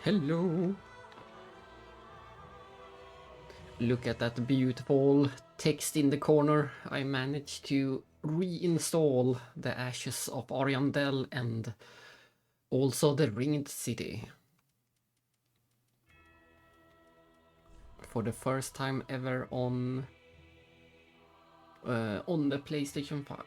Hello. Look at that beautiful text in the corner. I managed to reinstall the Ashes of Ariandel and also the Ringed City. For the first time ever on the PlayStation 5.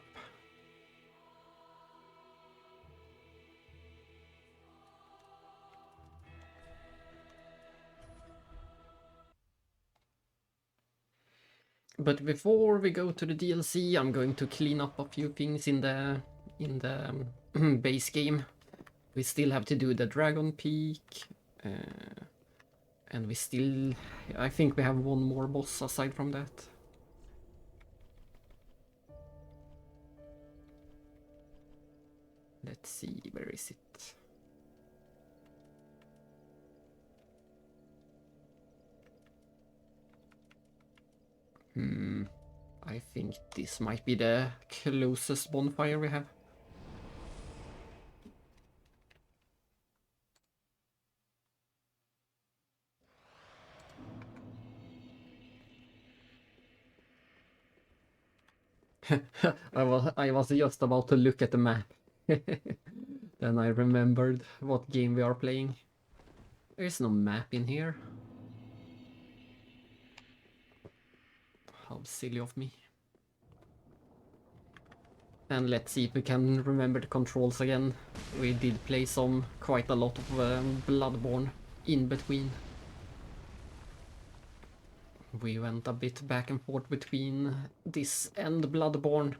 But before we go to the DLC, I'm going to clean up a few things in the base game. We still have to do the Dragon Peak, and we still, I think we have one more boss aside from that. Let's see, where is it? I think this might be the closest bonfire we have. I was just about to look at the map. Then I remembered what game we are playing. There's no map in here. How silly of me. And let's see if we can remember the controls again. We did play quite a lot of Bloodborne in between. We went a bit back and forth between this and Bloodborne.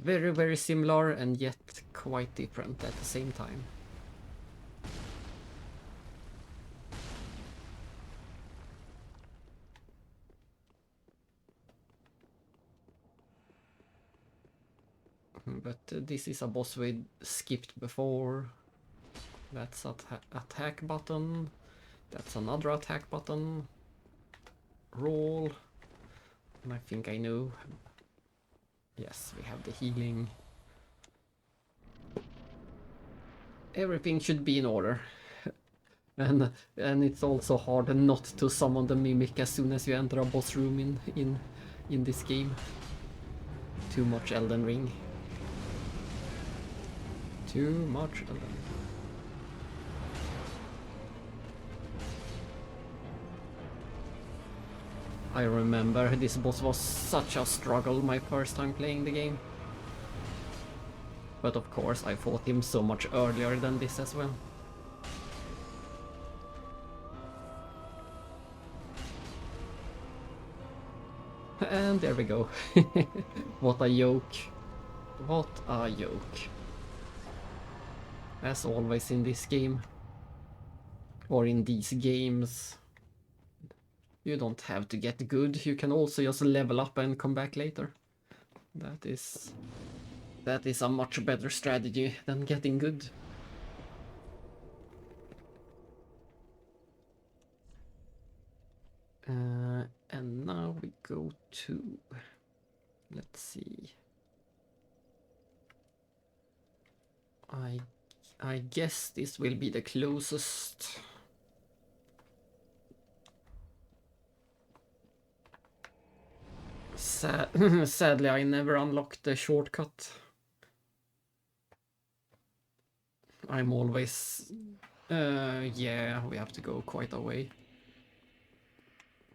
Very, very similar and yet quite different at the same time. But this is a boss we skipped before. That's an attack button. That's another attack button. Roll. And I think I know. Yes, we have the healing. Everything should be in order. and it's also hard not to summon the mimic as soon as you enter a boss room in this game. Too much Elden Ring. Too much Elden Ring. I remember this boss was such a struggle my first time playing the game. But of course I fought him so much earlier than this as well. And there we go. What a yoke. What a yoke. As always in this game. Or in these games. You don't have to get good, you can also just level up and come back later. That is a much better strategy than getting good. And now we go to... Let's see. I guess this will be the closest. Sadly, I never unlocked the shortcut. I'm always... yeah, we have to go quite a way.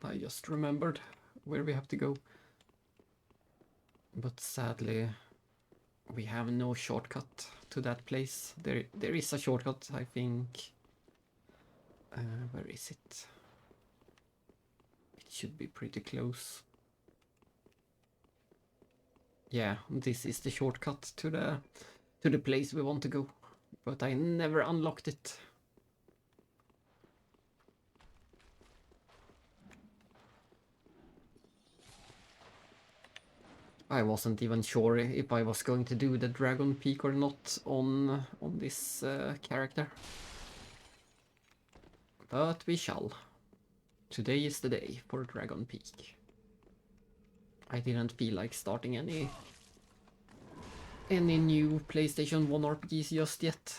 I just remembered where we have to go. But sadly, we have no shortcut to that place. There is a shortcut, I think. Where is it? It should be pretty close. Yeah, this is the shortcut to the place we want to go. But I never unlocked it. I wasn't even sure if I was going to do the Dragon Peak or not on this character. But we shall. Today is the day for Dragon Peak. I didn't feel like starting any new PlayStation 1 RPGs just yet.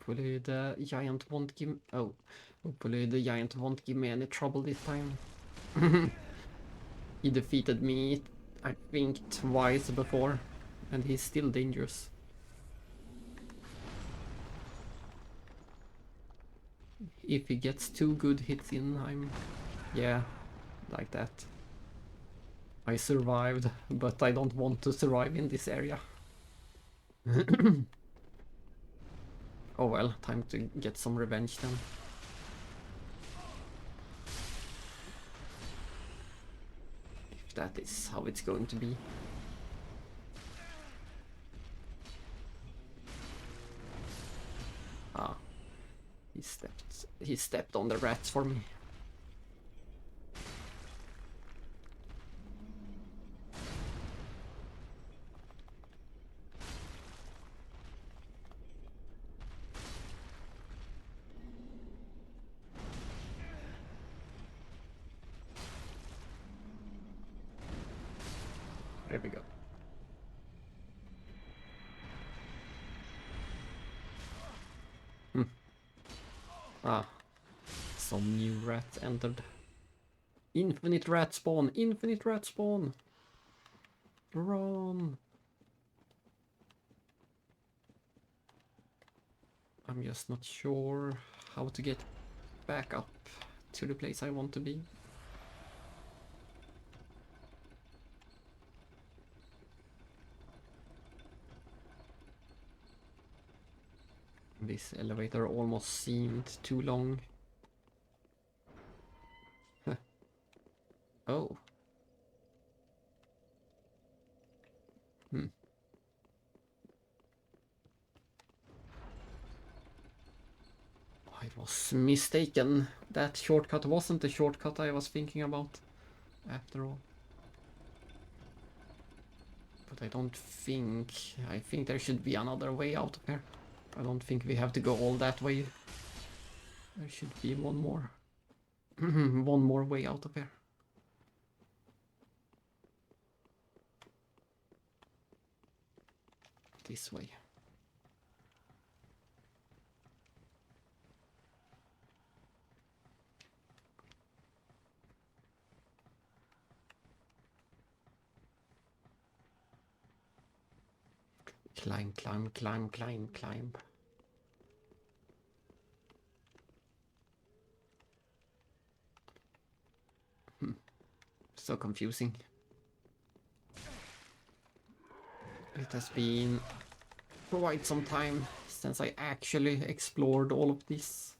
Hopefully the giant won't give... Oh. Hopefully the giant won't give me any trouble this time. He defeated me, I think, twice before. And he's still dangerous. If he gets 2 good hits in, I'm... Yeah, like that. I survived, but I don't want to survive in this area. Oh well, time to get some revenge then. If that is how it's going to be. Ah. He stepped on the rats for me. There we go. Ah, some new rats entered. Infinite rat spawn! Infinite rat spawn! Run! I'm just not sure how to get back up to the place I want to be. This elevator almost seemed too long. Oh. I was mistaken. That shortcut wasn't the shortcut I was thinking about, after all. But I don't think... I think there should be another way out of here. I don't think we have to go all that way. There should be one more. One more way out of here. This way. Climb, climb, climb, climb, climb. So confusing. It has been quite some time since I actually explored all of this.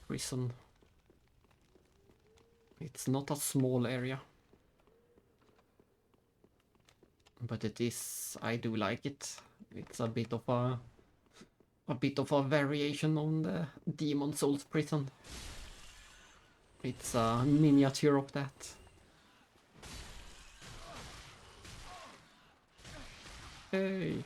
Prison. It's not a small area. But it is, I do like it. It's a bit of a variation on the Demon Souls prison. It's a miniature of that. Hey.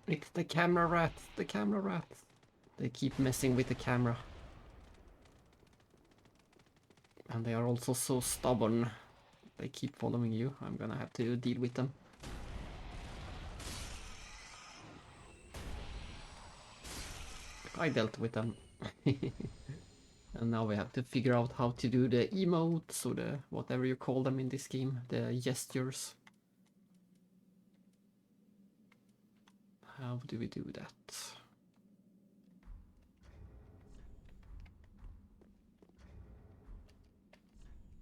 It's the camera rats, the camera rats. They keep messing with the camera. And they are also so stubborn. They keep following you. I'm gonna have to deal with them. I dealt with them. And now we have to figure out how to do the emotes, or the whatever you call them in this game, the gestures. How do we do that?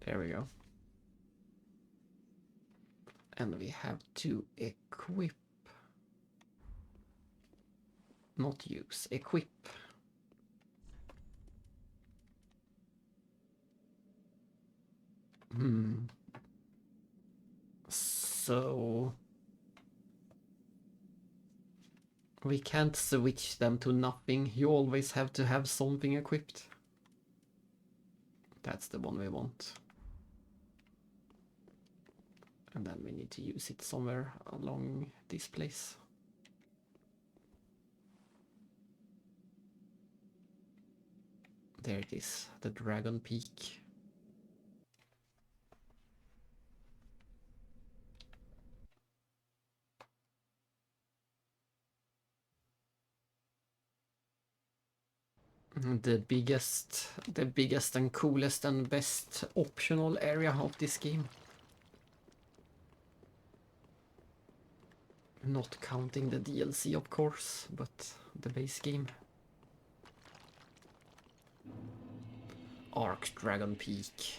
There we go. And we have to equip. Not use, equip. So we can't switch them to nothing. You always have to have something equipped. That's the one we want. And then we need to use it somewhere along this place. There it is, the Dragon Peak. The biggest and coolest and best optional area of this game. Not counting the DLC, of course, but the base game. Arc Dragon Peak.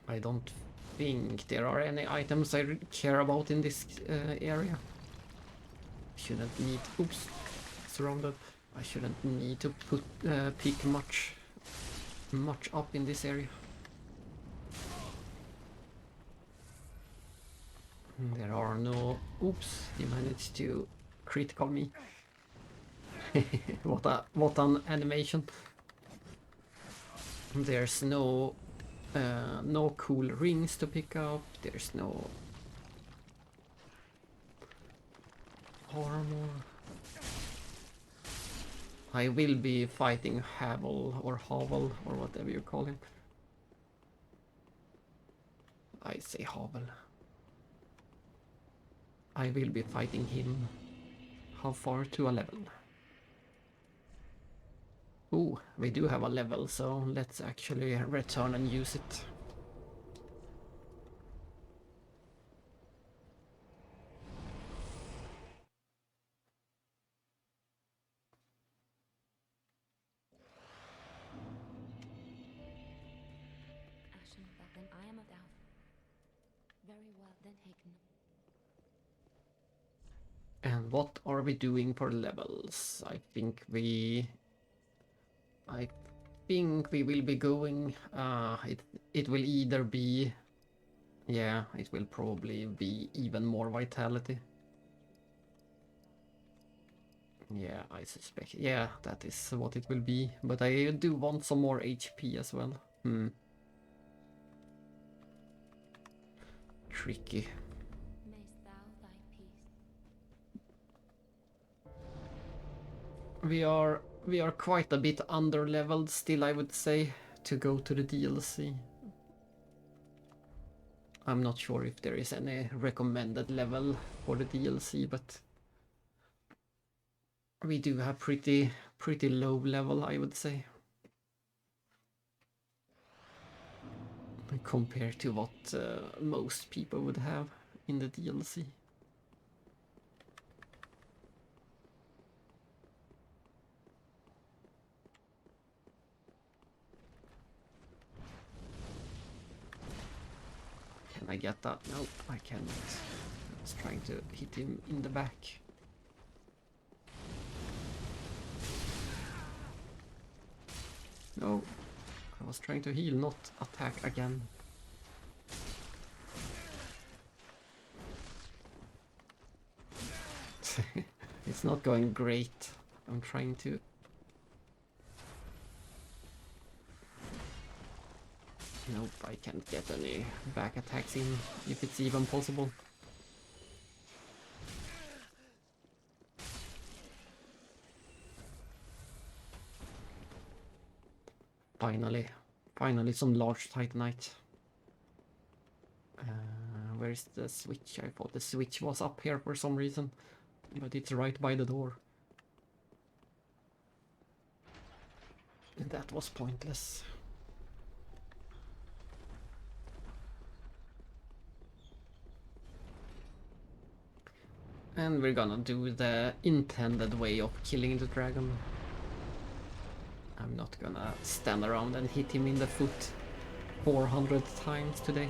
I don't think there are any items I care about in this area. Shouldn't need... Oops, surrounded. I shouldn't need to pick much up in this area. There are no... Oops, he managed to critical me. what an animation. There's no cool rings to pick up. There's no armor. I will be fighting Havel or whatever you call him. I say Havel. I will be fighting him. How far to a level? Ooh, we do have a level, so let's actually return and use it. I am of Alf. Very well then, Hagen. And what are we doing for levels? I think we will be going, it will either be, yeah, it will probably be even more vitality. Yeah, I suspect, yeah, that is what it will be, but I do want some more HP as well. Tricky. Mayst thou thy peace. We are quite a bit under leveled still, I would say, to go to the DLC. I'm not sure if there is any recommended level for the DLC, but we do have pretty low level, I would say, compared to what most people would have in the DLC. Can I get that? No, I cannot. I was trying to hit him in the back. No, I was trying to heal, not attack again. It's not going great. I'm trying to... Nope, I can't get any back attacks in, if it's even possible. Finally some large Titanite. Where's the switch? I thought the switch was up here for some reason, but it's right by the door. And that was pointless. And we're gonna do the intended way of killing the dragon. I'm not gonna stand around and hit him in the foot 400 times today.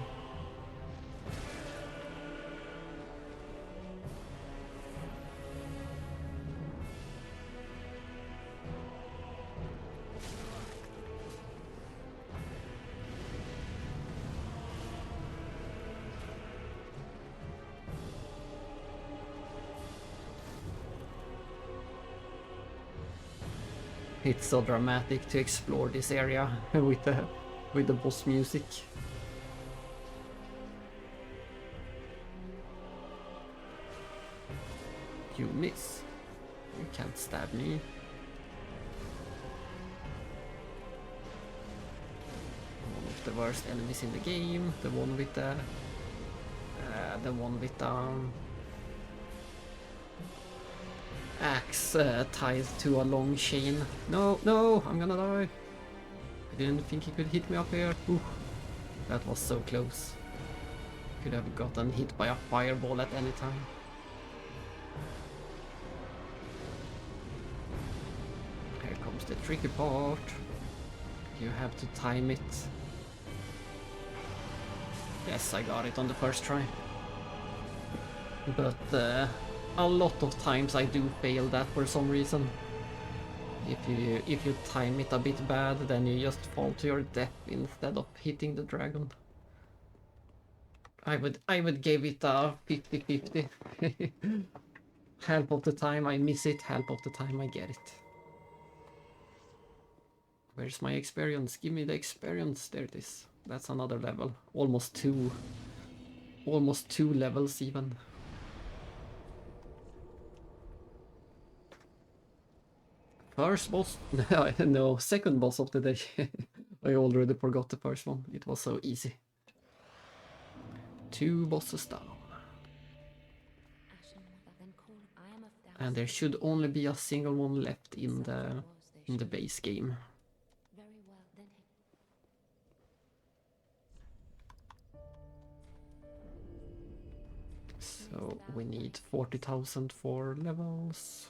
It's so dramatic to explore this area with the boss music. You miss. You can't stab me. One of the worst enemies in the game. The one with the axe tied to a long chain. No, no, I'm gonna die. I didn't think he could hit me up here. Ooh, that was so close. Could have gotten hit by a fireball at any time. Here comes the tricky part. You have to time it. Yes, I got it on the first try. But a lot of times I do fail that for some reason. If you time it a bit bad, then you just fall to your death instead of hitting the dragon. I would give it a 50-50. Half of the time I miss it, half of the time I get it. Where's my experience? Give me the experience. There it is. That's another level. Almost two levels even. First boss? No, second boss of the day. I already forgot the first one. It was so easy. 2 bosses down. And there should only be a single one left in the base game. Very well, then. So we need 40,000 for levels.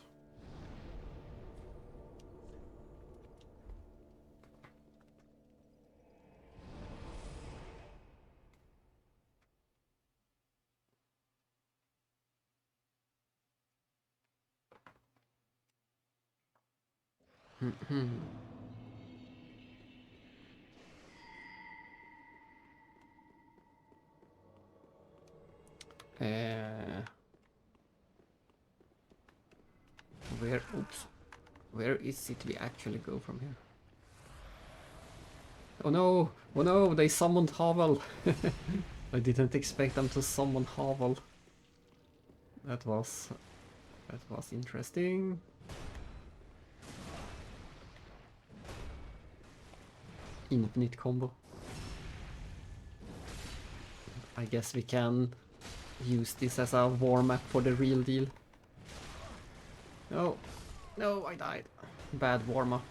Where is it we actually go from here? Oh no! Oh no! They summoned Havel! I didn't expect them to summon Havel. That was interesting. Infinite combo. I guess we can use this as a warm-up for the real deal. No, no, I died. Bad warm-up.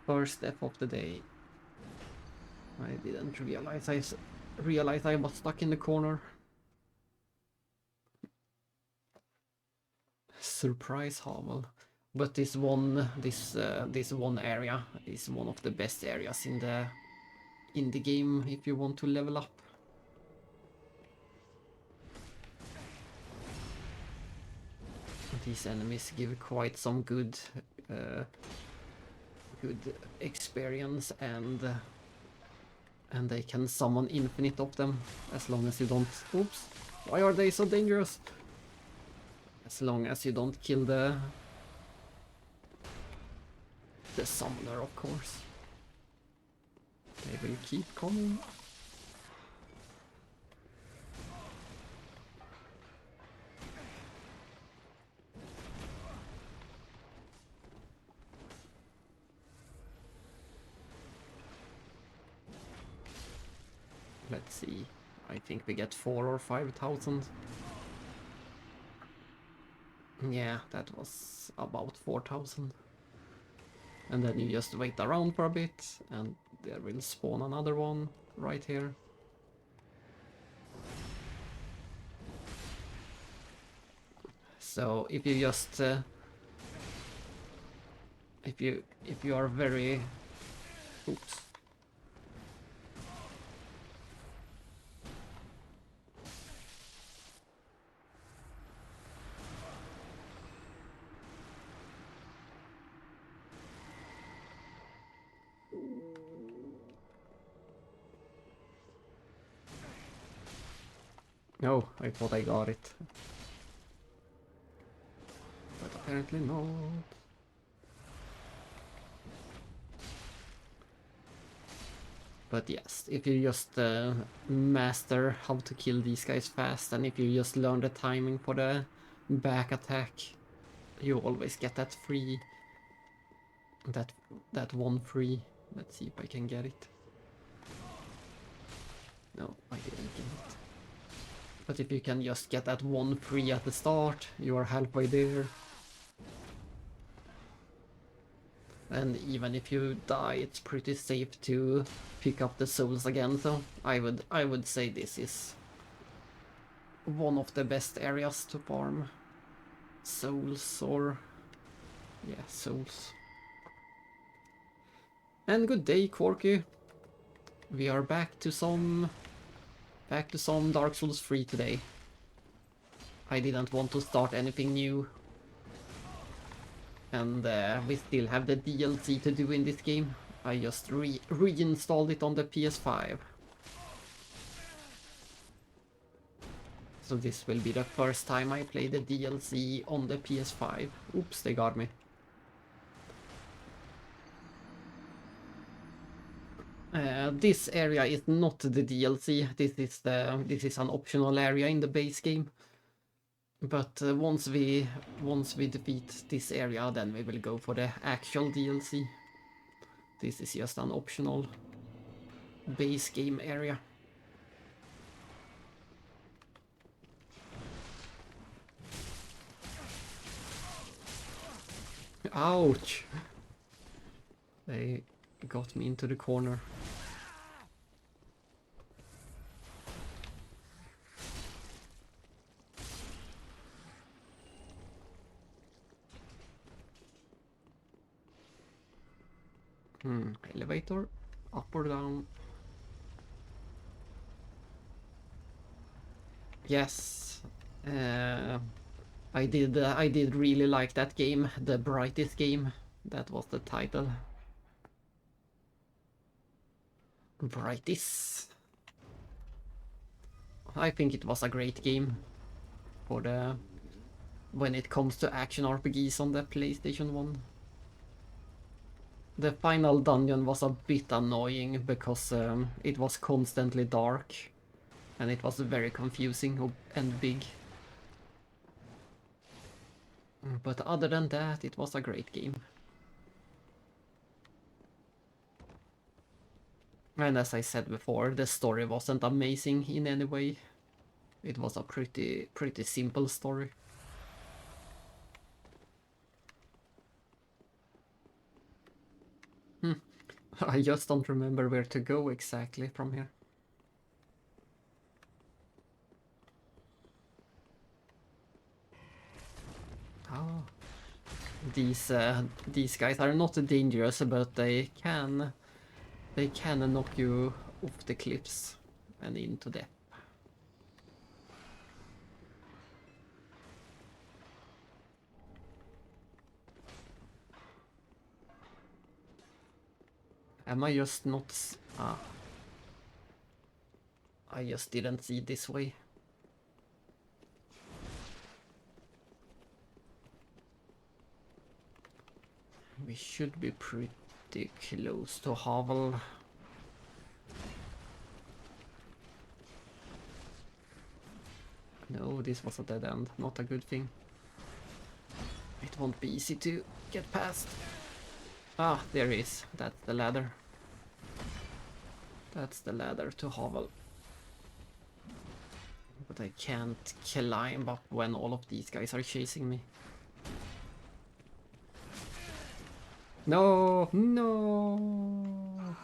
First death of the day. I didn't realize I was stuck in the corner. Surprise Havel. But this one area is one of the best areas in the game if you want to level up. These enemies give quite some good experience, and they can summon infinite of them as long as you don't. Oops! Why are they so dangerous? As long as you don't kill the summoner, of course. They will keep coming. Let's see. I think we get 4,000 or 5,000. Yeah, that was about 4,000. And then you just wait around for a bit, and there will spawn another one right here. So if you just if you are very oops. No, I thought I got it. But apparently not. But yes, if you just master how to kill these guys fast, and if you just learn the timing for the back attack, you always get that free, that one free. Let's see if I can get it. No, I didn't get it. But if you can just get that one free at the start, you are halfway there. And even if you die, it's pretty safe to pick up the souls again. So I would say this is one of the best areas to farm souls, or yeah, souls. And good day, Corky. We are back to some Dark Souls 3 today. I didn't want to start anything new. And we still have the DLC to do in this game. I just reinstalled it on the PS5. So this will be the first time I play the DLC on the PS5. Oops, they got me. This area is not the DLC. This is an optional area in the base game. But once we defeat this area, then we will go for the actual DLC. This is just an optional base game area. Ouch! They got me into the corner. Elevator, up or down? Yes, I did really like that game, The Brightest Game. That was the title. Brightest. I think it was a great game for when it comes to action RPGs on the PlayStation 1. The final dungeon was a bit annoying because it was constantly dark and it was very confusing and big. But other than that, it was a great game. And as I said before, the story wasn't amazing in any way. It was a pretty simple story. I just don't remember where to go exactly from here. Oh. These guys are not dangerous, but they can knock you off the cliffs and into depth. Am I just not... I just didn't see this way. We should be pretty close to Havel. No, this was a dead end, not a good thing. It won't be easy to get past. Ah, there is. That's the ladder. That's the ladder to Havel. But I can't climb up when all of these guys are chasing me. No, no.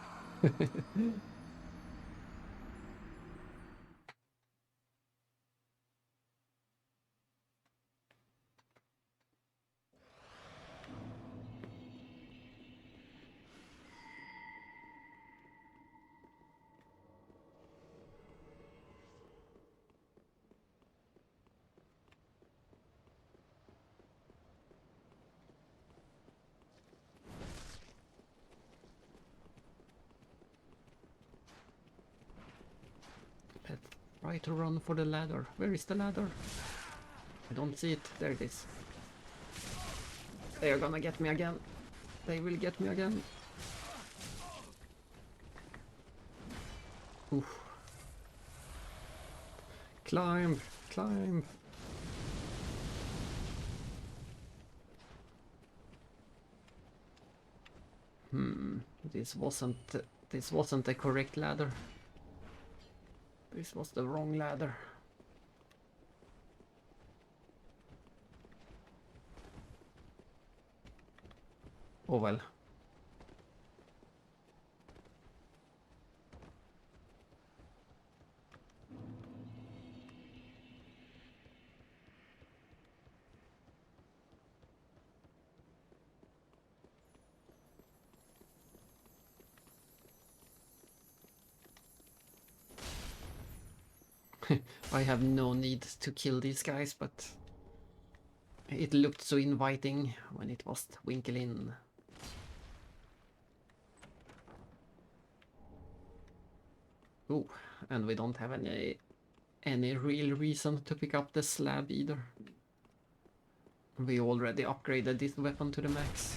Let's try to run for the ladder. Where is the ladder? I don't see it. There it is. They are gonna get me again. They will get me again. Oof. Climb, climb. This wasn't the correct ladder. This was the wrong ladder. Oh well. I have no need to kill these guys, but it looked so inviting when it was twinkling. Oh, and we don't have any real reason to pick up the slab either. We already upgraded this weapon to the max.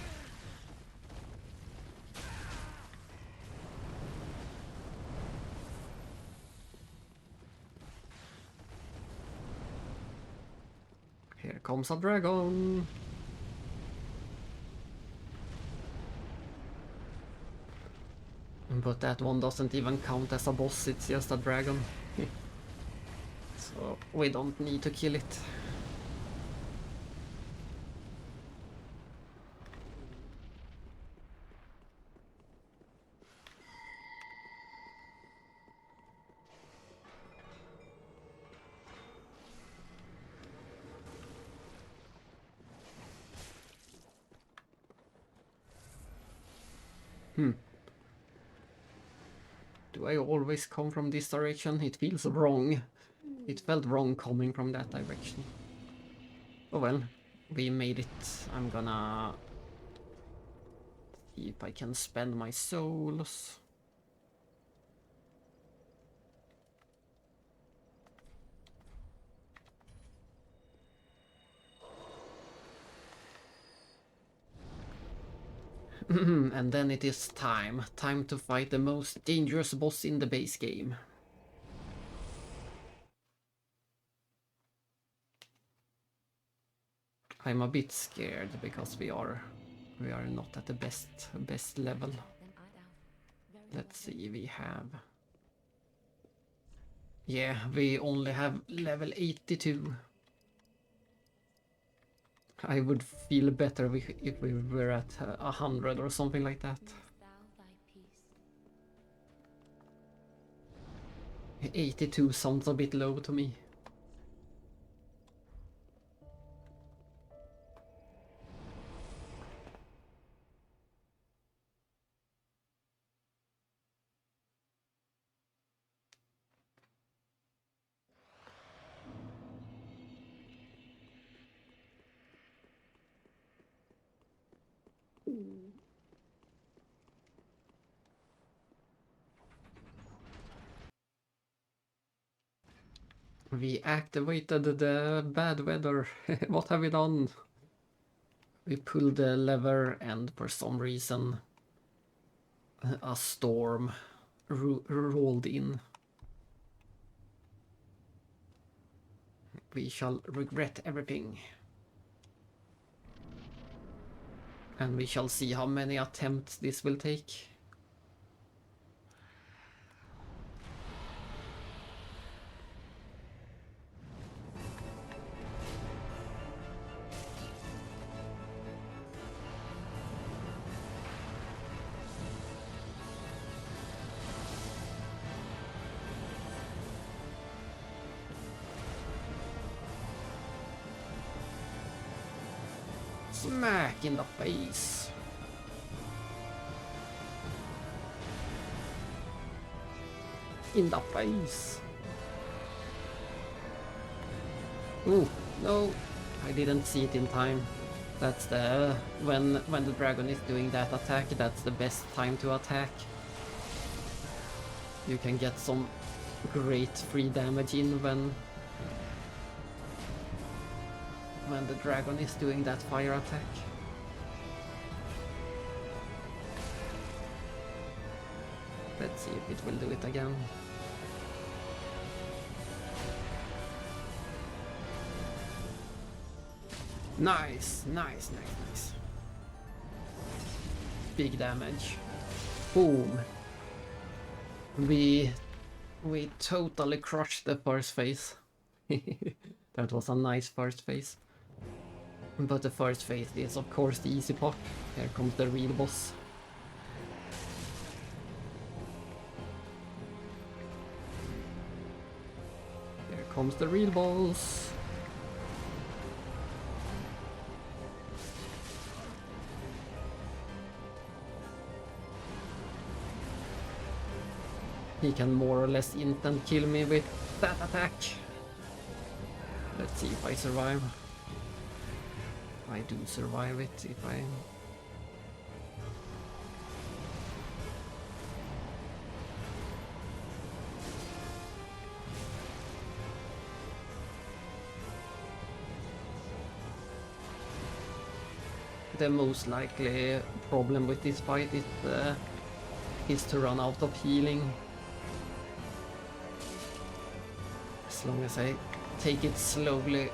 Here comes a dragon. But that one doesn't even count as a boss, it's just a dragon. So we don't need to kill it. Do I always come from this direction? It feels wrong. It felt wrong coming from that direction. Oh well, we made it. I'm gonna see if I can spend my souls. And then it is time to fight the most dangerous boss in the base game. I'm a bit scared because we are not at the best level. Let's see, we have... Yeah, we only have level 82. I would feel better if we were at 100 or something like that. 82 sounds a bit low to me. We activated the bad weather. What have we done? We pulled the lever and for some reason a storm rolled in. We shall regret everything. And we shall see how many attempts this will take. Smack in the face. In the face. Ooh, no, I didn't see it in time. That's the when the dragon is doing that attack, that's the best time to attack. You can get some great free damage in when the dragon is doing that fire attack. Let's see if it will do it again. Nice, nice, nice, nice. Big damage. Boom. We totally crushed the first phase. That was a nice first phase. But the first phase is of course the easy part. Here comes the real boss. Here comes the real boss. He can more or less instant kill me with that attack. Let's see if I survive. I do survive it if I... The most likely problem with this fight is to run out of healing. As long as I take it slowly.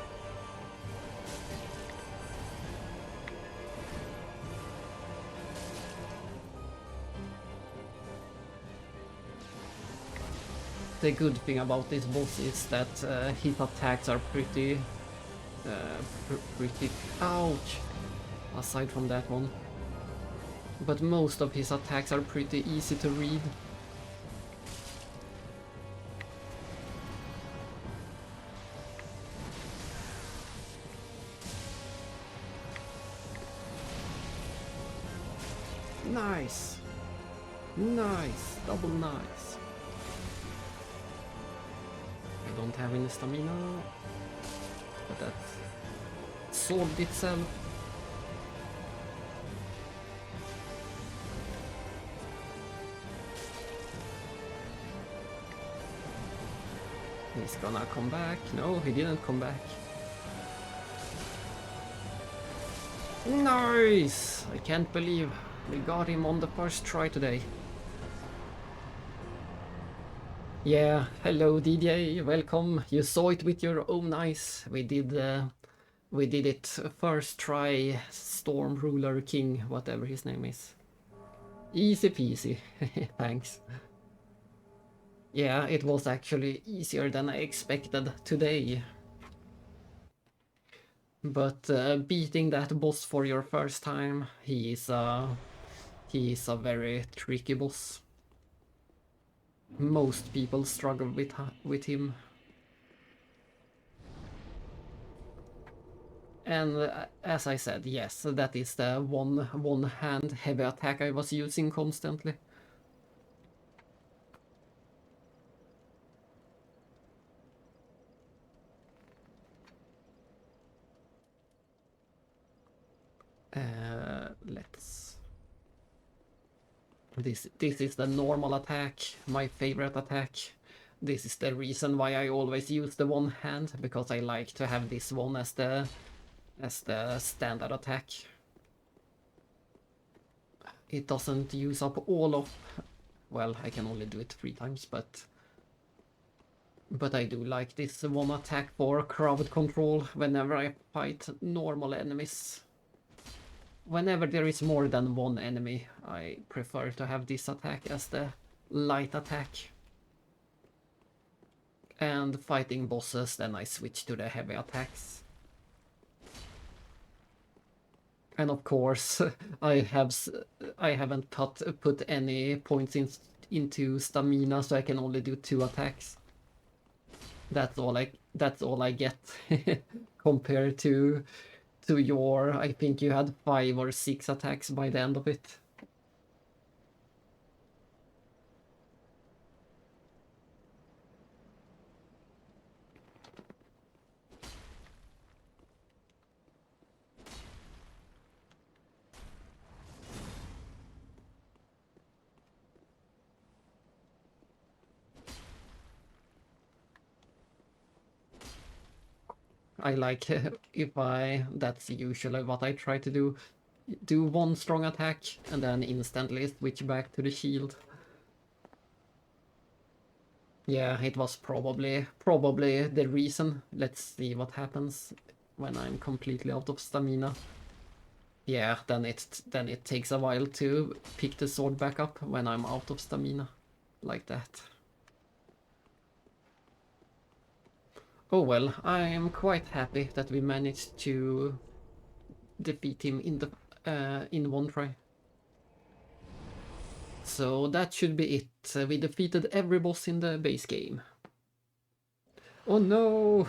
The good thing about this boss is that his attacks are pretty... Ouch! Aside from that one. But most of his attacks are pretty easy to read. Nice! Nice! Double nice! I don't have any stamina, but that solved itself. He's gonna come back. No, he didn't come back. Nice! I can't believe we got him on the first try today. Yeah, hello DJ, welcome. You saw it with your own eyes. We did it first try. Storm Ruler King, whatever his name is. Easy peasy. Thanks. Yeah, it was actually easier than I expected today. But beating that boss for your first time, he is a very tricky boss. Most people struggle with him. And as I said, yes, that is the one hand heavy attack I was using constantly. Let's... This is the normal attack, my favorite attack. This is the reason why I always use the one hand, because I like to have this one as the standard attack. It doesn't use up all of... Well, I can only do it 3 times, but I do like this one attack for crowd control whenever I fight normal enemies. Whenever there is more than one enemy, I prefer to have this attack as the light attack. And fighting bosses, then I switch to the heavy attacks. And of course, I haven't put any points into stamina, so I can only do 2 attacks. That's all I get compared to your, I think you had 5 or 6 attacks by the end of it. I like that's usually what I try to do. Do one strong attack and then instantly switch back to the shield. Yeah, it was probably the reason. Let's see what happens. when I'm completely out of stamina. Yeah, then it takes a while to pick the sword back up when I'm out of stamina, like that. Oh well, I am quite happy that we managed to defeat him in one try. So that should be it. We defeated every boss in the base game. Oh no!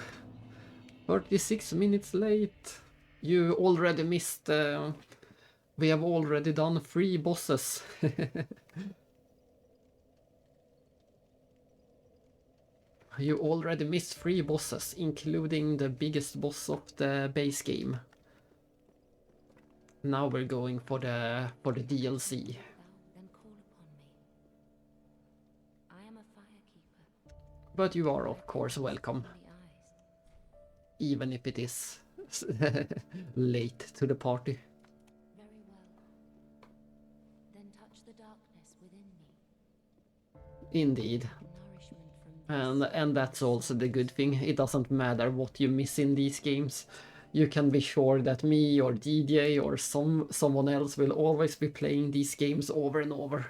36 minutes late. You already missed. We have already done 3 bosses. You already missed 3 bosses, including the biggest boss of the base game. Now we're going for the DLC. Thou then call upon me. I am a firekeeper. But you are of course welcome, The eyes. even if it is late to the party. Very well. Then touch the darkness within me. Indeed. Nourishment from And that's also the good thing. It doesn't matter what you miss in these games. You can be sure that me or DJ or someone else will always be playing these games over and over.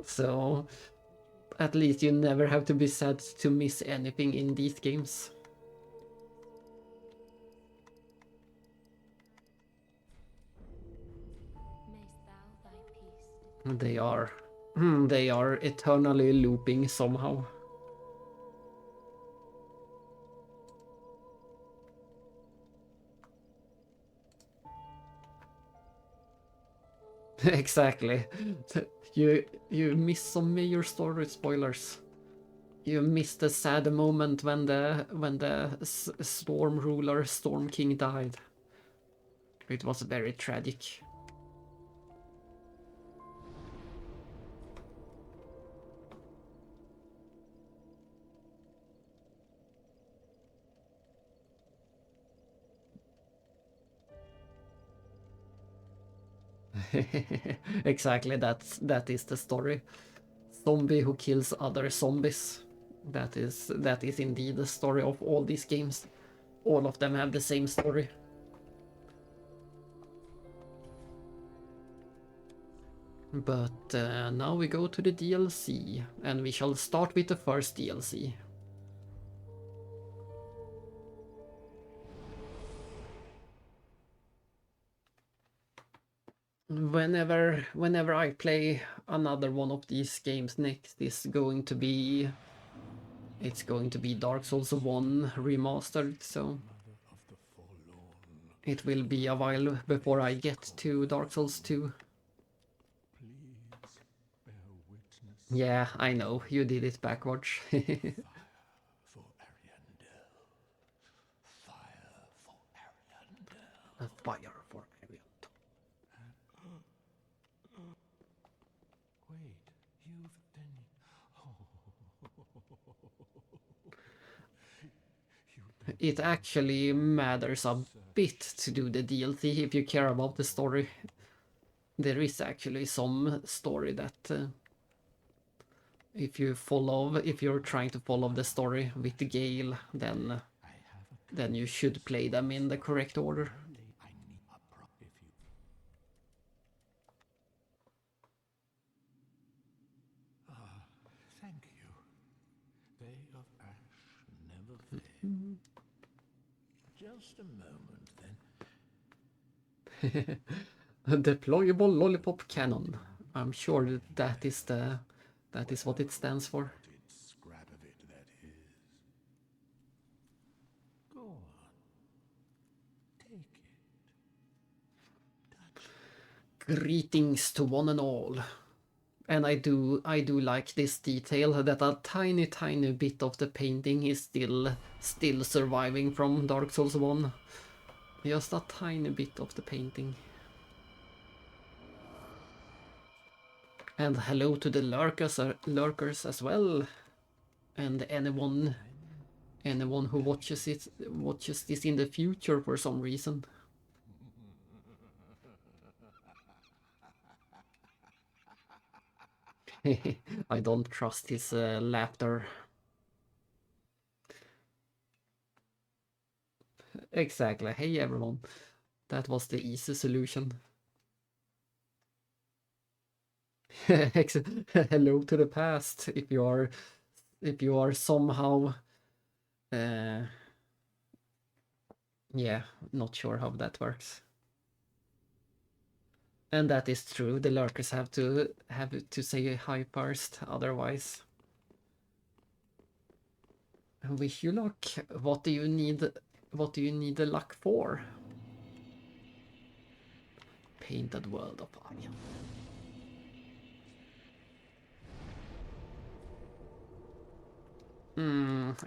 So at least you never have to be sad to miss anything in these games. mayst thou thy peace They are eternally looping somehow. Exactly. You miss some major story spoilers. You missed the sad moment when the Storm Ruler, Storm King died. It was very tragic. Exactly, that is the story. Zombie who kills other zombies. That is indeed the story of all these games. All of them have the same story. But now we go to the DLC, and we shall start with the first DLC. Whenever I play another one of these games next, it's going to be Dark Souls 1 remastered, so it will be a while before I get to Dark Souls 2. Yeah, I know, you did it backwards. A fire for Ariandel. Wait, you've then... It actually matters a bit to do the DLC if you care about the story. There is actually some story that if you're trying to follow the story with the Gale, then you should play them in the correct order. Thank you. They of ash never fade. Just a moment, then. A deployable lollipop cannon. I'm sure that is what it stands for. Scrap of it, that is. Go on. Take it. Greetings to one and all. And I do like this detail that a tiny bit of the painting is still surviving from Dark Souls 1. Just a tiny bit of the painting. And hello to the lurkers as well. And anyone who watches this in the future for some reason. I don't trust his laughter. Exactly. Hey everyone. That was the easy solution. Hello to the past. If you are somehow yeah, not sure how that works. And that is true. The lurkers have to say hi first, otherwise. Wish you luck. What do you need? What do you need the luck for? Painted World of Iron.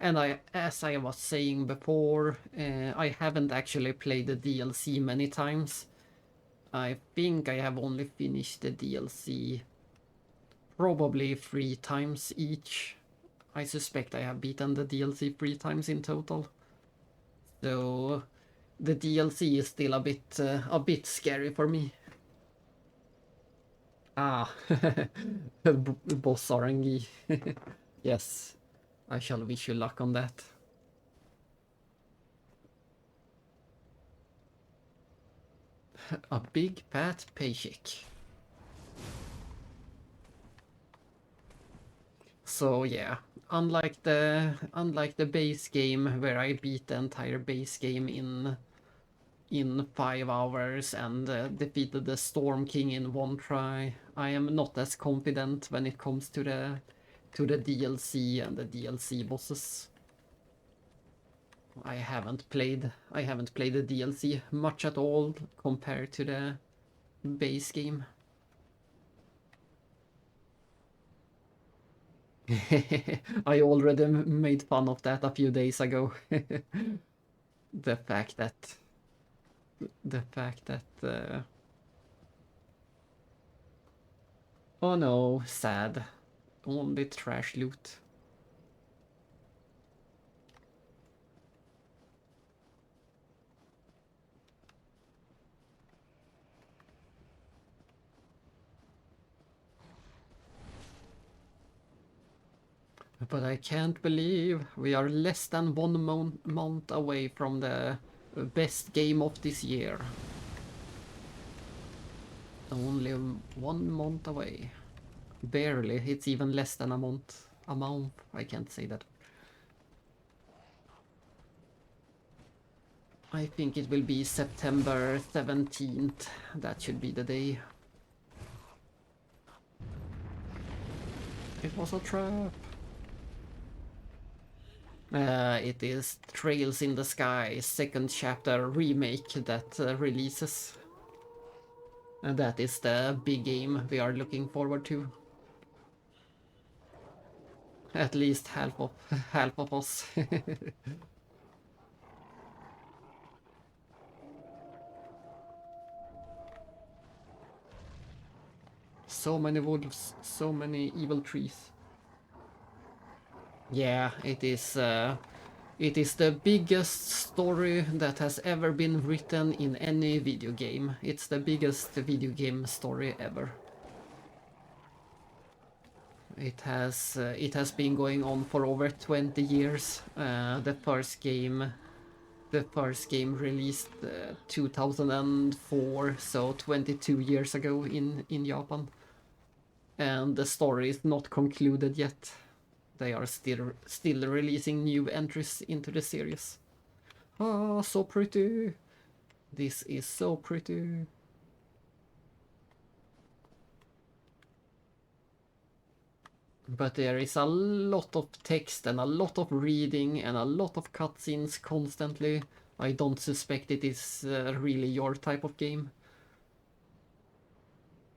And as I was saying before, I haven't actually played the DLC many times. I think I have only finished the DLC probably 3 times each. I suspect I have beaten the DLC 3 times in total. So the DLC is still a bit scary for me. Ah, boss RNG. Yes, I shall wish you luck on that. A big fat paycheck. So yeah, unlike the base game where I beat the entire base game in 5 hours and defeated the Storm King in 1 try, I am not as confident when it comes to the DLC and the DLC bosses. I haven't played the DLC much at all compared to the base game. I already made fun of that a few days ago. The fact that oh no, sad. Only trash loot. But I can't believe we are less than 1 month away from the best game of this year. Only 1 month away. Barely. It's even less than a month. A month. I can't say that. I think it will be September 17th. That should be the day. It was a trap. It is Trails in the Sky 2nd chapter remake that releases. And that is the big game we are looking forward to. At least half of us. So many wolves, so many evil trees. Yeah, it is the biggest story that has ever been written in any video game. It's the biggest video game story ever. It has been going on for over 20 years. The first game released 2004, so 22 years ago in Japan. And the story is not concluded yet. They are still releasing new entries into the series. Ah, so pretty. This is so pretty. But there is a lot of text and a lot of reading and a lot of cutscenes constantly. I don't suspect it is really your type of game.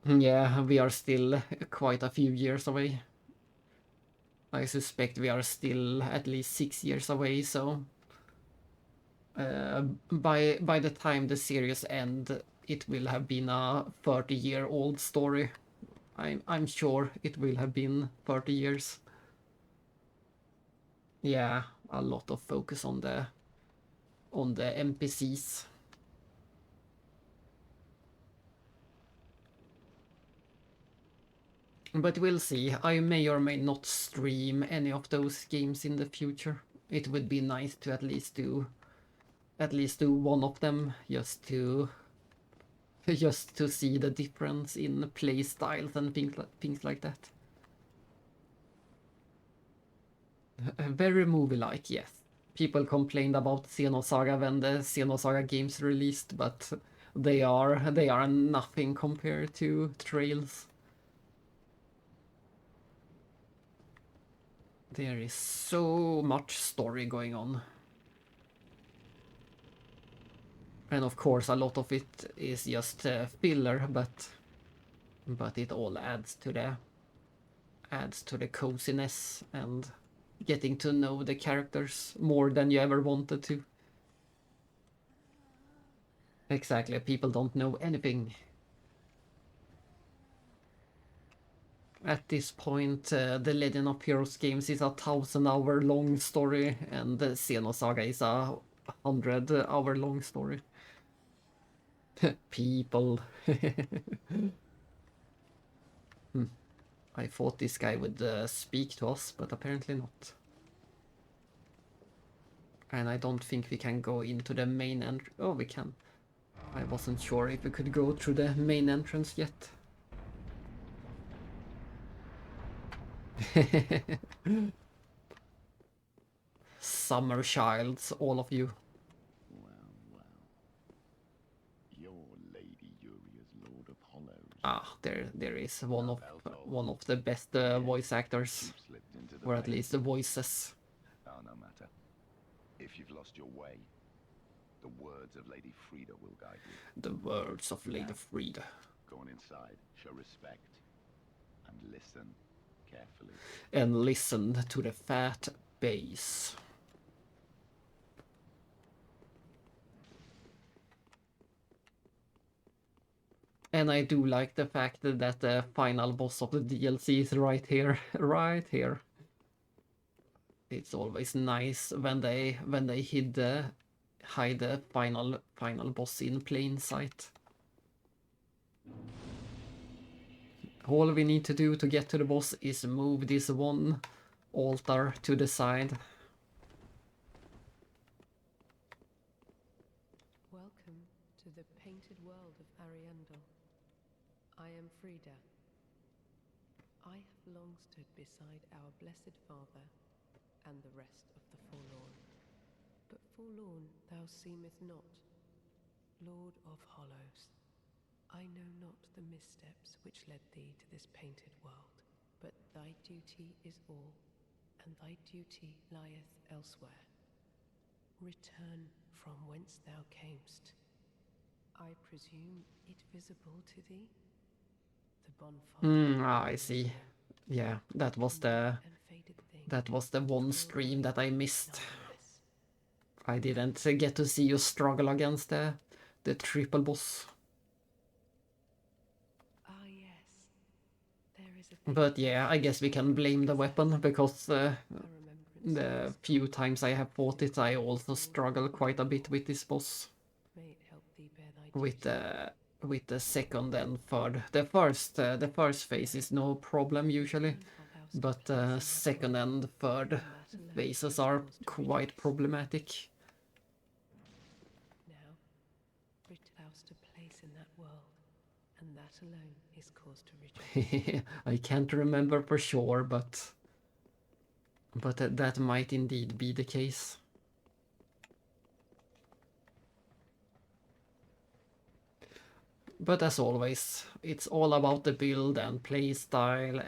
Yeah, we are still quite a few years away. I suspect we are still at least 6 years away, so by the time the series end, it will have been a 30-year-old story. I'm sure it will have been 30 years. Yeah, a lot of focus on the NPCs. But we'll see. I may or may not stream any of those games in the future. It would be nice to at least do at least do one of them just to see the difference in play styles and things like that. Very movie-like, yes. People complained about Xenosaga when the Xenosaga games released, but they are nothing compared to Trails. There is so much story going on. And of course a lot of it is just filler, but it all adds to the coziness and getting to know the characters more than you ever wanted to. Exactly, people don't know anything. At this point, the Legend of Heroes games is a 1,000-hour long story, and the Xenosaga is a 100-hour long story. People. I thought this guy would speak to us, but apparently not. And I don't think we can go into the main entrance. Oh, we can. I wasn't sure if we could go through the main entrance yet. Summer childs, all of you. Well. You're Lady Uria's Lord of Hollows. Ah, there is one of the best voice actors, You've slipped into the or at vein. least the voices. Oh, no matter. If you've lost your way, the words of Lady Frida will guide you. The words of Lady Frida. Go on inside, show respect, and listen carefully. And listen to the fat bass. And I do like the fact that the final boss of the DLC is right here, right here. It's always nice when they hide the final boss in plain sight. All we need to do to get to the boss is move this one altar to the side. Welcome to the painted world of Ariandel. I am Frida. I have long stood beside our blessed Father and the rest of the forlorn. But forlorn thou seemeth not, Lord of Hollows. I know not the missteps which led thee to this painted world, but thy duty is all, and thy duty lieth elsewhere. Return from whence thou camest. I presume it visible to thee? The bonfire. I see. Yeah, that was the one stream that I missed. I didn't get to see you struggle against the triple boss. Ah, yes. There is a But yeah, I guess we can blame the weapon, because the few times I have fought it, I also struggle quite a bit with this boss. May it help thee bear thy With the second and third. The first phase is no problem usually, but second and third phases are quite problematic. Now, Brit thou'st a place in that world, and that alone is cause to rejoice. I can't remember for sure, but that might indeed be the case. But as always, it's all about the build and playstyle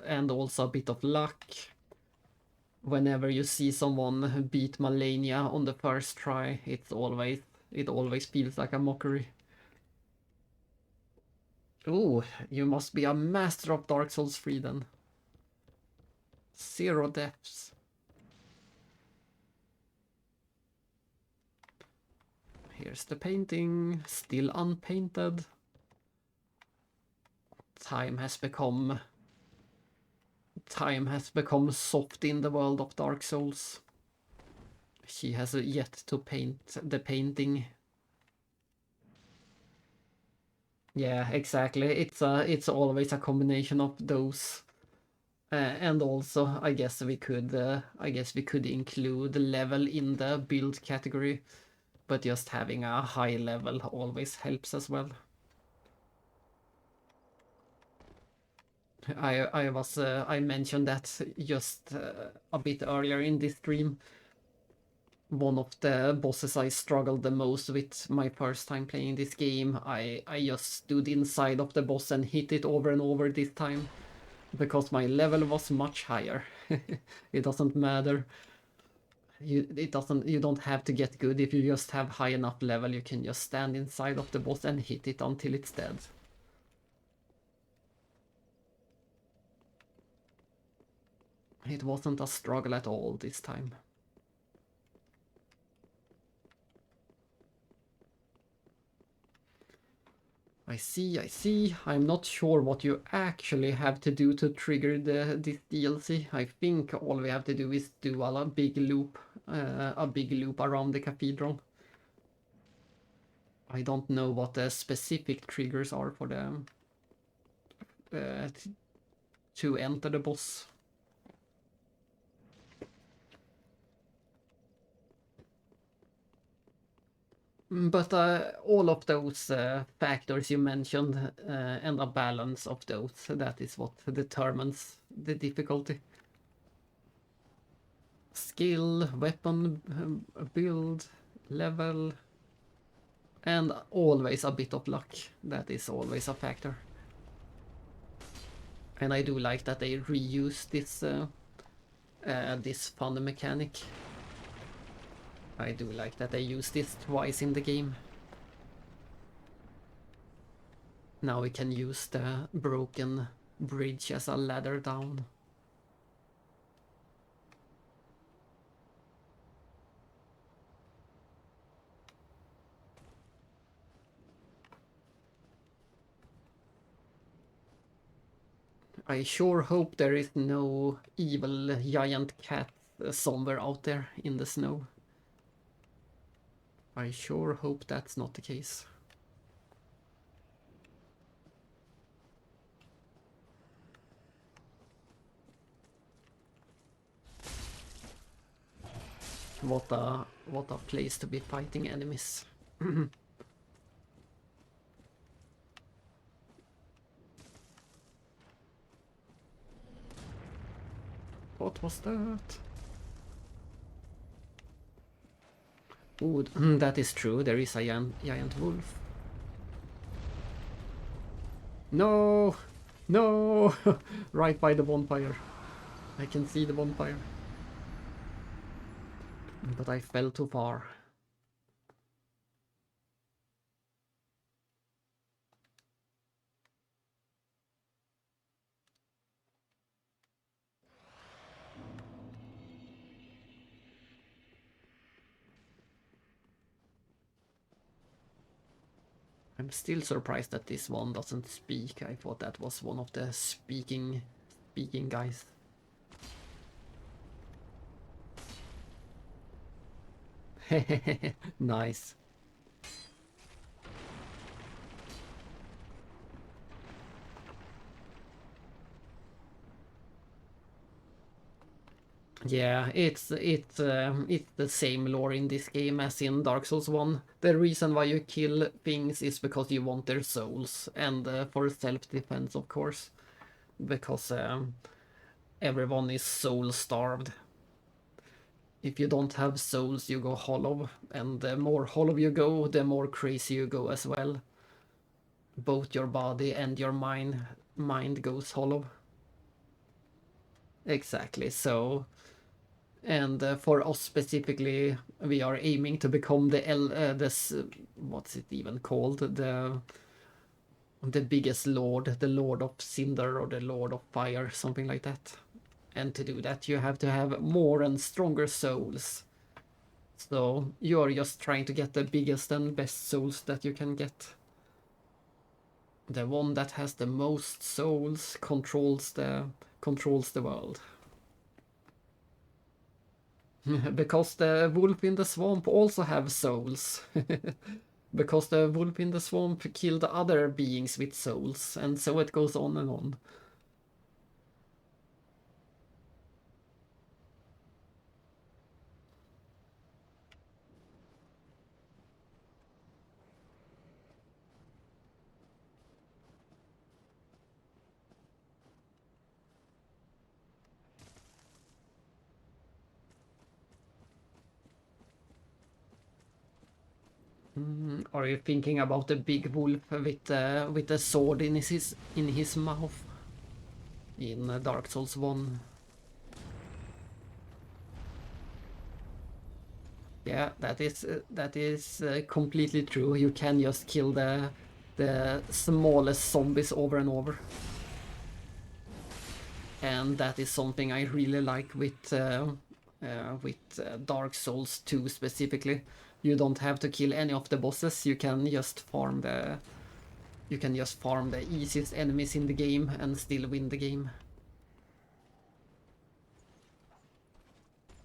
and also a bit of luck. Whenever you see someone beat Malenia on the first try, it always feels like a mockery. Ooh, you must be a master of Dark Souls 3 then. 0 deaths. Here's the painting, still unpainted. Time has become soft in the world of Dark Souls. She has yet to paint the painting. Yeah, exactly. It's always a combination of those. And also, I guess we could include level in the build category. but just having a high level always helps as well. I mentioned that just a bit earlier in this stream. One of the bosses I struggled the most with my first time playing this game, I just stood inside of the boss and hit it over and over this time because my level was much higher. It doesn't matter. You don't have to get good. If you just have high enough level, you can just stand inside of the boss and hit it until it's dead. It wasn't a struggle at all this time. I see. I'm not sure what you actually have to do to trigger this DLC. I think all we have to do is do a big loop around the cathedral. I don't know what the specific triggers are for them to enter the boss. But all of those factors you mentioned and a balance of those, that is what determines the difficulty. Skill, weapon build, level, and always a bit of luck. That is always a factor. And I do like that they reuse this fun mechanic. I do like that they use this twice in the game. Now we can use the broken bridge as a ladder down. I sure hope there is no evil giant cat somewhere out there in the snow. I sure hope that's not the case. What a place to be fighting enemies. What was that? Ooh, that is true. There is a giant wolf. No! No! Right by the bonfire. I can see the bonfire. But I fell too far. I'm still surprised that this one doesn't speak. I thought that was one of the speaking guys. Nice. Yeah, it's the same lore in this game as in Dark Souls 1. The reason why you kill things is because you want their souls, and for self-defense, of course, because everyone is soul-starved. If you don't have souls, you go hollow, and the more hollow you go, the more crazy you go as well. Both your body and your mind goes hollow. Exactly, so... And for us specifically, we are aiming to become what's it even called? The biggest lord, the Lord of Cinder or the Lord of Fire, something like that. And to do that, you have to have more and stronger souls. So you are just trying to get the biggest and best souls that you can get. The one that has the most souls controls the world. Because the wolf in the swamp also have souls. Because the wolf in the swamp killed other beings with souls, and so it goes on and on. Are you thinking about the big wolf with a sword in his mouth in Dark Souls 1? Yeah, that is completely true. You can just kill the smallest zombies over and over, and that is something I really like with Dark Souls 2 specifically. You don't have to kill any of the bosses. You can just farm the easiest enemies in the game and still win the game.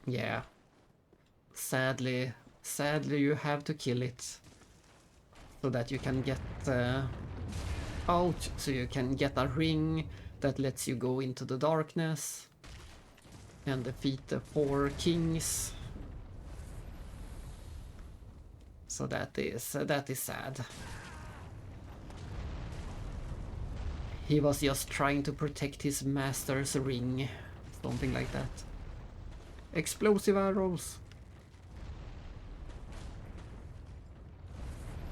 Yeah. Sadly you have to kill it so that you can get out, so you can get a ring that lets you go into the darkness and defeat the 4 kings. So that is sad. He was just trying to protect his master's ring, something like that. Explosive arrows.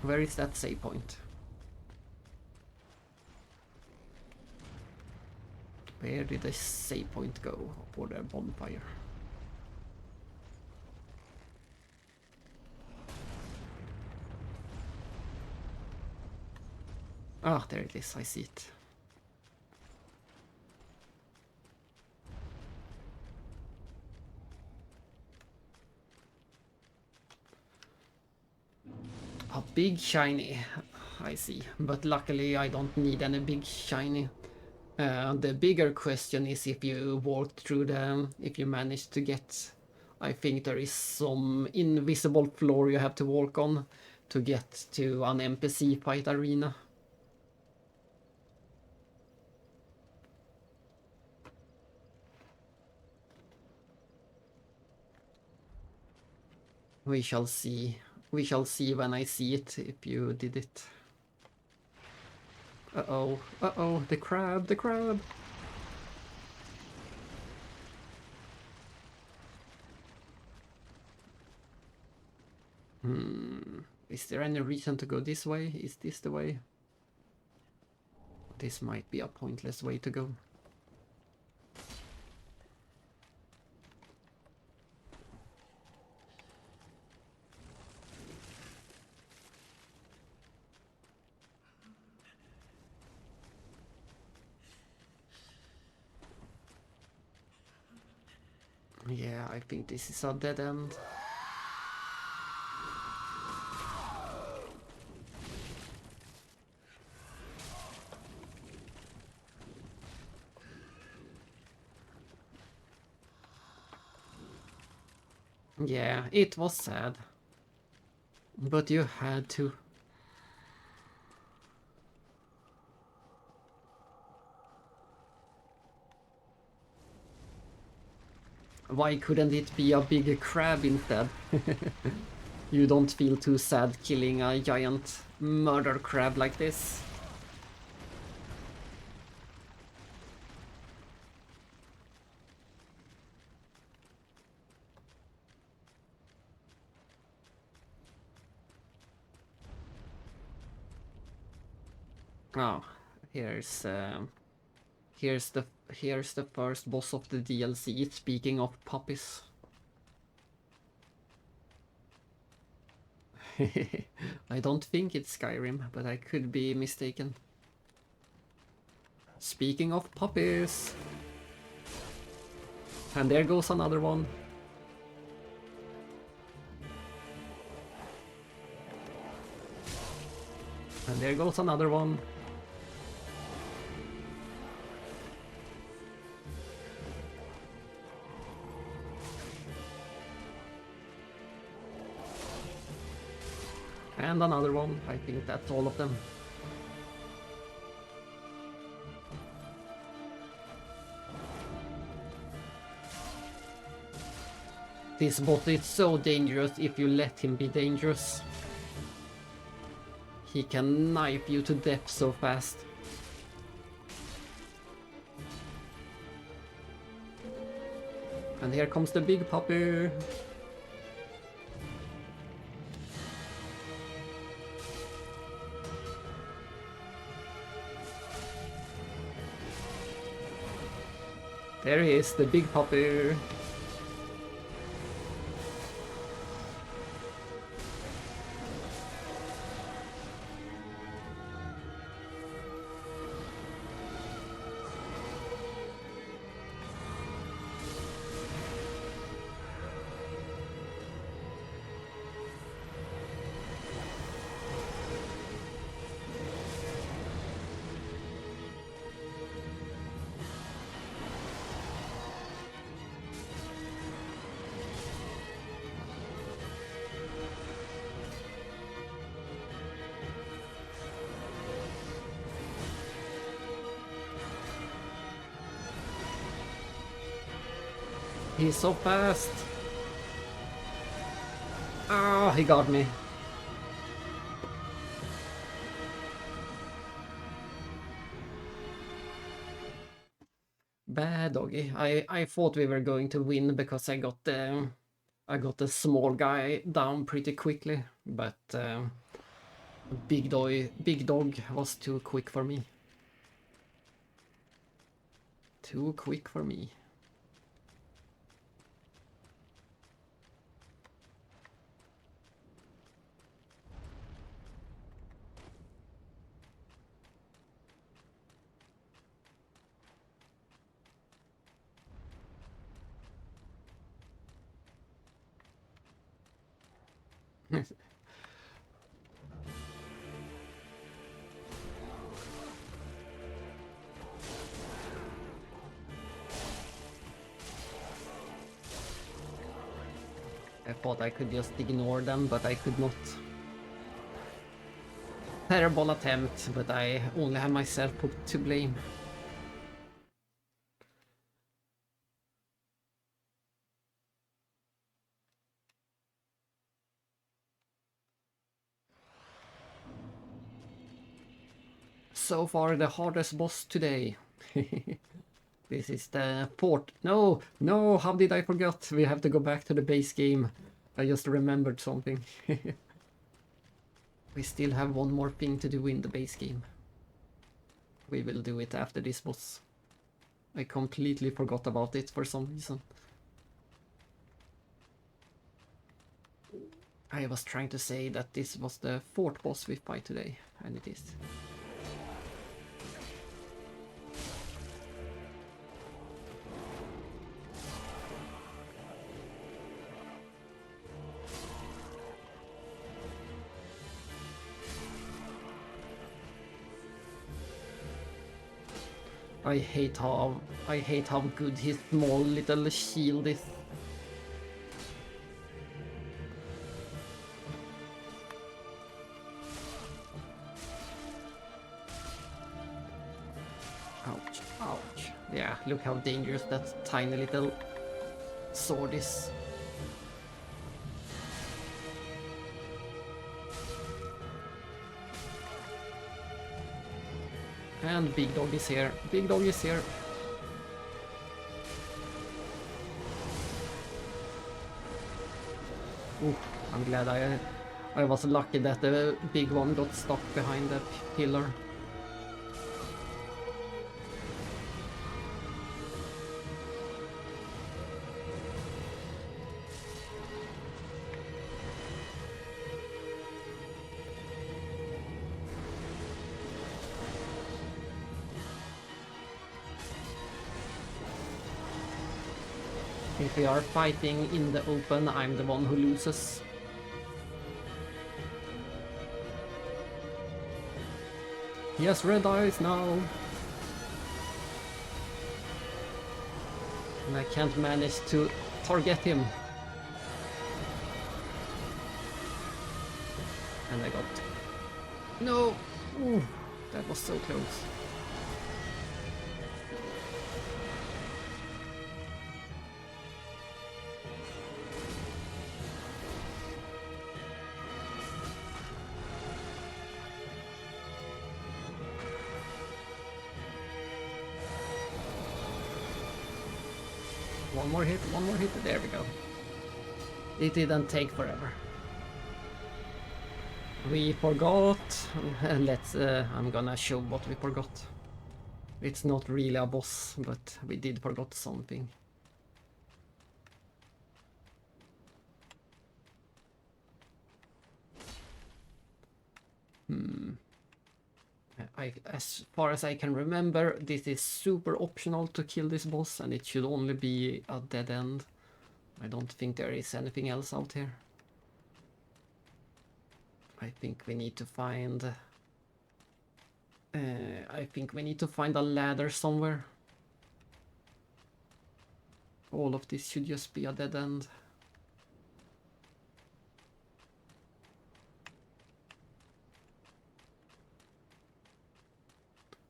Where is that save point? Where did the save point go for the bonfire? Ah, there it is, I see it. A big shiny, I see, but luckily I don't need any big shiny. The bigger question is if you walked through if you managed to get, I think there is some invisible floor you have to walk on to get to an NPC fight arena. We shall see. We shall see when I see it, if you did it. Uh-oh, uh-oh, the crab, the crab! Is there any reason to go this way? Is this the way? This might be a pointless way to go. Yeah, I think this is a dead end. Yeah, it was sad. But you had to. Why couldn't it be a big crab instead? You don't feel too sad killing a giant murder crab like this? Oh, here's the first boss of the DLC. Speaking of puppies. I don't think it's Skyrim, but I could be mistaken. Speaking of puppies. And there goes another one. And there goes another one. And another one. I think that's all of them. This bot is so dangerous if you let him be dangerous. He can knife you to death so fast. And here comes the big puppy. There he is, the big puppy. He's so fast. Ah, he got me. Bad doggy. I thought we were going to win because I got the small guy down pretty quickly, but big dog was too quick for me. Too quick for me. I thought I could just ignore them, but I could not. Terrible attempt, but I only have myself to blame. So far the hardest boss today. This is the port. No, no, how did I forget? We have to go back to the base game. I just remembered something. We still have one more thing to do in the base game. We will do it after this boss. I completely forgot about it for some reason. I was trying to say that this was the fourth boss we fight today, and it is. I hate how good his small little shield is. Ouch, ouch. Yeah, look how dangerous that tiny little sword is. And Big Dog is here. Big Dog is here. Ooh, I'm glad I was lucky that the big one got stuck behind the pillar. If we are fighting in the open, I'm the one who loses. Yes, red eyes now. And I can't manage to target him. And I got... No! Ooh, that was so close. One more hit, there we go. It didn't take forever. We forgot, let's, I'm gonna show what we forgot. It's not really a boss, but we did forgot something. As far as I can remember, this is super optional to kill this boss, and it should only be a dead end. I don't think there is anything else out here. I think we need to find... I think we need to find a ladder somewhere. All of this should just be a dead end.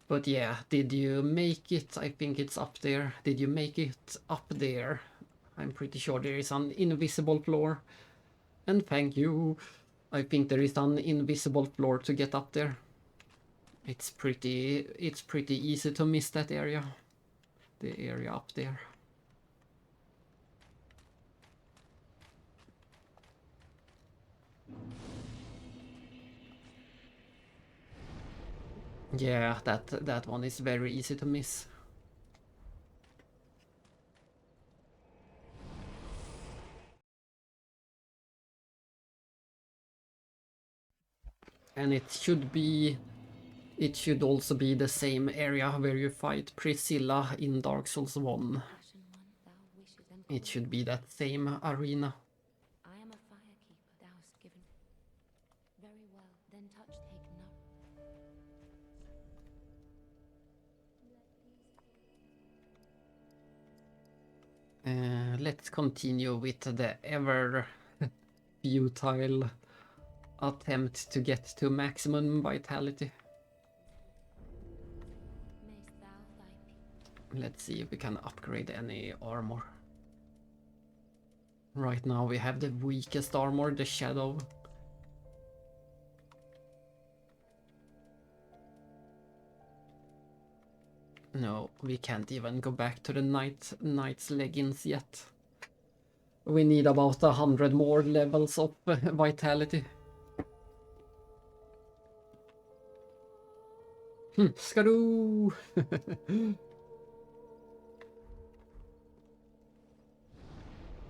But yeah, did you make it? I think it's up there. Did you make it up there? I'm pretty sure there is an invisible floor. And thank you. I think there is an invisible floor to get up there. It's pretty easy to miss that area. The area up there. Yeah, that one is very easy to miss. And it should also be the same area where you fight Priscilla in Dark Souls 1. Passion one, thou wishes and It should be that same arena. I am a firekeeper, thou hast given. Very well, then touch take no. Let's continue with the ever futile attempt to get to maximum vitality. Mayst thou thy people. Let's see if we can upgrade any armor. Right now we have the weakest armor, the Shadow. No, we can't even go back to the knight's leggings yet. We need about 100 more levels of vitality. Skadoo!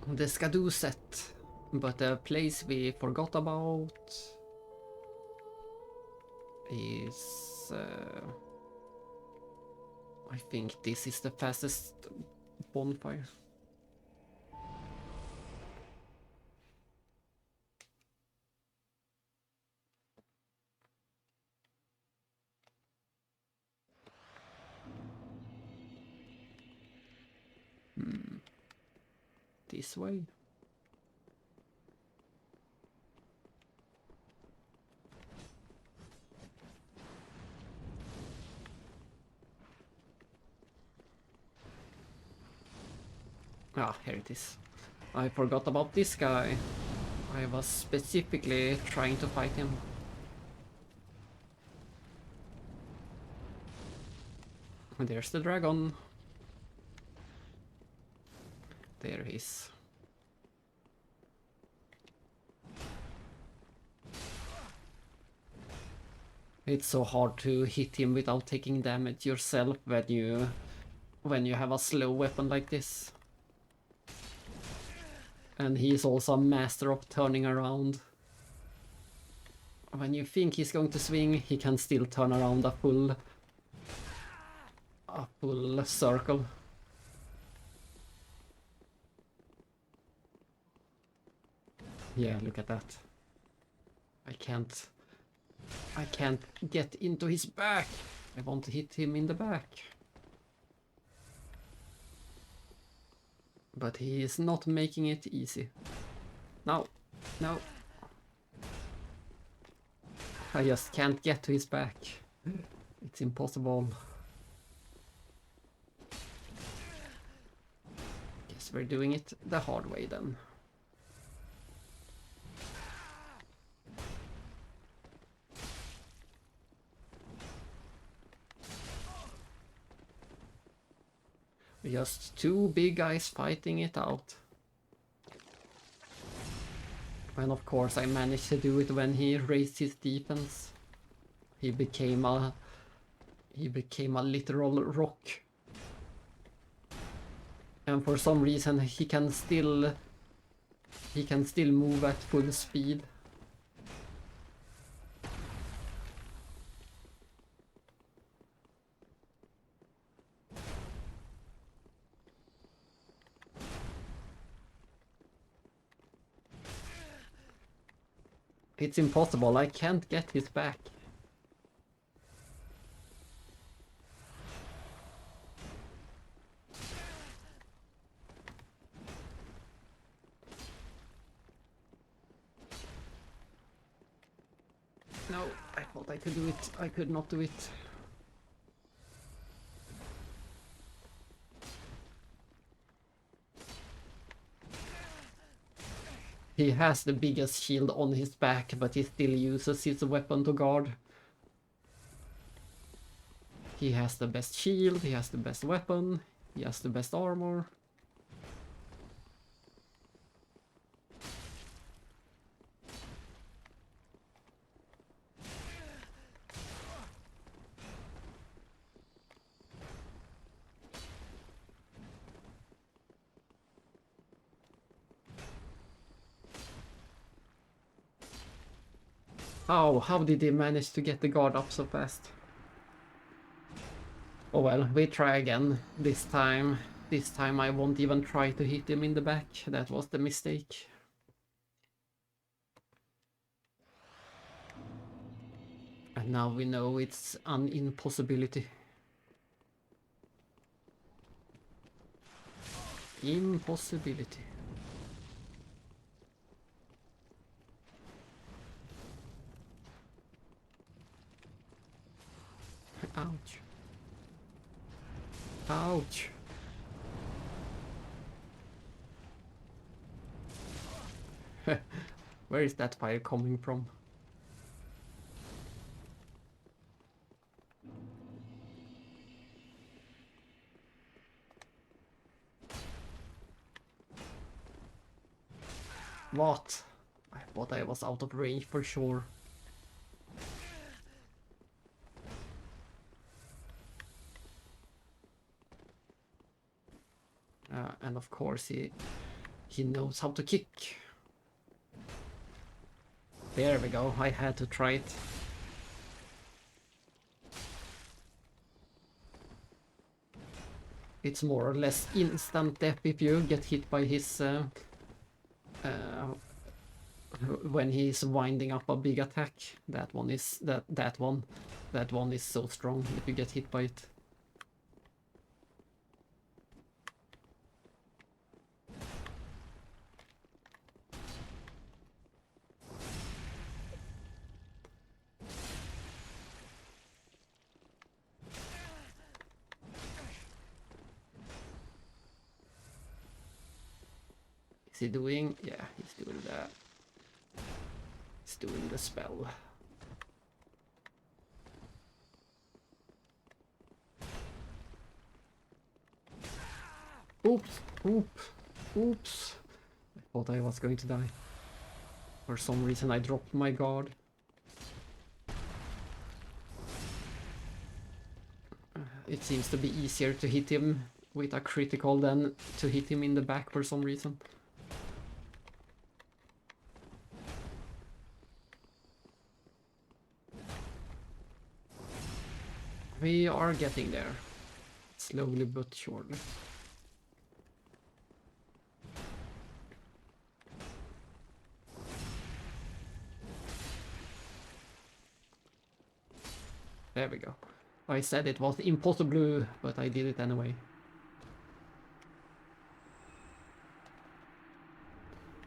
The Skadoo set. But the place we forgot about is... I think this is the fastest bonfire. This way. Ah, here it is. I forgot about this guy. I was specifically trying to fight him. There's the dragon. There he is. It's so hard to hit him without taking damage yourself when you have a slow weapon like this. And he is also a master of turning around. When you think he's going to swing, he can still turn around a full circle. Yeah, look at that. I can't get into his back. I want to hit him in the back. But he is not making it easy. No, no. I just can't get to his back. It's impossible. Guess we're doing it the hard way then. Just two big guys fighting it out. And of course I managed to do it when he raised his defense. He became He became a literal rock. And for some reason he can still move at full speed. It's impossible, I can't get his back. No, I thought I could do it. I could not do it. He has the biggest shield on his back, but he still uses his weapon to guard. He has the best shield, he has the best weapon, he has the best armor. How did he manage to get the guard up so fast? Oh well, we try again. This time I won't even try to hit him in the back. That was the mistake. And now we know it's an impossibility. Impossibility. Ouch. Ouch. Where is that fire coming from? What? I thought I was out of range for sure. And of course he knows how to kick. There we go, I had to try it. It's more or less instant death if you get hit by his when he's winding up a big attack. That one is that one is so strong if you get hit by it. Is he doing? Yeah, he's doing that. He's doing the spell. Oops, oops. I thought I was going to die. For some reason I dropped my guard. It seems to be easier to hit him with a critical than to hit him in the back for some reason. We are getting there, slowly but surely. There we go. I said it was impossible, but I did it anyway.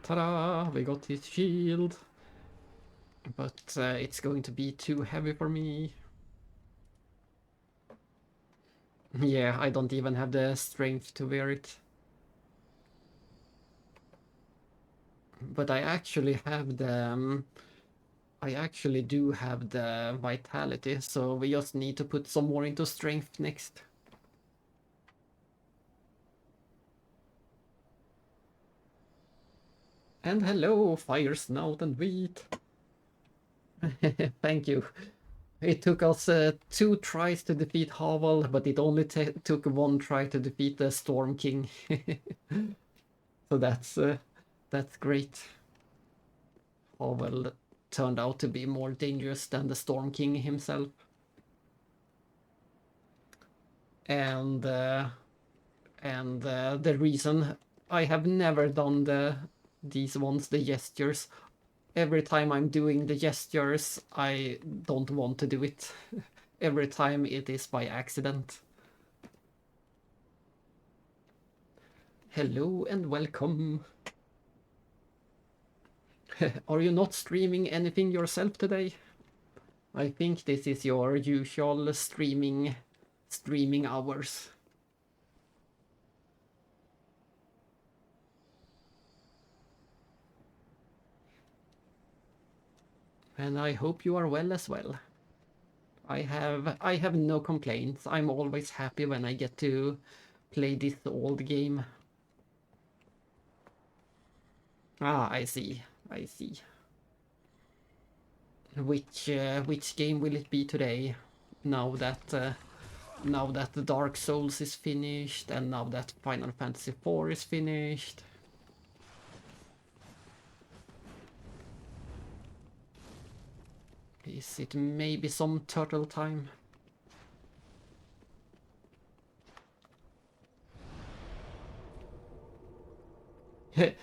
Ta-da! We got his shield. But it's going to be too heavy for me. Yeah, I don't even have the strength to wear it. But I actually have the... I actually do have the vitality, so we just need to put some more into strength next. And hello, Fire Snout and Wheat. Thank you. It took us 2 tries to defeat Havel, but it only took 1 try to defeat the Storm King. So that's great. Havel turned out to be more dangerous than the Storm King himself. And the reason I have never done these ones, the gestures. Every time I'm doing the gestures, I don't want to do it. Every time it is by accident. Hello and welcome. Are you not streaming anything yourself today? I think this is your usual streaming hours. And I hope you are well as well. I have no complaints. I'm always happy when I get to play this old game. Ah, I see. Which game will it be today? Now that the Dark Souls is finished, and now that Final Fantasy IV is finished. Is it maybe some Turtle Time?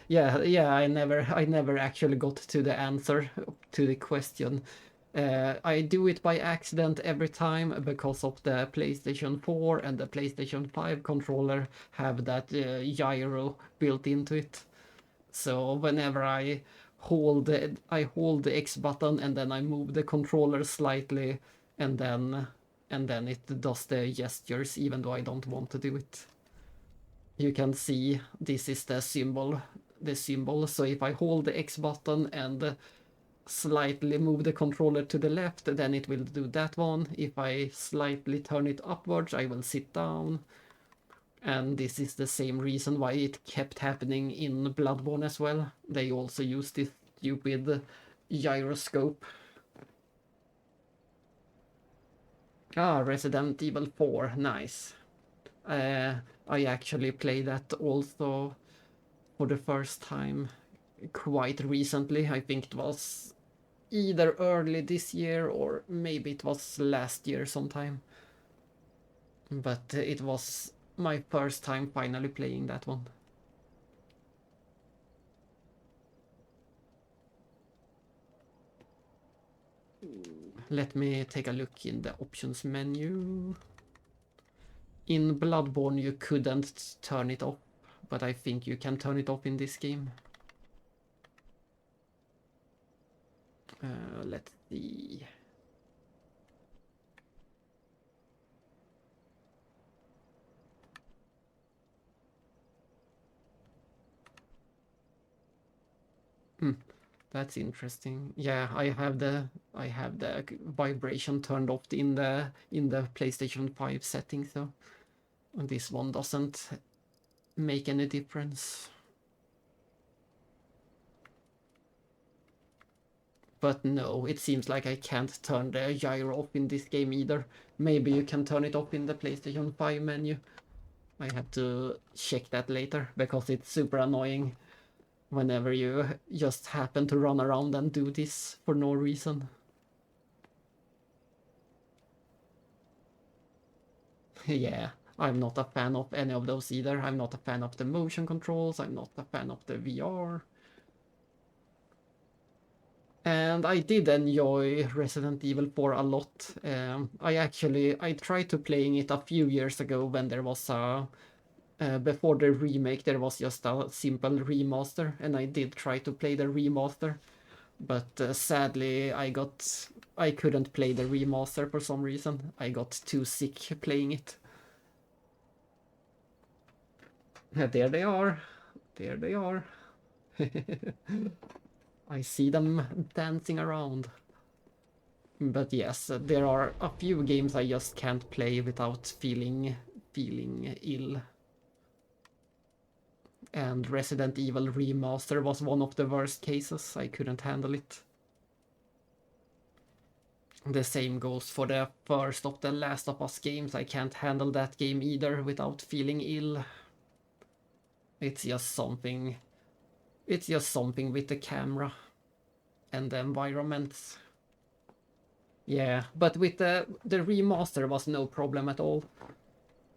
yeah, I never actually got to the answer to the question. I do it by accident every time because of the PlayStation 4 and the PlayStation 5 controller have that gyro built into it. So whenever I hold the X button and then I move the controller slightly, and then it does the gestures even though I don't want to do it. You can see this is the symbol. So if I hold the X button and slightly move the controller to the left, then it will do that one. If I slightly turn it upwards, I will sit down. And this is the same reason why it kept happening in Bloodborne as well. They also use this stupid gyroscope. Ah, Resident Evil 4, nice. I actually played that also for the first time quite recently. I think it was either early this year or maybe it was last year sometime. But it was my first time finally playing that one. Let me take a look in the options menu. In Bloodborne you couldn't turn it off, but I think you can turn it off in this game. Let's see. That's interesting. Yeah, I have the vibration turned off in the PlayStation 5 setting, so this one doesn't make any difference. But no, it seems like I can't turn the gyro off in this game either. Maybe you can turn it off in the PlayStation 5 menu. I have to check that later, because it's super annoying whenever you just happen to run around and do this for no reason. Yeah, I'm not a fan of any of those either. I'm not a fan of the motion controls, I'm not a fan of the VR. And I did enjoy Resident Evil 4 a lot. I tried to playing it a few years ago when there was a before the remake there was just a simple remaster, and I did try to play the remaster, but sadly I couldn't play the remaster for some reason. I got too sick playing it. There they are. I see them dancing around. But yes, there are a few games I just can't play without feeling ill. And Resident Evil Remaster was one of the worst cases. I couldn't handle it. The same goes for the first of the Last of Us games. I can't handle that game either without feeling ill. It's just something. It's just something with the camera and the environments. Yeah, but with the remaster was no problem at all.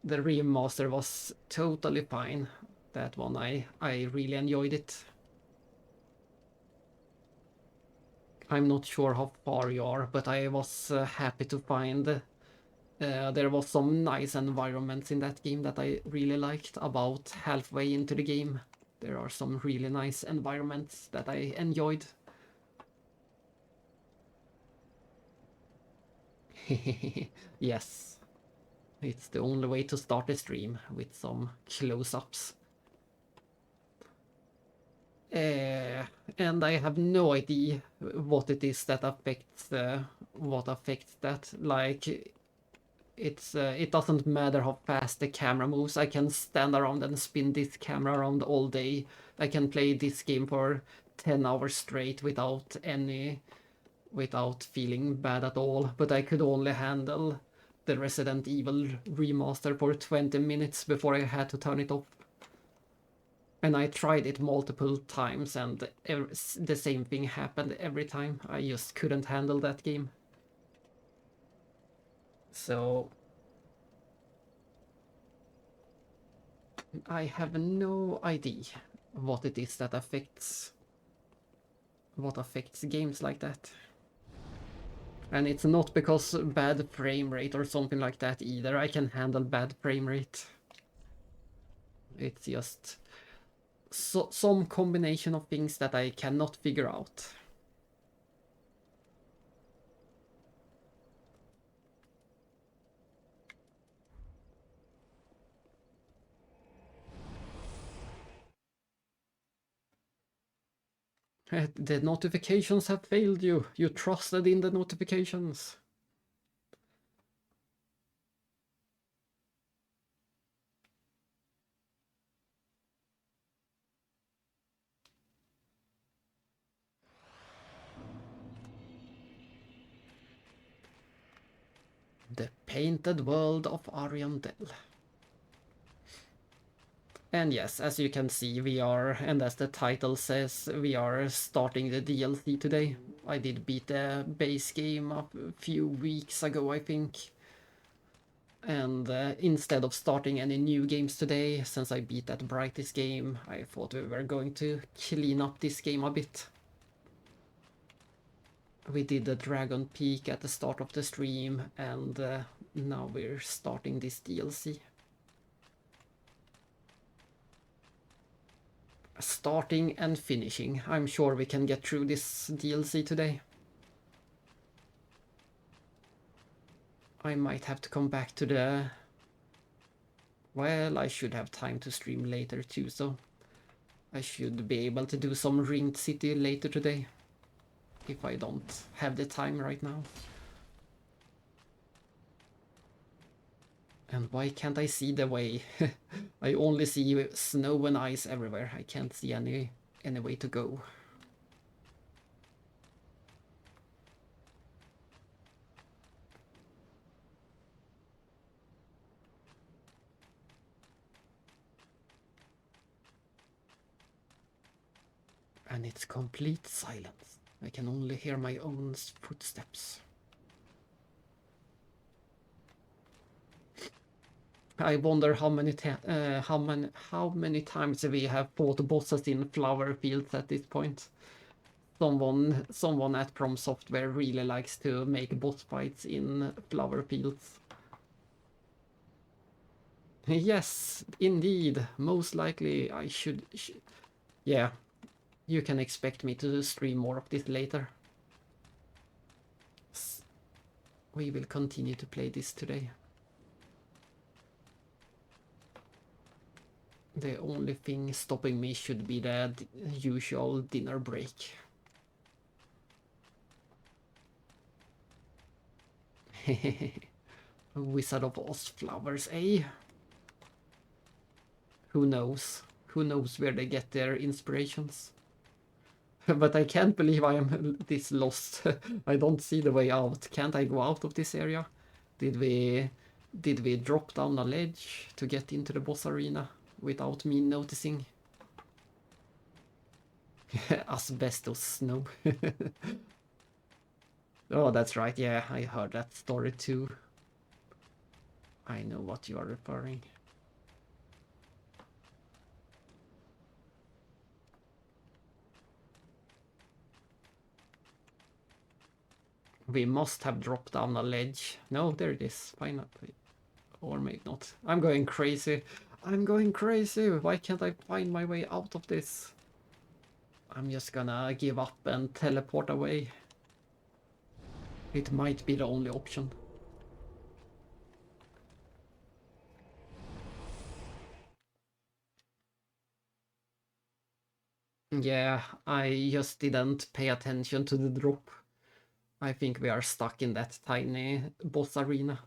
The remaster was totally fine. That one I really enjoyed it. I'm not sure how far you are, but I was happy to find there was some nice environments in that game that I really liked. About halfway into the game, there are some really nice environments that I enjoyed. Yes, it's the only way to start a stream, with some close-ups. And I have no idea what it is that affects that. Like, it doesn't matter how fast the camera moves. I can stand around and spin this camera around all day. I can play this game for 10 hours straight without feeling bad at all. But I could only handle the Resident Evil remaster for 20 minutes before I had to turn it off. And I tried it multiple times, and the same thing happened every time. I just couldn't handle that game. So I have no idea what it is that affects games like that. And it's not because bad frame rate or something like that either. I can handle bad frame rate. It's just some combination of things that I cannot figure out. The notifications have failed you. You trusted in the notifications. The Painted World of Ariandel. And yes, as you can see, we are, and as the title says, we are starting the DLC today. I did beat the base game a few weeks ago, I think. And instead of starting any new games today, since I beat that Brightest game, I thought we were going to clean up this game a bit. We did the Dragon Peak at the start of the stream, and now we're starting this DLC. Starting and finishing. I'm sure we can get through this DLC today. I might have to come back to the... Well, I should have time to stream later too, so I should be able to do some Ringed City later today, if I don't have the time right now. And why can't I see the way? I only see snow and ice everywhere. I can't see any way to go. And it's complete silence. I can only hear my own footsteps. I wonder how many times we have fought bosses in flower fields at this point. Someone at From Software really likes to make boss fights in flower fields. Yes, indeed. Most likely I should... Yeah, you can expect me to stream more of this later. We will continue to play this today. The only thing stopping me should be the usual dinner break. Wizard of Oz flowers, eh? Who knows? Who knows where they get their inspirations? But I can't believe I am this lost. I don't see the way out. Can't I go out of this area? Did we drop down a ledge to get into the boss arena without me noticing? Asbestos snow. Oh, that's right. Yeah, I heard that story too. I know what you are referring. We must have dropped down a ledge. No, there it is. Finally. Or maybe not. I'm going crazy. I'm going crazy. Why can't I find my way out of this? I'm just gonna give up and teleport away. It might be the only option. Yeah, I just didn't pay attention to the drop. I think we are stuck in that tiny boss arena.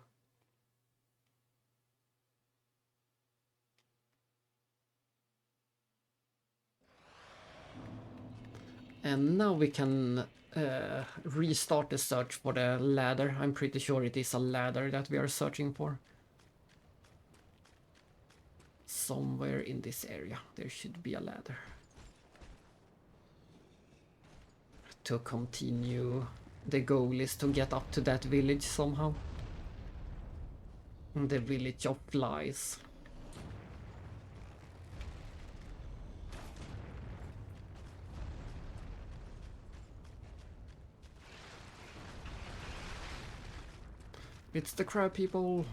And now we can restart the search for the ladder. I'm pretty sure it is a ladder that we are searching for. Somewhere in this area there should be a ladder. To continue, the goal is to get up to that village somehow. The village of flies. It's the crab people.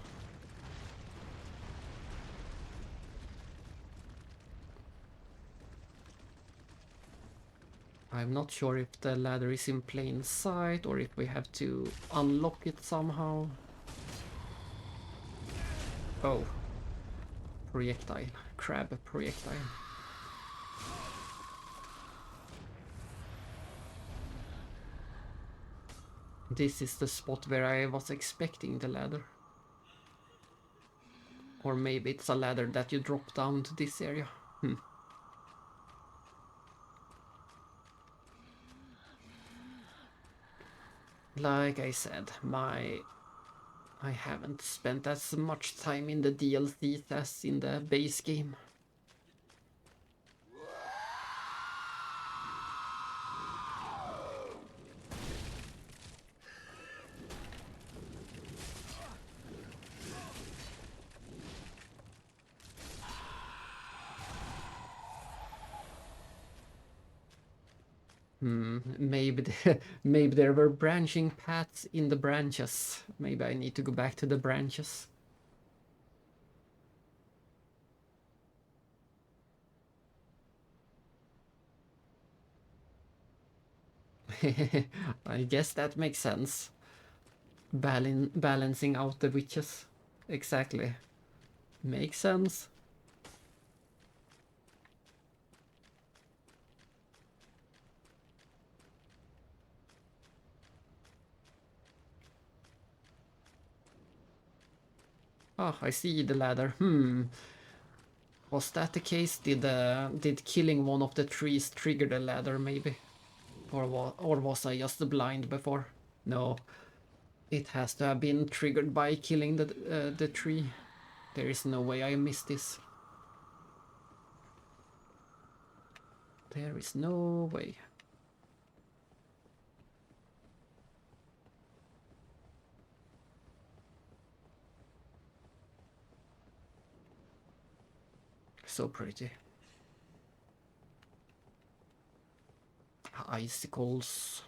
I'm not sure if the ladder is in plain sight or if we have to unlock it somehow. Oh. Projectile. Crab projectile. This is the spot where I was expecting the ladder. Or maybe it's a ladder that you drop down to this area. Like I said, I haven't spent as much time in the DLCs as in the base game. Maybe maybe there were branching paths in the branches. Maybe I need to go back to the branches. I guess that makes sense. Balancing out the witches. Exactly. Makes sense. Oh, I see the ladder. Was that the case? Did killing one of the trees trigger the ladder, maybe? Or was I just blind before? No. It has to have been triggered by killing the tree. There is no way I missed this. There is no way. So pretty. Icicles.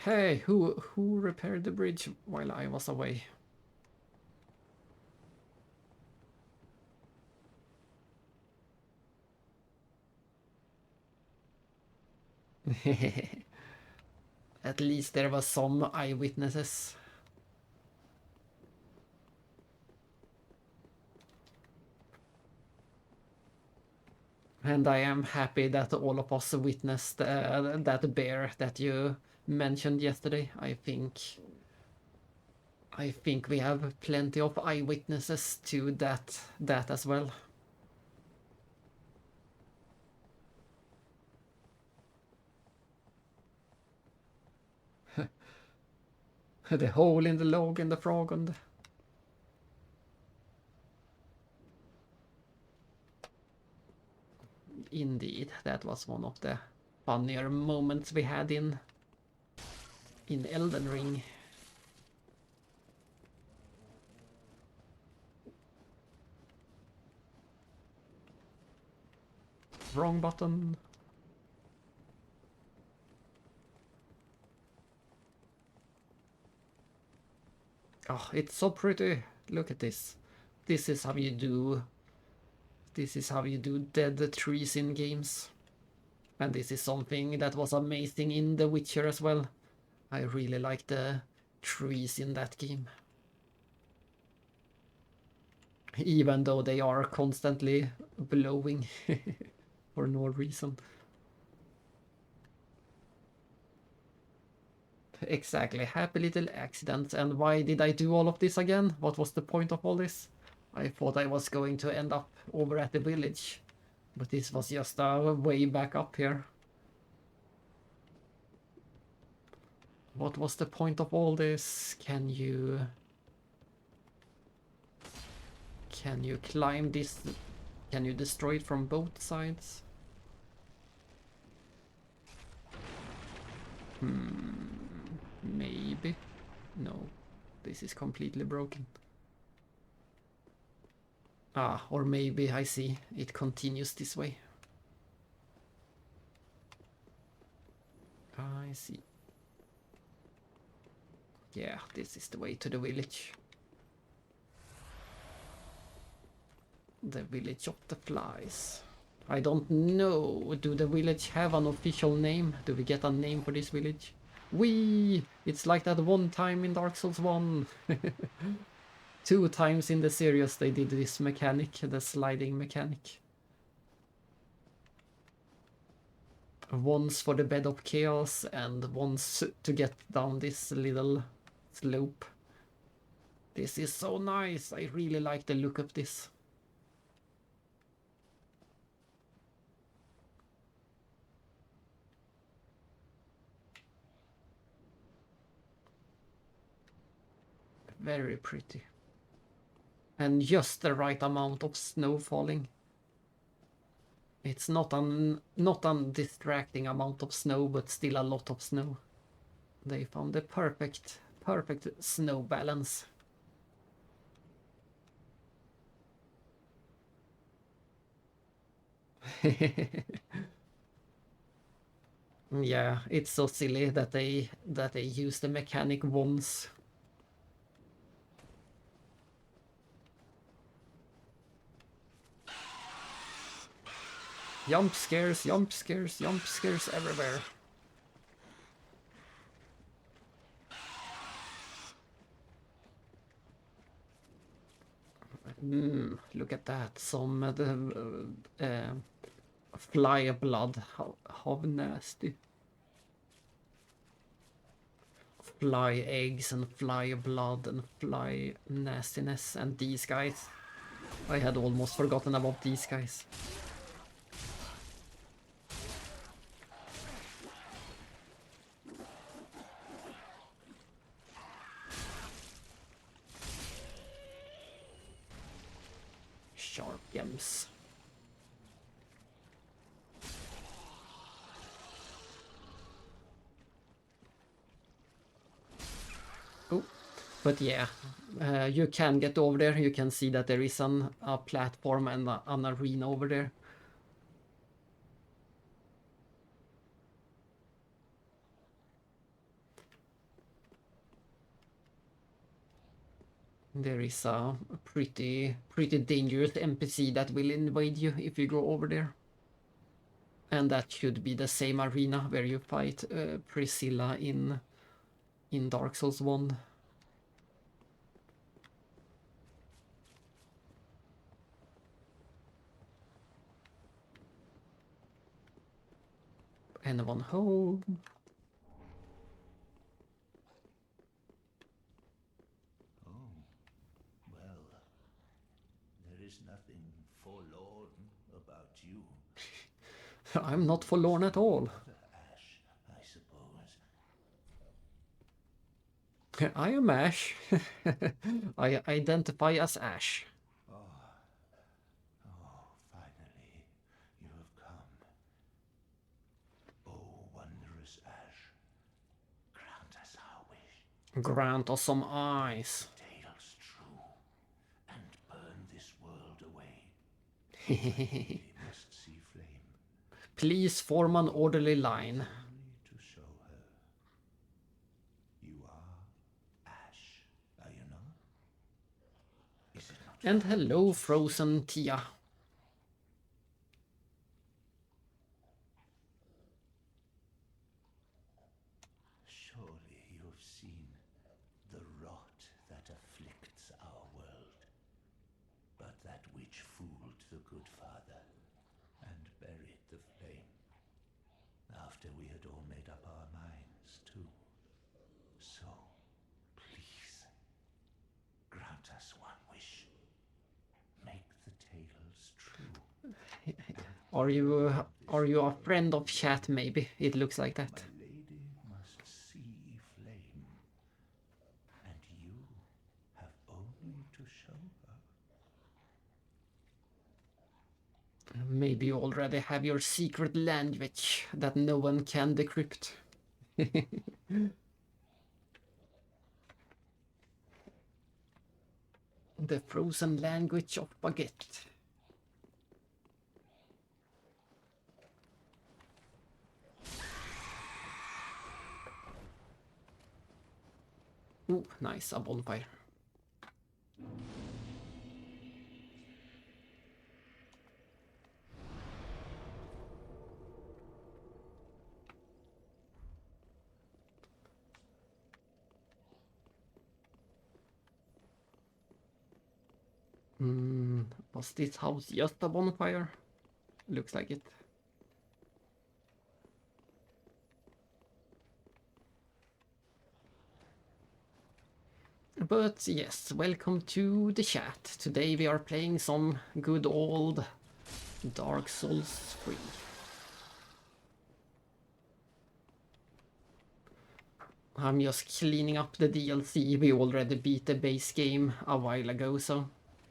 Hey, who repaired the bridge while I was away? At least there was some eyewitnesses. And I am happy that all of us witnessed that bear that you mentioned yesterday. I think we have plenty of eyewitnesses to that as well. The hole in the log and the frog on the... Indeed, that was one of the funnier moments we had in Elden Ring. Wrong button. Oh, it's so pretty. Look at this. This is how you do... This is how you do dead trees in games. And this is something that was amazing in The Witcher as well. I really like the trees in that game. Even though they are constantly blowing for no reason. Exactly, happy little accidents. And why did I do all of this again? What was the point of all this? I thought I was going to end up over at the village. But this was just a way back up here. What was the point of all this? Can you climb this? Can you destroy it from both sides? Maybe. No, this is completely broken. Ah, or maybe I see it continues this way. I see. Yeah, this is the way to the village. The village of the flies. I don't know. Do the village have an official name? Do we get a name for this village? Whee! It's like that one time in Dark Souls 1. 2 times in the series they did this mechanic, the sliding mechanic. Once for the Bed of Chaos and once to get down this little slope. This is so nice. I really like the look of this. Very pretty. And just the right amount of snow falling. It's not an distracting amount of snow, but still a lot of snow. They found the perfect snow balance. Yeah, it's so silly that they use the mechanic once. Jump scares, jump scares, jump scares everywhere. Look at that, some fly blood, how nasty. Fly eggs and fly blood and fly nastiness, and these guys. I had almost forgotten about these guys. Sharp gems. Oh, but yeah, you can get over there. You can see that there is a platform and an arena over there. There is a pretty dangerous NPC that will invade you if you go over there. And that should be the same arena where you fight Priscilla in Dark Souls 1. Anyone home? Well, there is nothing forlorn about you. I'm not forlorn at all. Ash, I suppose. I am Ash. I identify as Ash. Finally, you have come. Oh, wondrous Ash, grant us our wish. Grant us some eyes. Tales true, and burn this world away. We must see flame, Please form an orderly line. only to show her. You are Ash, are you not? Is it not? And hello, Frozen Tia. Surely you have seen the rot that afflicts our world, but that which fooled the good father and buried the flame, after we had all made up our minds too. So, please, grant us one wish. Make the tales true. Are you a friend of chat? Maybe it looks like that. My lady must see flame, and you have only to show her. Maybe you already have your secret language that no one can decrypt. The frozen language of baguette. Ooh, nice, a bonfire. Was this house just a bonfire? Looks like it. But yes, welcome to the chat. Today we are playing some good old Dark Souls 3. I'm just cleaning up the DLC. We already beat the base game a while ago, so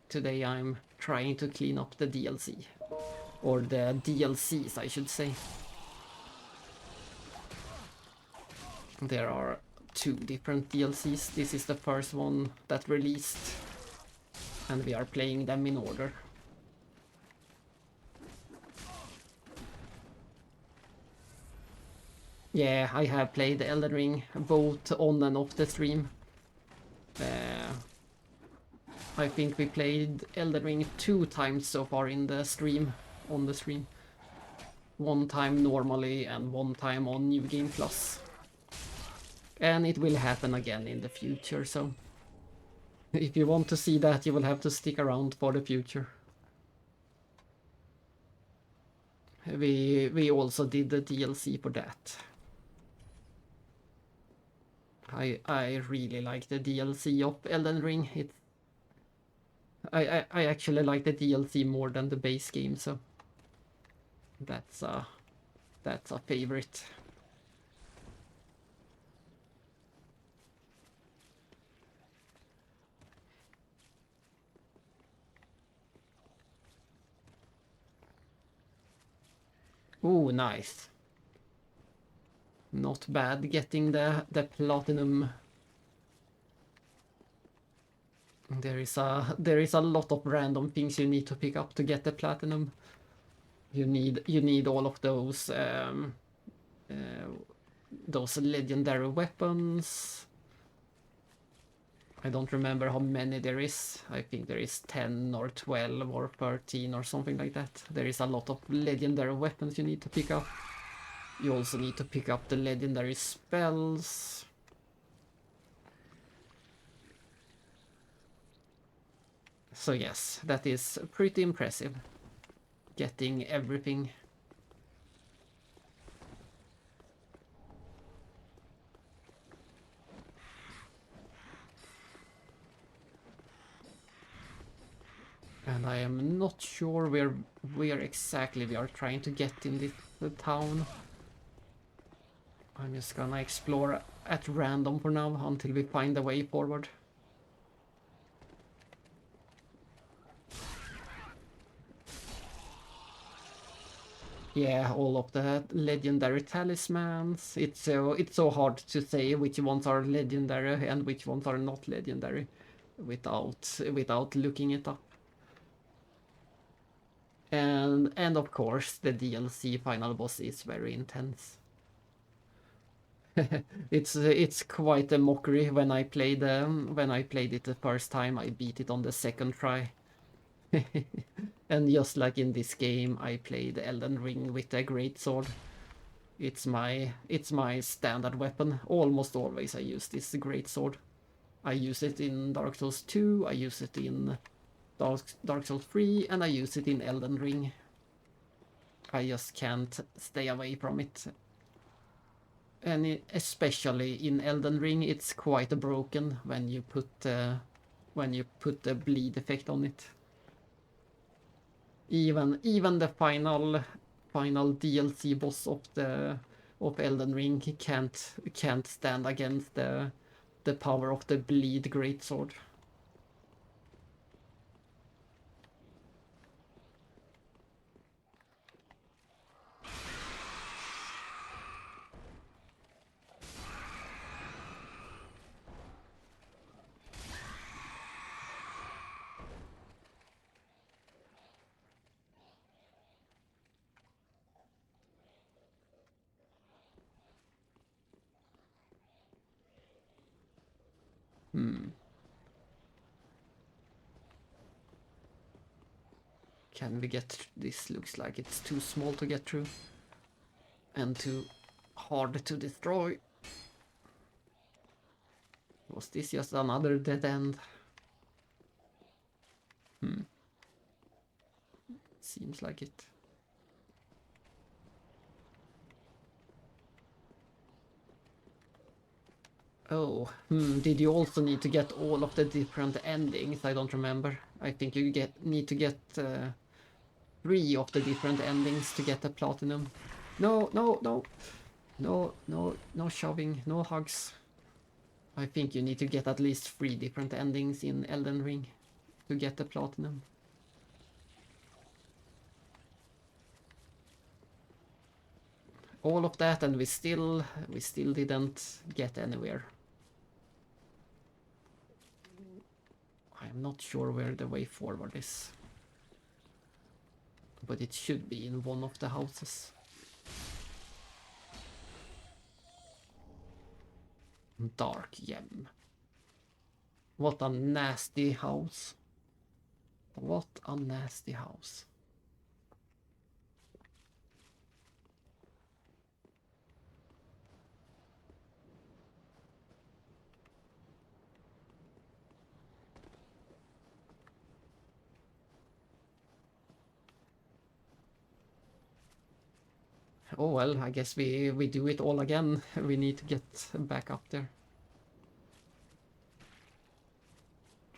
today I'm trying to clean up the DLC. Or the DLCs, I should say. There are 2 different DLCs. This is the first one that released, and we are playing them in order. Yeah, I have played Elden Ring both on and off the stream. I think we played Elden Ring 2 times so far in the stream, on the stream. 1 time normally and 1 time on New Game Plus. And it will happen again in the future, so if you want to see that, you will have to stick around for the future. We also did the DLC for that. I really like the DLC of Elden Ring. I actually like the DLC more than the base game, so that's a favorite. Oh, nice. Not bad getting the platinum. There is a lot of random things you need to pick up to get the platinum. You need all of those legendary weapons. I don't remember how many there is. I think there is 10 or 12 or 13 or something like that. There is a lot of legendary weapons you need to pick up. You also need to pick up the legendary spells. So yes, that is pretty impressive. Getting everything. And I am not sure where exactly we are trying to get in the town. I'm just gonna explore at random for now until we find a way forward. Yeah, all of the legendary talismans. It's so hard to say which ones are legendary and which ones are not legendary without looking it up. And of course the DLC final boss is very intense. It's quite a mockery. When I played it the first time, I beat it on the second try. And just like in this game, I played Elden Ring with a great sword. It's my standard weapon. Almost always I use this great sword. I use it in Dark Souls 2, I use it in Dark Souls 3, and I use it in Elden Ring. I just can't stay away from it. And especially in Elden Ring, it's quite broken when you put the bleed effect on it. Even the final DLC boss of Elden Ring can't stand against the power of the bleed greatsword. Can we get this? Looks like it's too small to get through and too hard to destroy. Was this just another dead end? Seems like it. Oh, did you also need to get all of the different endings? I don't remember. I think you need to get 3 of the different endings to get the platinum. No, no, no. No, no, no shoving, no hugs. I think you need to get at least 3 different endings in Elden Ring to get the platinum. All of that and we still didn't get anywhere. I'm not sure where the way forward is. But it should be in one of the houses. Dark Gem. What a nasty house. What a nasty house. Oh well, I guess we do it all again. We need to get back up there.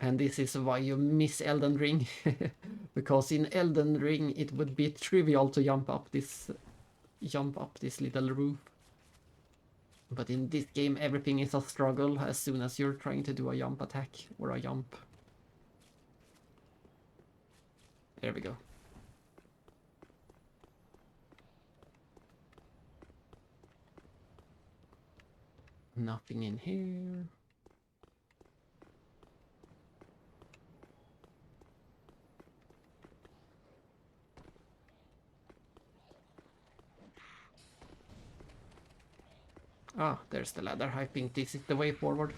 And this is why you miss Elden Ring. Because in Elden Ring it would be trivial to jump up this little roof. But in this game everything is a struggle as soon as you're trying to do a jump attack or a jump. There we go. Nothing in here. Ah, there's the ladder. I think this is the way forward.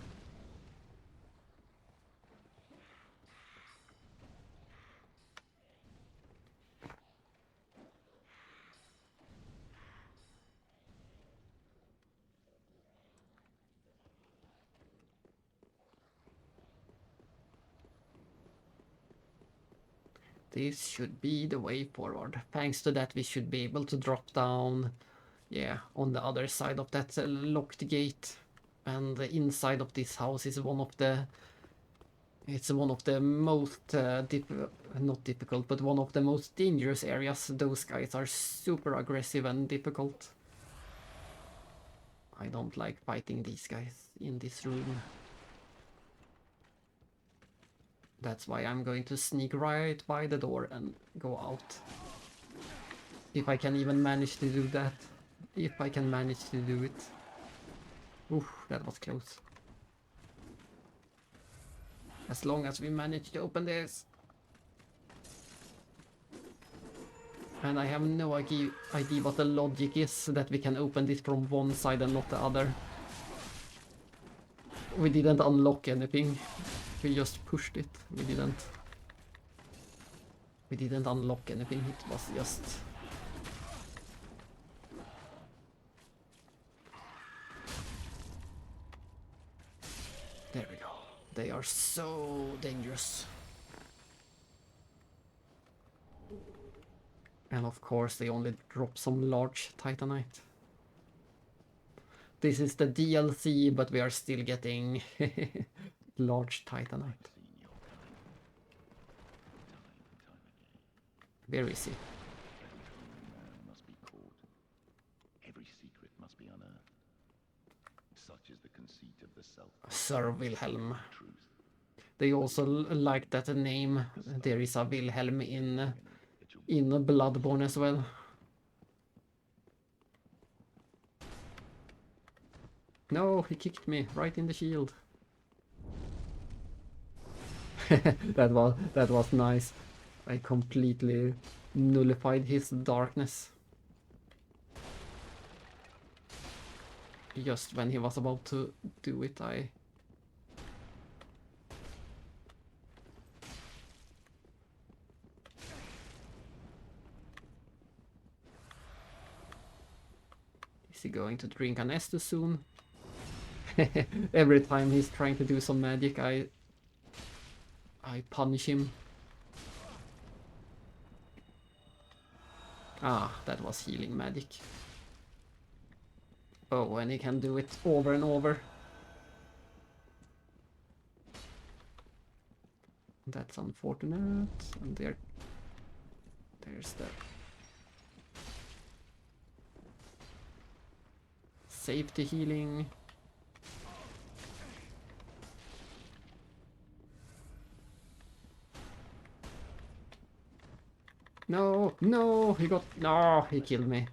This should be the way forward. Thanks to that we should be able to drop down, yeah, on the other side of that locked gate. And the inside of this house is one of the... It's one of the most, not difficult, but one of the most dangerous areas. Those guys are super aggressive and difficult. I don't like fighting these guys in this room. That's why I'm going to sneak right by the door and go out. If I can even manage to do that. If I can manage to do it. Oof, that was close. As long as we manage to open this. And I have no idea what the logic is that we can open this from one side and not the other. We didn't unlock anything. We just pushed it. We didn't unlock anything. It was just... There we go. They are so dangerous. And of course they only drop some large Titanite. This is the DLC, but we are still getting large Titanite. Where is he? Must be caught. Every secret must be unearthed. Such is the conceit of the self. Sir Wilhelm. Truth. They also like that name. There is a Wilhelm in Bloodborne as well. No, he kicked me right in the shield. that was nice. I completely nullified his darkness. Just when he was about to do it, I... Is he going to drink an Estus soon? Every time he's trying to do some magic, I punish him. Ah, that was healing magic. Oh, and he can do it over and over. That's unfortunate. And there's the safety healing. No, no, he killed me.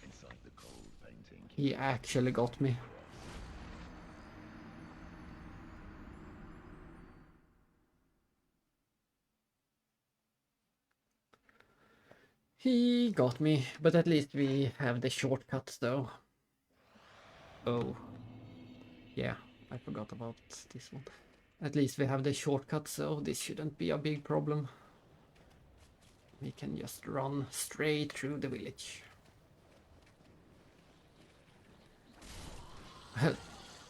Inside the cold painting. He actually got me. He got me, but at least we have the shortcuts though. Oh. Yeah, I forgot about this one. At least we have the shortcuts, so this shouldn't be a big problem. We can just run straight through the village.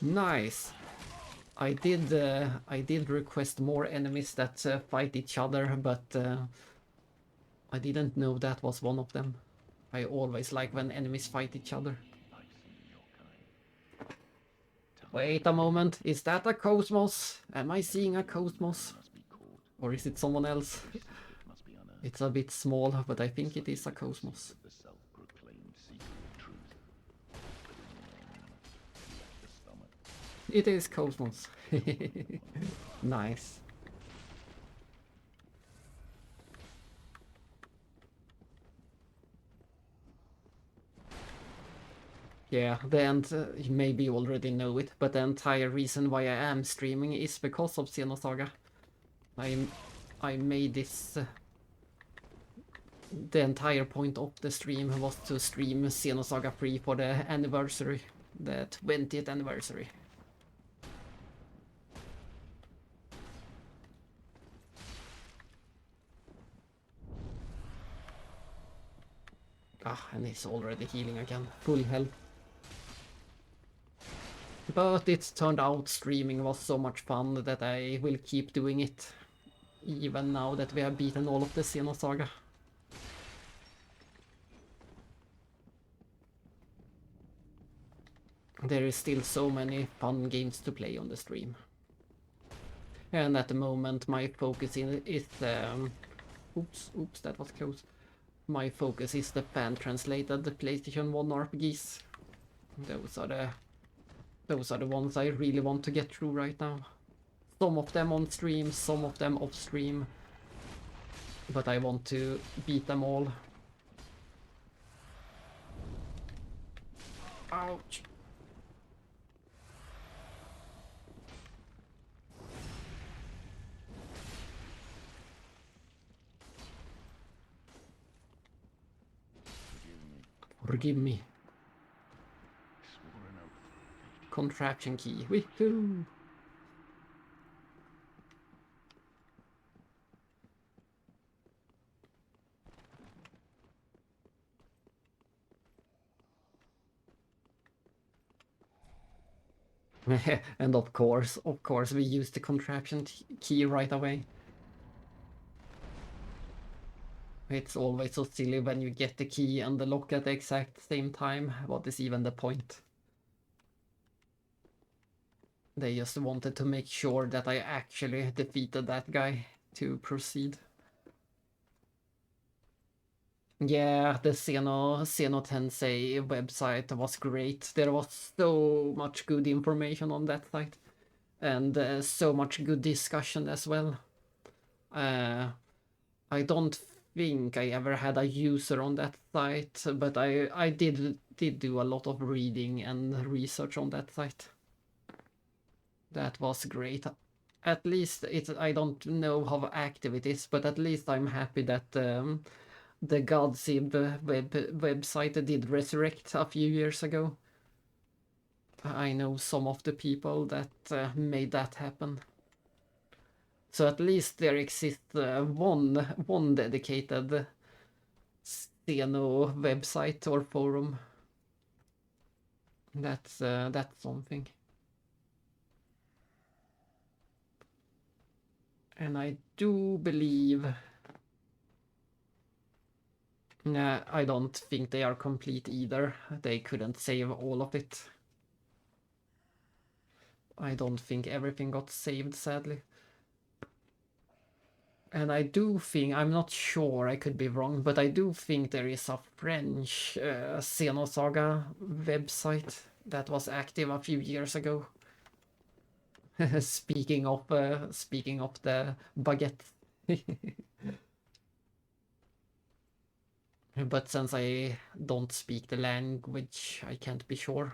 Nice. I did request more enemies that fight each other, but I didn't know that was one of them. I always like when enemies fight each other. I've seen your kind. Wait a moment, is that a Cosmos? Am I seeing a Cosmos? Must be caught. Or is it someone else? Secret must be unearthed. It's a bit small, but I think it is a Cosmos. The self-proclaimed secret of truth. But in the end, left the stomach. It is Cosmos. Nice. Yeah, you maybe already know it, but the entire reason why I am streaming is because of Xenosaga. I made this... the entire point of the stream was to stream Xenosaga 3 for the anniversary, the 20th anniversary. Ah, and he's already healing again, full health. But it turned out streaming was so much fun that I will keep doing it, even now that we have beaten all of the Xenosaga. There is still so many fun games to play on the stream. And at the moment my focus is... oops, that was close. My focus is the fan-translated PlayStation 1 RPGs. Those are the ones I really want to get through right now. Some of them on stream, some of them off stream. But I want to beat them all. Ouch. Forgive me. Swore an oath. Contraption key. Woohoo! And of course, we use the contraption key right away. It's always so silly when you get the key and the lock at the exact same time. What is even the point? They just wanted to make sure that I actually defeated that guy to proceed. Yeah, the Xeno Tensei website was great. There was so much good information on that site. And so much good discussion as well. I don't think I ever had a user on that site, but I did do a lot of reading and research on that site. That was great. At least I don't know how active it is, but at least I'm happy that the Godsib website did resurrect a few years ago. I know some of the people that made that happen. So at least there exists one dedicated Xeno website or forum. That's something. And I do believe... Nah, I don't think they are complete either. They couldn't save all of it. I don't think everything got saved, sadly. And I do think, I'm not sure, I could be wrong, but I do think there is a French Xenosaga website that was active a few years ago. Speaking of the baguette. But since I don't speak the language, I can't be sure.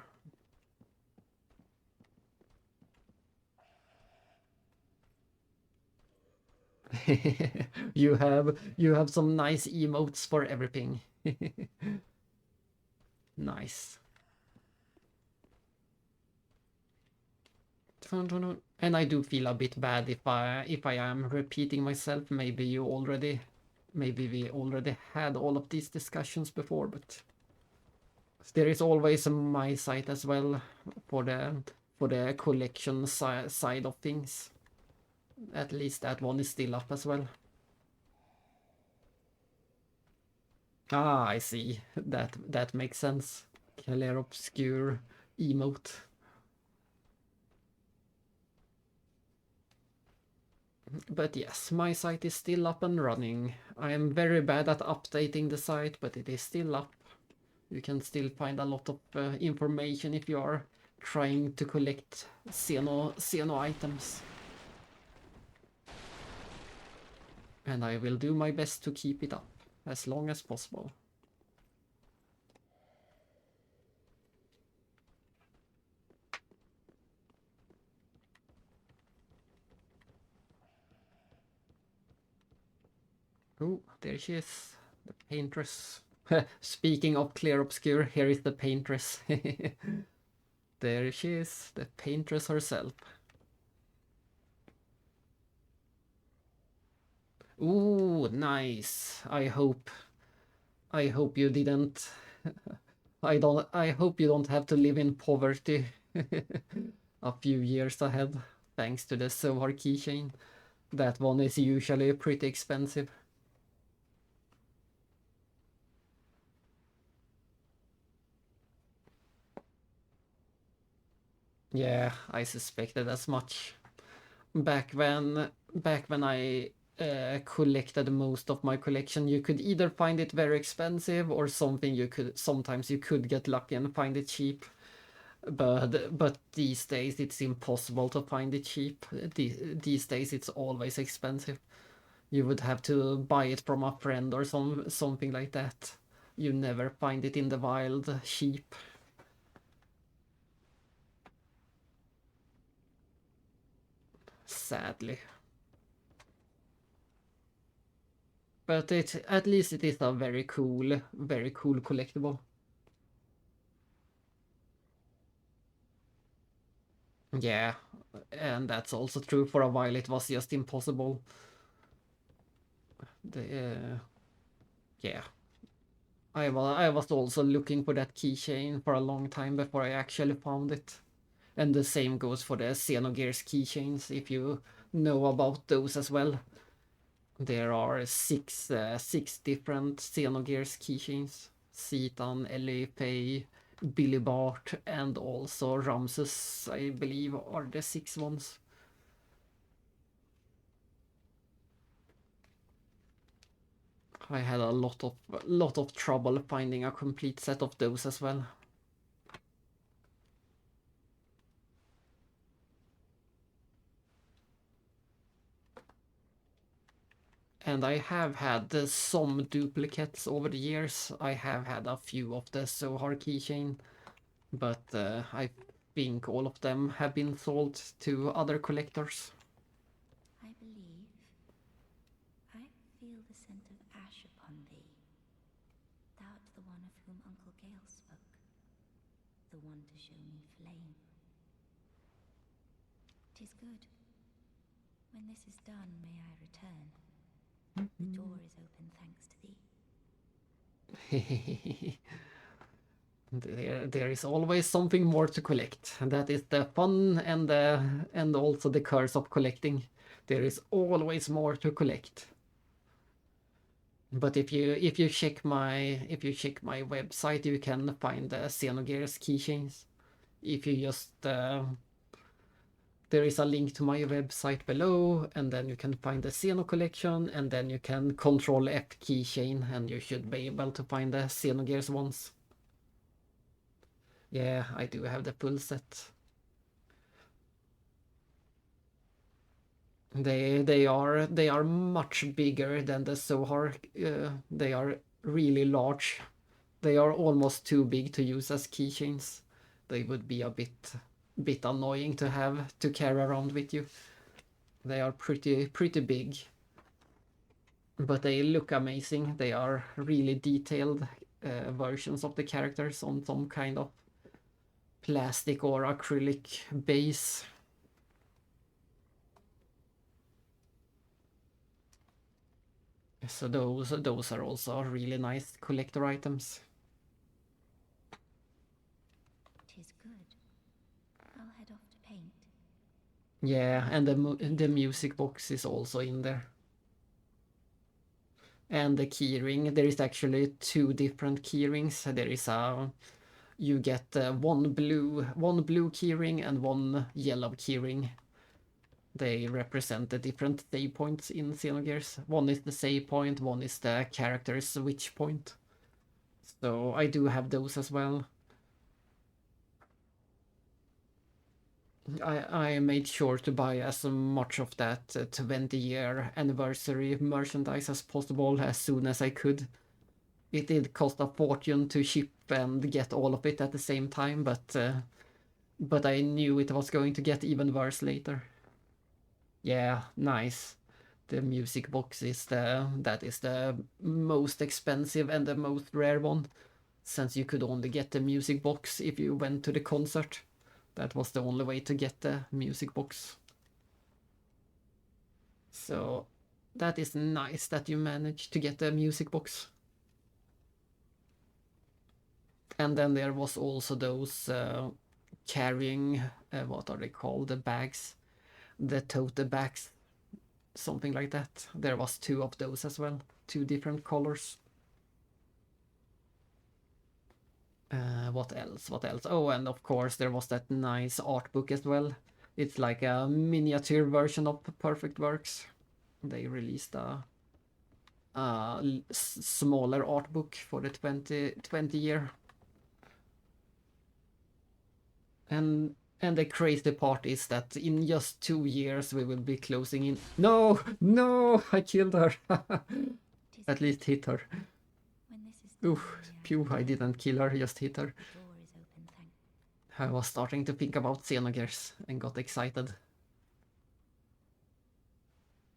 You have some nice emotes for everything. Nice. And I do feel a bit bad if I am repeating myself. Maybe we already had all of these discussions before, but there is always my site as well for the collection side of things. At least that one is still up as well. Ah, I see. That makes sense. Clair Obscure emote. But yes, my site is still up and running. I am very bad at updating the site, but it is still up. You can still find a lot of information if you are trying to collect Xeno items. And I will do my best to keep it up as long as possible. Oh, there she is, the paintress. Speaking of Clair Obscure, here is the paintress. There she is, the paintress herself. Ooh, nice. I hope you didn't. I hope you don't have to live in poverty a few years ahead, thanks to the Zohar keychain. That one is usually pretty expensive. Yeah, I suspected as much. Back when I collected most of my collection, you could either find it very expensive or sometimes you could get lucky and find it cheap. But these days it's impossible to find it cheap. These days it's always expensive. You would have to buy it from a friend or something like that. You never find it in the wild cheap. Sadly. But at least it is a very cool collectible. Yeah, and that's also true. For a while it was just impossible. Yeah. I was also looking for that keychain for a long time before I actually found it. And the same goes for the Xenogears keychains, if you know about those as well. There are six different Xenogears keychains. Citan, Ellie, Faye, Billy Bart, and also Ramses, I believe, are the 6 ones. I had a lot of trouble finding a complete set of those as well. And I have had some duplicates over the years. I have had a few of the Zohar keychain, but I think all of them have been sold to other collectors. I believe I feel the scent of ash upon thee. Thou art the one of whom Uncle Gale spoke, the one to show me flame. 'Tis good. When this is done, may I return. The door is open thanks to thee. There is always something more to collect, and that is the fun and also the curse of collecting. There is always more to collect. But if you check my website, you can find the Xenogears keychains. If you just there is a link to my website below, and then you can find the Xeno collection, and then you can Control F keychain, and you should be able to find the Xenogears ones. Yeah, I do have the full set. They are much bigger than the Zohar. They are really large. They are almost too big to use as keychains. They would be a bit annoying to have to carry around with you. They are pretty big, but they look amazing. They are really detailed versions of the characters on some kind of plastic or acrylic base. So those are also really nice collector items. 'Tis good. I'll head off to paint. Yeah, and the music box is also in there. And the keyring, there is actually 2 different keyrings. There is you get one blue keyring and one yellow keyring. They represent the different save points in Xenogears. One is the save point, one is the character switch point. So I do have those as well. I made sure to buy as much of that 20-year anniversary merchandise as possible as soon as I could. It did cost a fortune to ship and get all of it at the same time, but I knew it was going to get even worse later. Yeah, nice. The music box is that is the most expensive and the most rare one, since you could only get the music box if you went to the concert. That was the only way to get the music box. So that is nice that you managed to get the music box. And then there was also those carrying, what are they called, the bags, the tote bags, something like that. There was 2 of those as well, 2 different colors. What else? Oh, and of course there was that nice art book as well. It's like a miniature version of Perfect Works. They released a smaller art book for the 20 year. And the crazy part is that in just 2 years we will be closing in. No, no, I killed her. Tis At least hit her. when this is done, Oof, may I pew, I return? didn't kill her, just hit her. The door is open, thank. I was starting to think about Xenogears and got excited.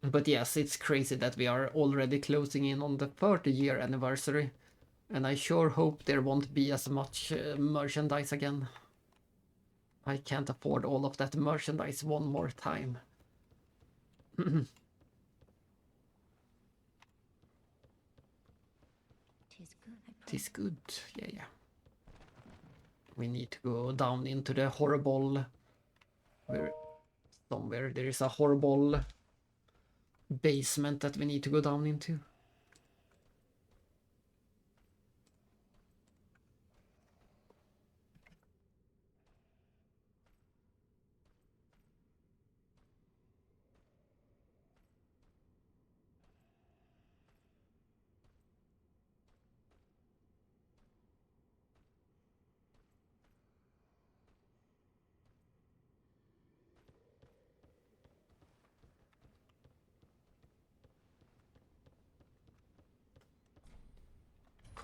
But yes, it's crazy that we are already closing in on the 30-year anniversary. And I sure hope there won't be as much merchandise again. I can't afford all of that merchandise one more time. Tis good, I pray. Tis good, yeah. We need to go down into the horrible... Somewhere there is a horrible basement that we need to go down into.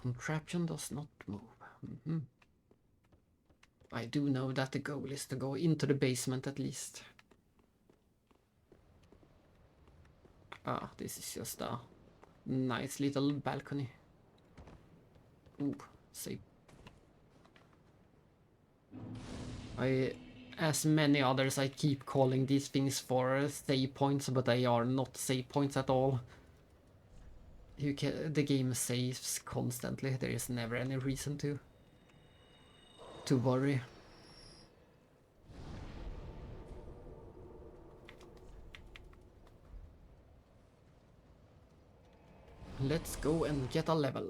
Contraption does not move. I do know that the goal is to go into the basement at least. Ah, this is just a nice little balcony. Ooh, save. As many others, I keep calling these things for save points, but they are not save points at all. The game saves constantly. There is never any reason to worry. Let's go and get a level.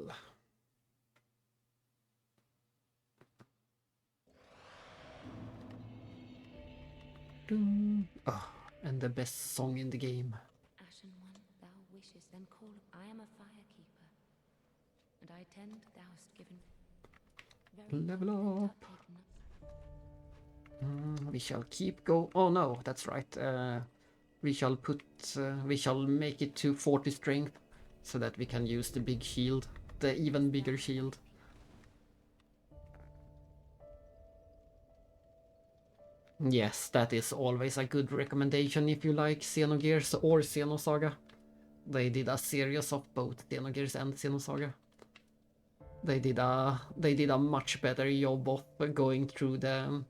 Oh, and the best song in the game. Ashen one, thou wishest, then call. I am a firekeeper, and I tend thou hast given. Very Level long up. thou taken We shall keep go. Oh no, that's right. We shall make it to 40 strength so that we can use the big shield, the even bigger shield. Yes, that is always a good recommendation if you like Xenogears or Xenosaga. They did a series of both Xenogears and Xenosaga. They did a much better job of going through the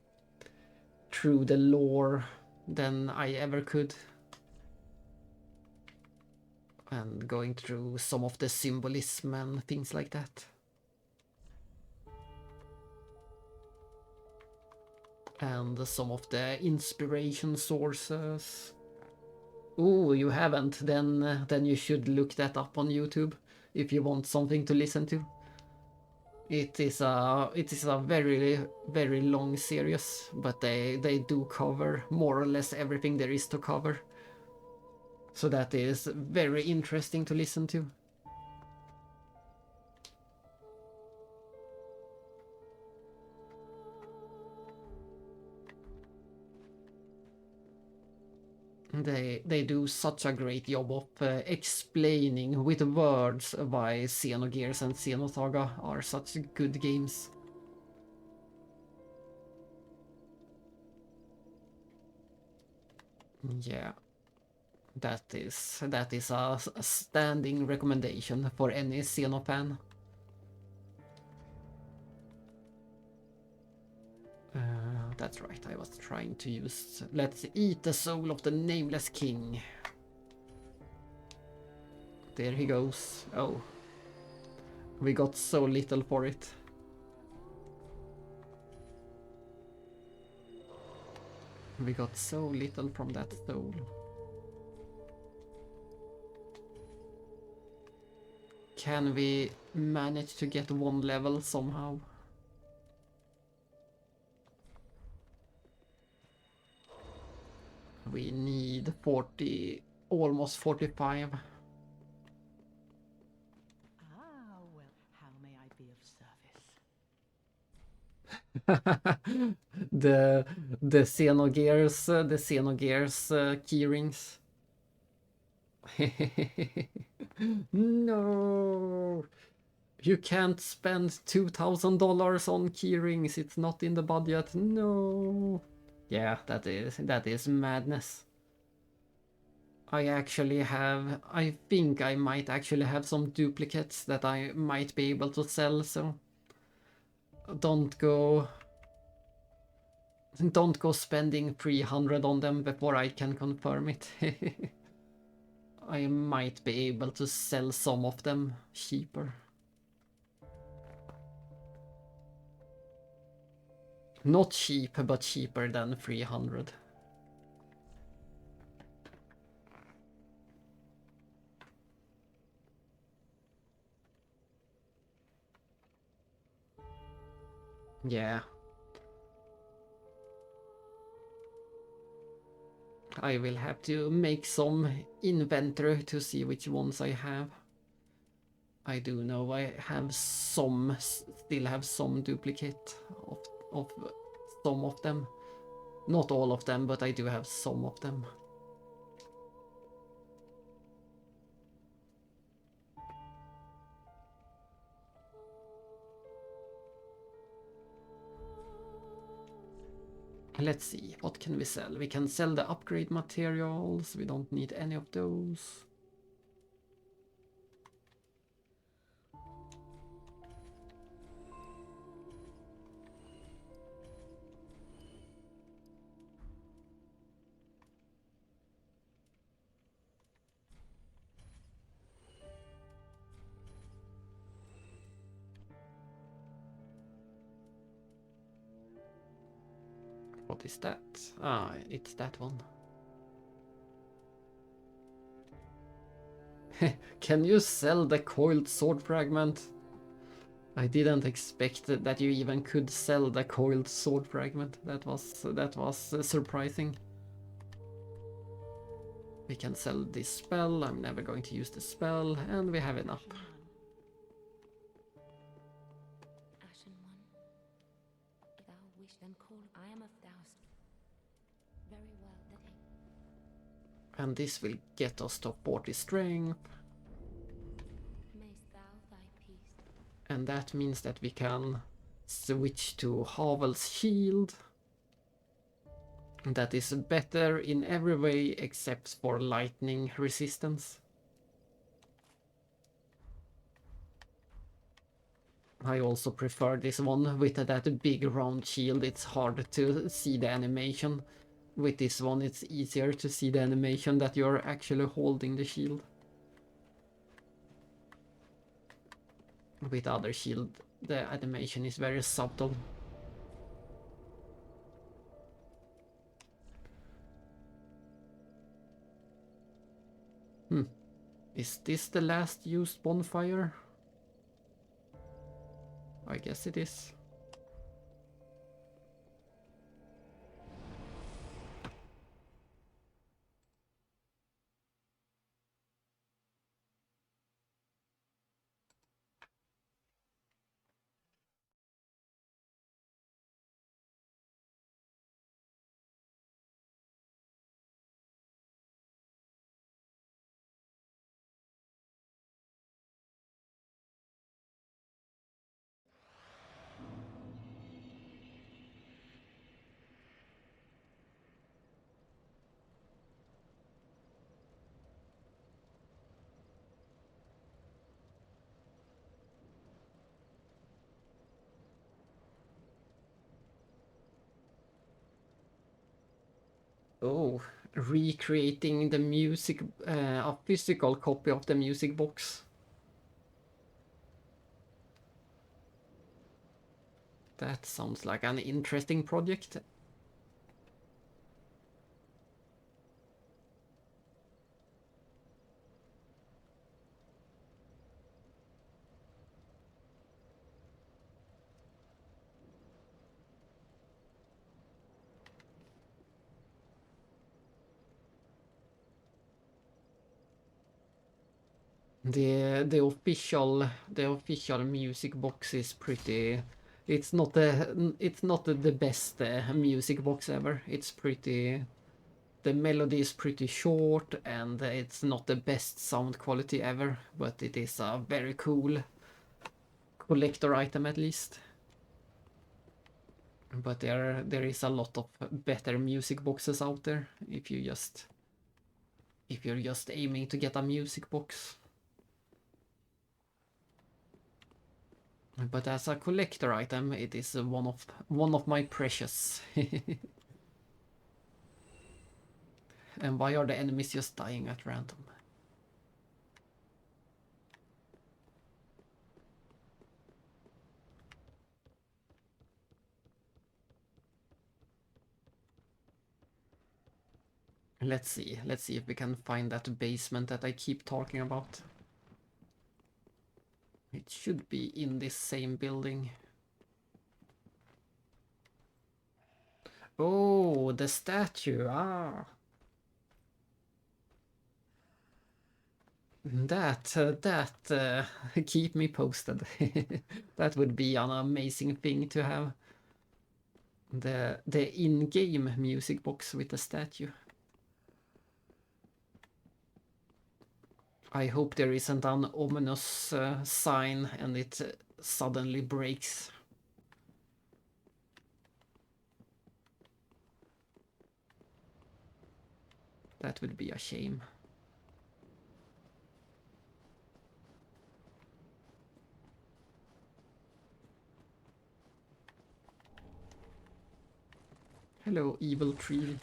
lore than I ever could. And going through some of the symbolism and things like that. And some of the inspiration sources. Oh, you haven't? Then you should look that up on YouTube if you want something to listen to. It is a very, very long series, but they do cover more or less everything there is to cover. So that is very interesting to listen to. They do such a great job of explaining with words why Xenogears and Xenosaga are such good games. Yeah, that is a standing recommendation for any Xeno fan. That's right, I was trying to use... Let's eat the soul of the nameless king. There he goes. Oh. We got so little for it. We got so little from that soul. Can we manage to get one level somehow? We need 40, almost 45. Ah, well, how may I be of service? The Xenogears keyrings. No, you can't spend $2,000 on keyrings. It's not in the budget. No. Yeah, that is madness. I think I might actually have some duplicates that I might be able to sell, so don't go spending 300 on them before I can confirm it. I might be able to sell some of them cheaper. Not cheap, but cheaper than 300. Yeah. I will have to make some inventory to see which ones I have. I do know I have some, still have some duplicate of some of them. Not all of them, but I do have some of them. Let's see, what can we sell? We can sell the upgrade materials. We don't need any of those. What is that? Ah, it's that one. Can you sell the coiled sword fragment? I didn't expect that you even could sell the coiled sword fragment. That was surprising. We can sell this spell. I'm never going to use the spell, and we have enough. Ashen one, if thou wish, then call. I am of Daust. Very well, then. And this will get us to 40 strength. Mayst thou thy peace. And that means that we can switch to Havel's shield. That is better in every way except for lightning resistance. I also prefer this one with that big round shield. It's hard to see the animation. With this one it's easier to see the animation that you're actually holding the shield. With other shield the animation is very subtle. Is this the last used bonfire? I guess it is. Oh, recreating the music, a physical copy of the music box. That sounds like an interesting project. The official music box is pretty It's not the best music box ever. It's pretty. The melody is pretty short and it's not the best sound quality ever, but it is a very cool collector item at least. But there is a lot of better music boxes out there if you're just aiming to get a music box. But as a collector item, it is one of my precious. And why are the enemies just dying at random? Let's see if we can find that basement that I keep talking about. It should be in this same building. Oh, the statue, ah. That keep me posted. That would be an amazing thing to have. The in-game music box with the statue. I hope there isn't an ominous sign and it suddenly breaks. That would be a shame. Hello, evil tree.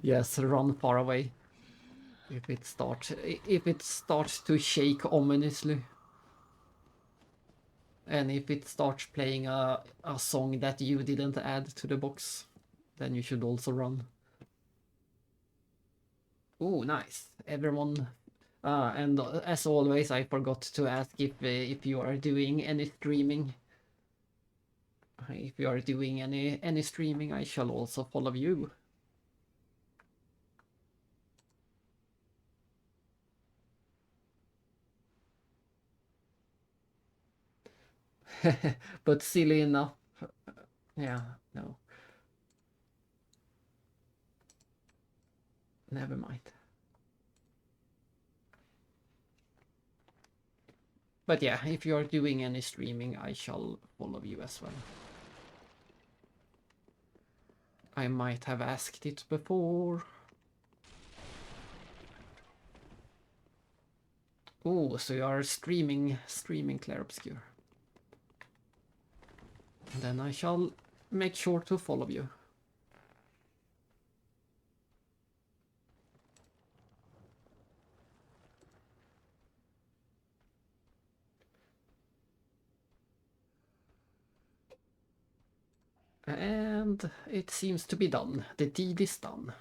Yes, run far away. If it starts to shake ominously. And if it starts playing a song that you didn't add to the box, then you should also run. Oh, nice. Everyone. And as always, I forgot to ask if you are doing any streaming. If you are doing any streaming, I shall also follow you. But silly enough. Yeah, no. Never mind. But yeah, if you're doing any streaming, I shall follow you as well. I might have asked it before. Oh, so you are streaming Clair Obscur. Then I shall make sure to follow you. And it seems to be done. The deed is done.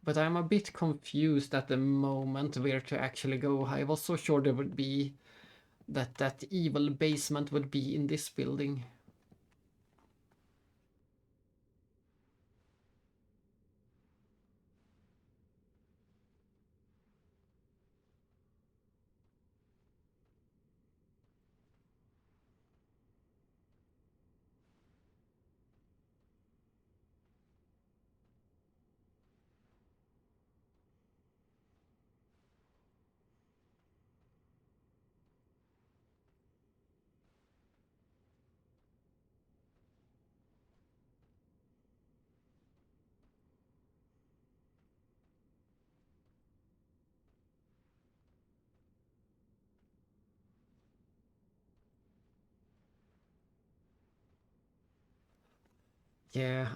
But I'm a bit confused at the moment where to actually go. I was so sure there would be that evil basement would be in this building. Yeah,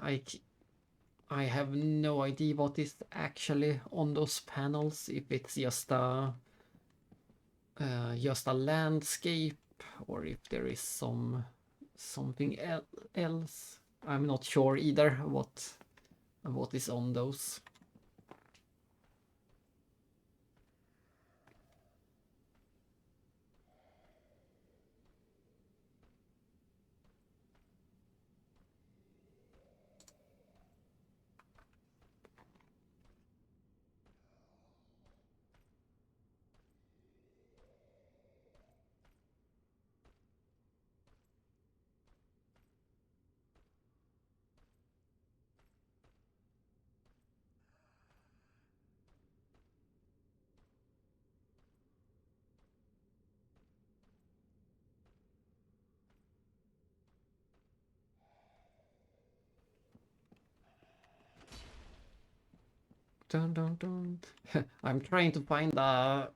I have no idea what is actually on those panels. If it's just a landscape, or if there is something else. I'm not sure either what is on those. Dun, dun, dun. I'm trying to find a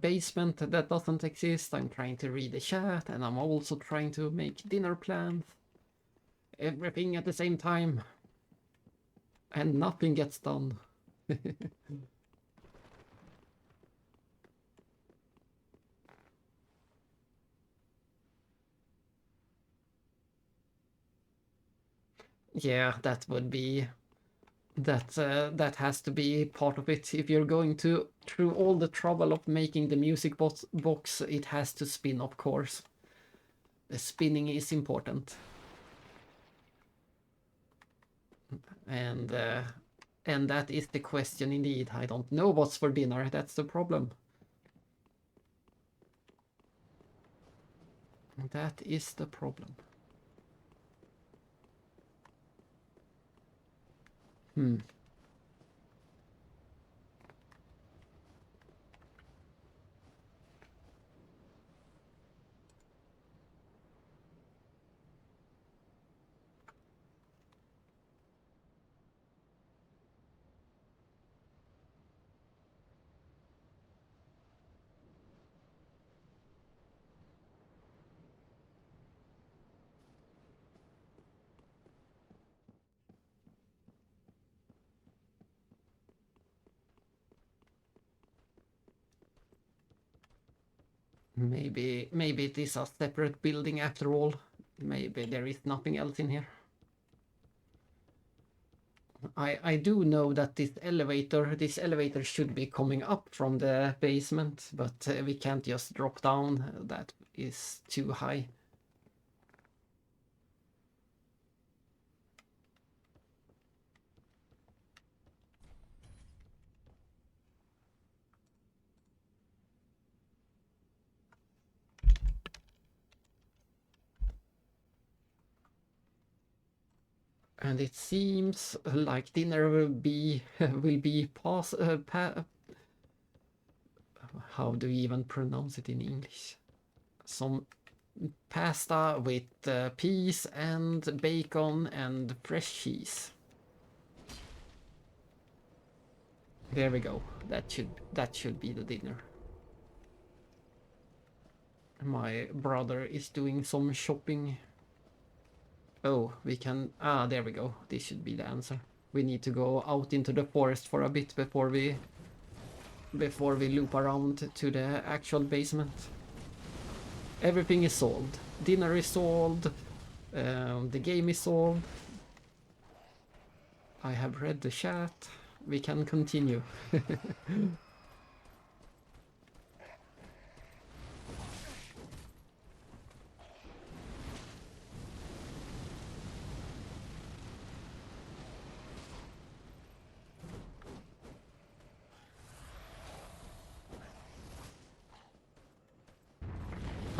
basement that doesn't exist. I'm trying to read the chat, and I'm also trying to make dinner plans. Everything at the same time. And nothing gets done. Yeah, that would be that has to be part of it. If you're going to through all the trouble of making the music box, it has to spin, of course. The spinning is important. And that is the question indeed. I don't know what's for dinner. That's the problem. That is the problem. Maybe it is a separate building after all. Maybe there is nothing else in here. I do know that this elevator should be coming up from the basement, but we can't just drop down. That is too high. And it seems like dinner will be how do you even pronounce it in English? Some pasta with peas and bacon and fresh cheese. There we go. That should be the dinner. My brother is doing some shopping. Oh, we can... Ah, there we go. This should be the answer. We need to go out into the forest for a bit before we loop around to the actual basement. Everything is solved. Dinner is solved. The game is solved. I have read the chat. We can continue.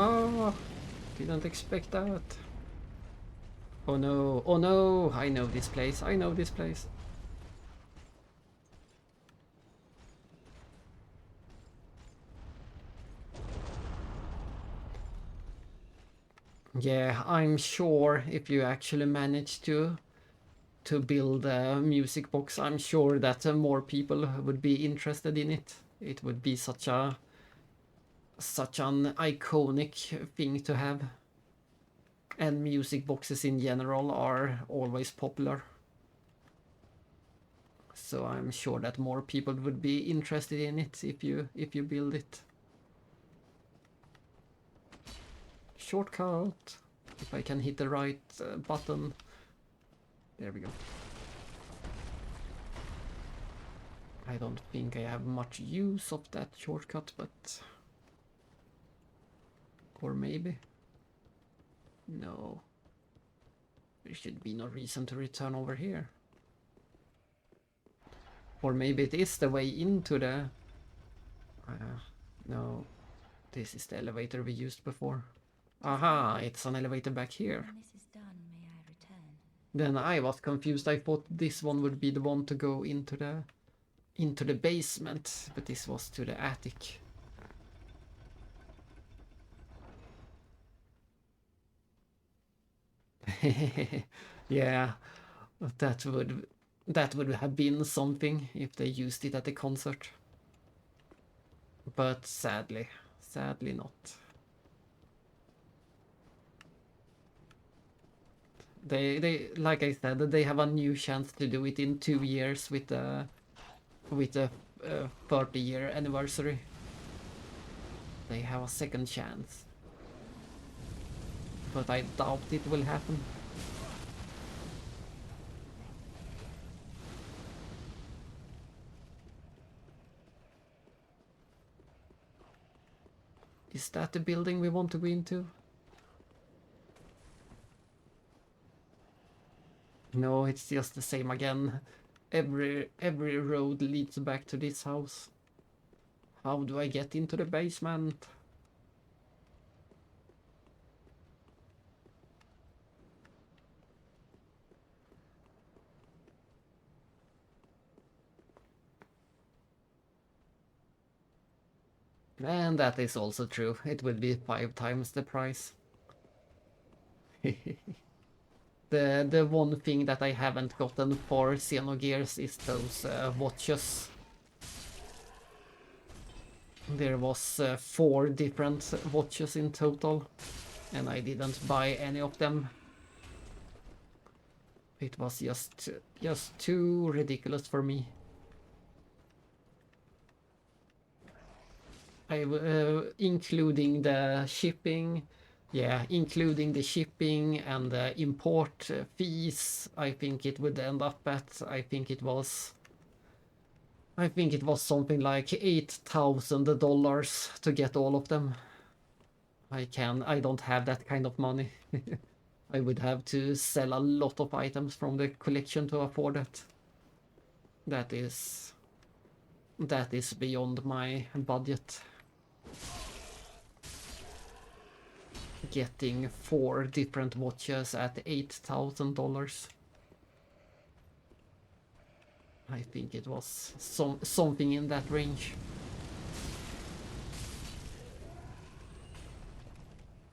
Oh, didn't expect that. Oh no, oh no, I know this place, I know this place. Yeah, I'm sure if you actually manage to build a music box, I'm sure that more people would be interested in it. It would be such an iconic thing to have. And music boxes in general are always popular. So I'm sure that more people would be interested in it if you build it. Shortcut. If I can hit the right button. There we go. I don't think I have much use of that shortcut, but... Or maybe. No. There should be no reason to return over here. Or maybe it is the way into the... no. This is the elevator we used before. Aha, it's an elevator back here. When this is done, may I return? Then I was confused. I thought this one would be the one to go into the basement, but this was to the attic. Yeah, that would That would have been something if they used it at the concert. But sadly not. They like I said, they have a new chance to do it in 2 years with the 30-year anniversary. They have a second chance. But I doubt it will happen. Is that the building we want to go into? No, it's just the same again. Every road leads back to this house. How do I get into the basement? And that is also true. It would be 5 times the price. The one thing that I haven't gotten for Xenogears is those watches. There was 4 different watches in total, and I didn't buy any of them. It was just too ridiculous for me. Including the shipping, yeah, including the shipping and the import fees, I think it would end up at, I think it was something like $8,000 to get all of them. I don't have that kind of money. I would have to sell a lot of items from the collection to afford it. That is beyond my budget. Getting 4 different watches at $8,000. I think it was something in that range.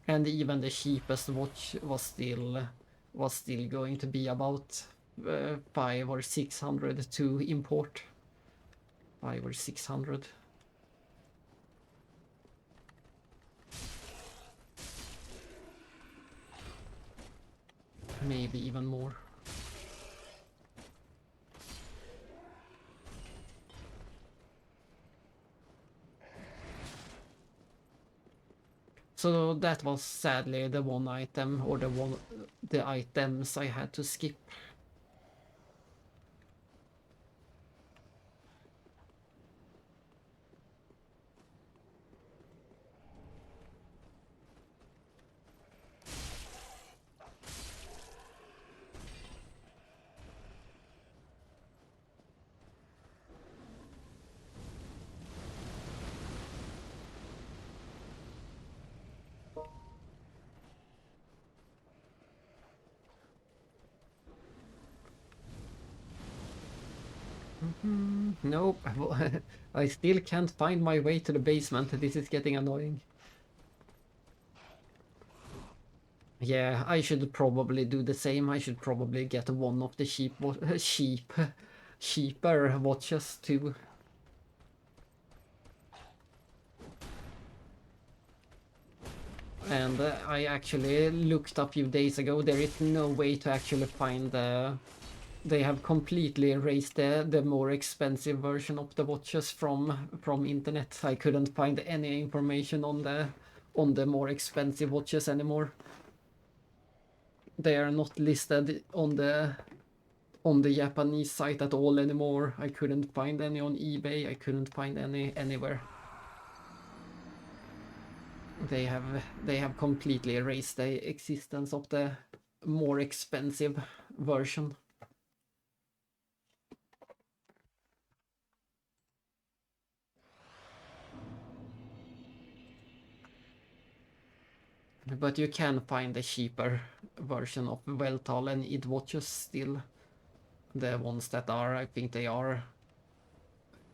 And even the cheapest watch was still going to be about 500 or 600 to import. 500 or 600. Maybe even more. So that was sadly the one item, or the items I had to skip. Nope, I still can't find my way to the basement. This is getting annoying. Yeah, I should probably do the same. I should probably get one of the cheaper watches too. And I actually looked a few days ago. There is no way to actually find the... They have completely erased the more expensive version of the watches from internet. I couldn't find any information on the more expensive watches anymore. They are not listed on the Japanese site at all anymore. I couldn't find any on eBay. I couldn't find any anywhere. They have completely erased the existence of the more expensive version. But you can find the cheaper version of Weltal and id watches still. The ones that are, I think they are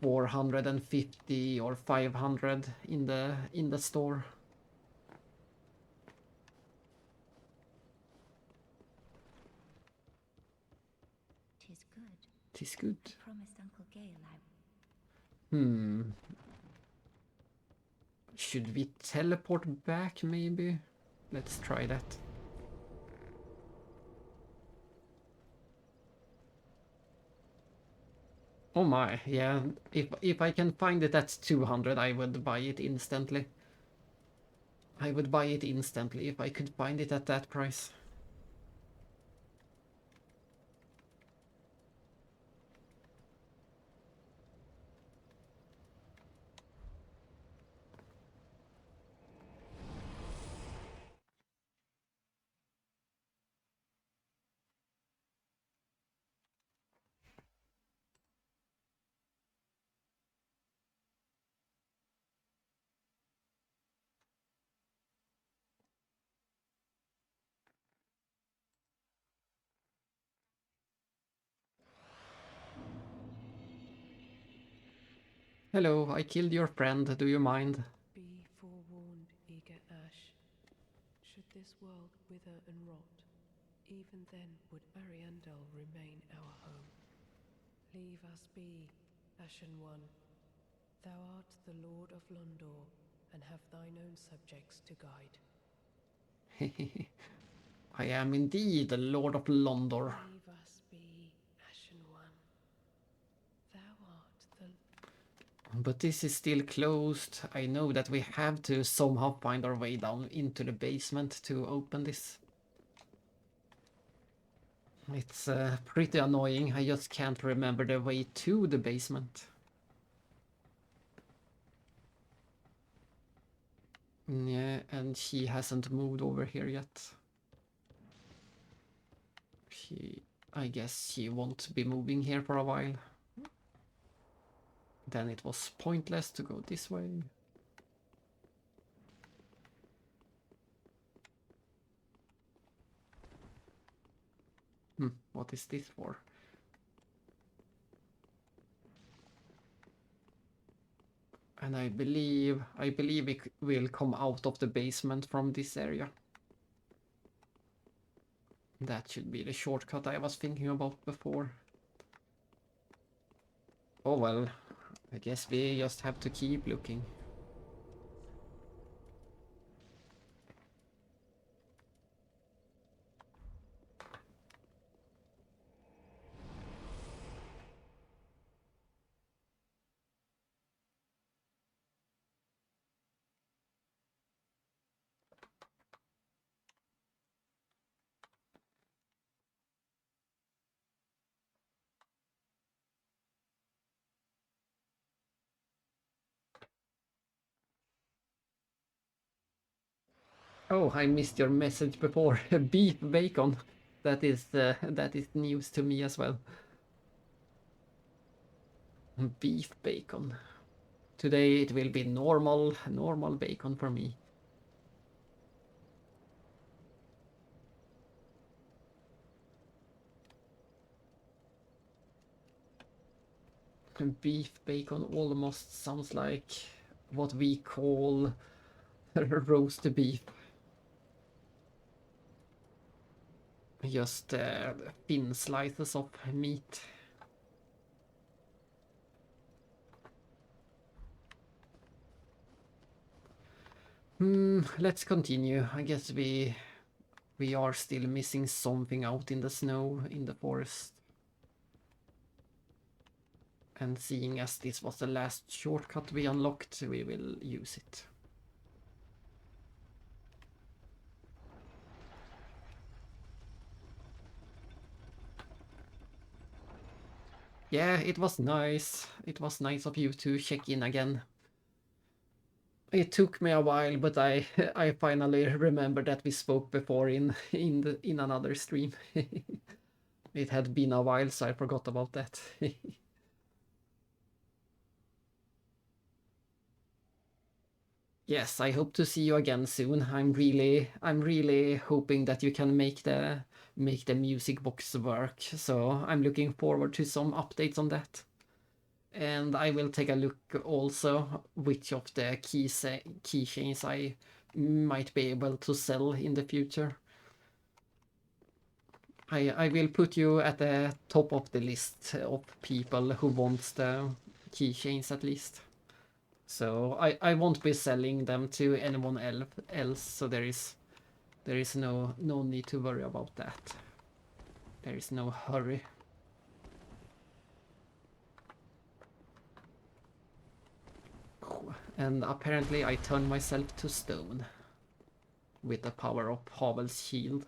450 or 500 in the store. That is good. I promised Uncle Gale I Should we teleport back, maybe? Let's try that. Oh my, yeah. If I can find it at 200, I would buy it instantly. I would buy it instantly if I could find it at that price. Hello, I killed your friend, do you mind? Be forewarned, eager Ash. Should this world wither and rot, even then would Ariandel remain our home. Leave us be, Ashen One. Thou art the Lord of Londor, and have thine own subjects to guide. I am indeed the Lord of Londor. Leave us be, Ashen One. Thou art the... But this is still closed. I know that we have to somehow find our way down into the basement to open this. It's pretty annoying. I just can't remember the way to the basement. Yeah, and she hasn't moved over here yet. I guess she won't be moving here for a while. Then it was pointless to go this way. What is this for? And I believe it will come out of the basement from this area. That should be the shortcut I was thinking about before. Oh well, I guess we just have to keep looking. Oh, I missed your message before. Beef bacon. That is news to me as well. Beef bacon. Today it will be normal bacon for me. Beef bacon almost sounds like what we call roast beef. Just thin slices of meat. Let's continue. I guess we are still missing something out in the snow, in the forest. And seeing as this was the last shortcut we unlocked, we will use it. Yeah, it was nice. It was nice of you to check in again. It took me a while, but I finally remembered that we spoke before in another stream. It had been a while, so I forgot about that. Yes, I hope to see you again soon. I'm really hoping that you can make the music box work. So I'm looking forward to some updates on that. And I will take a look also which of the keychains I might be able to sell in the future. I will put you at the top of the list of people who wants the keychains at least. So I won't be selling them to anyone else, so there is no need to worry about that. There is no hurry. And apparently I turned myself to stone with the power of Havel's shield.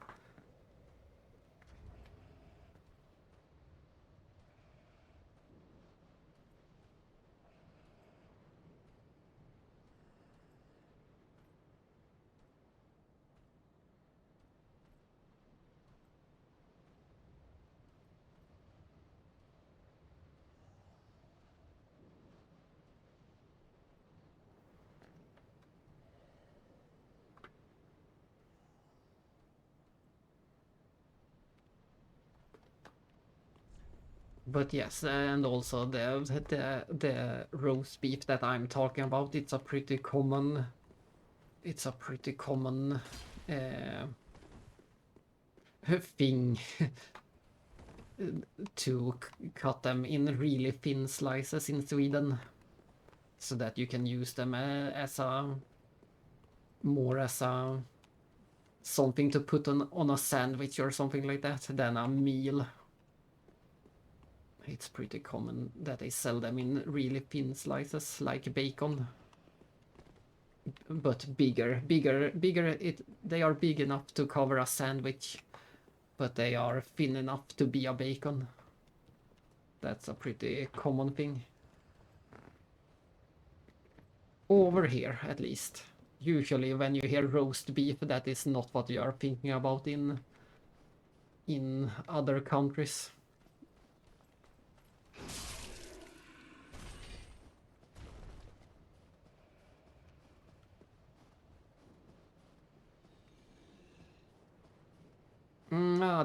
But yes, and also the roast beef that I'm talking about, it's a pretty common thing to cut them in really thin slices in Sweden, so that you can use them as a something to put on a sandwich or something like that than a meal. It's pretty common that they sell them in really thin slices, like bacon. But bigger. They are big enough to cover a sandwich, but they are thin enough to be a bacon. That's a pretty common thing. Over here, at least. Usually when you hear roast beef, that is not what you are thinking about in other countries.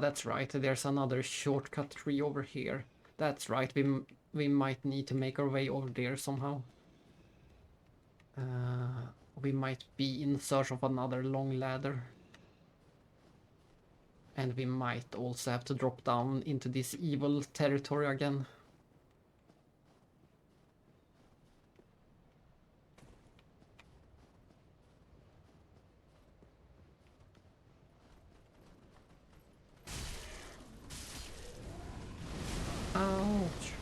That's right. There's another shortcut tree over here. That's right. We might need to make our way over there somehow. We might be in search of another long ladder. And we might also have to drop down into this evil territory again. Ouch.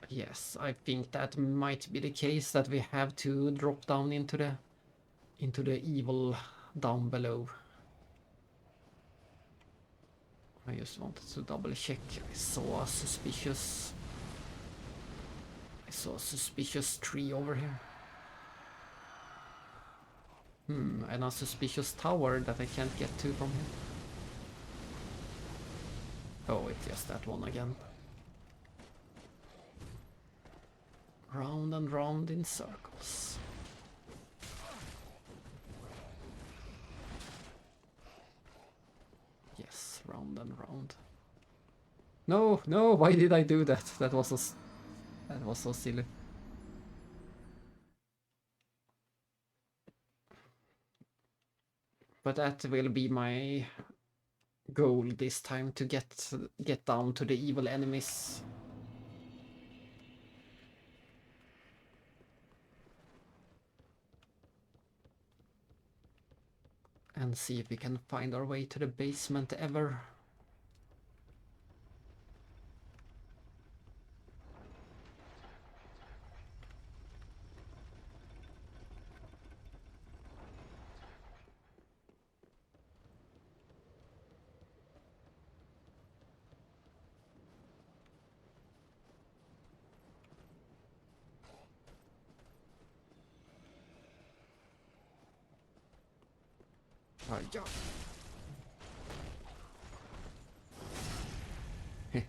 Yes, I think that might be the case, that we have to drop down into the evil down below. I just wanted to double check. I saw a suspicious tree over here. And a suspicious tower that I can't get to from here. Oh, it's just that one again. Round and round in circles. Yes, round and round. No, no, why did I do that? That was so silly. But that will be my goal this time, to get down to the evil enemies. And see if we can find our way to the basement ever.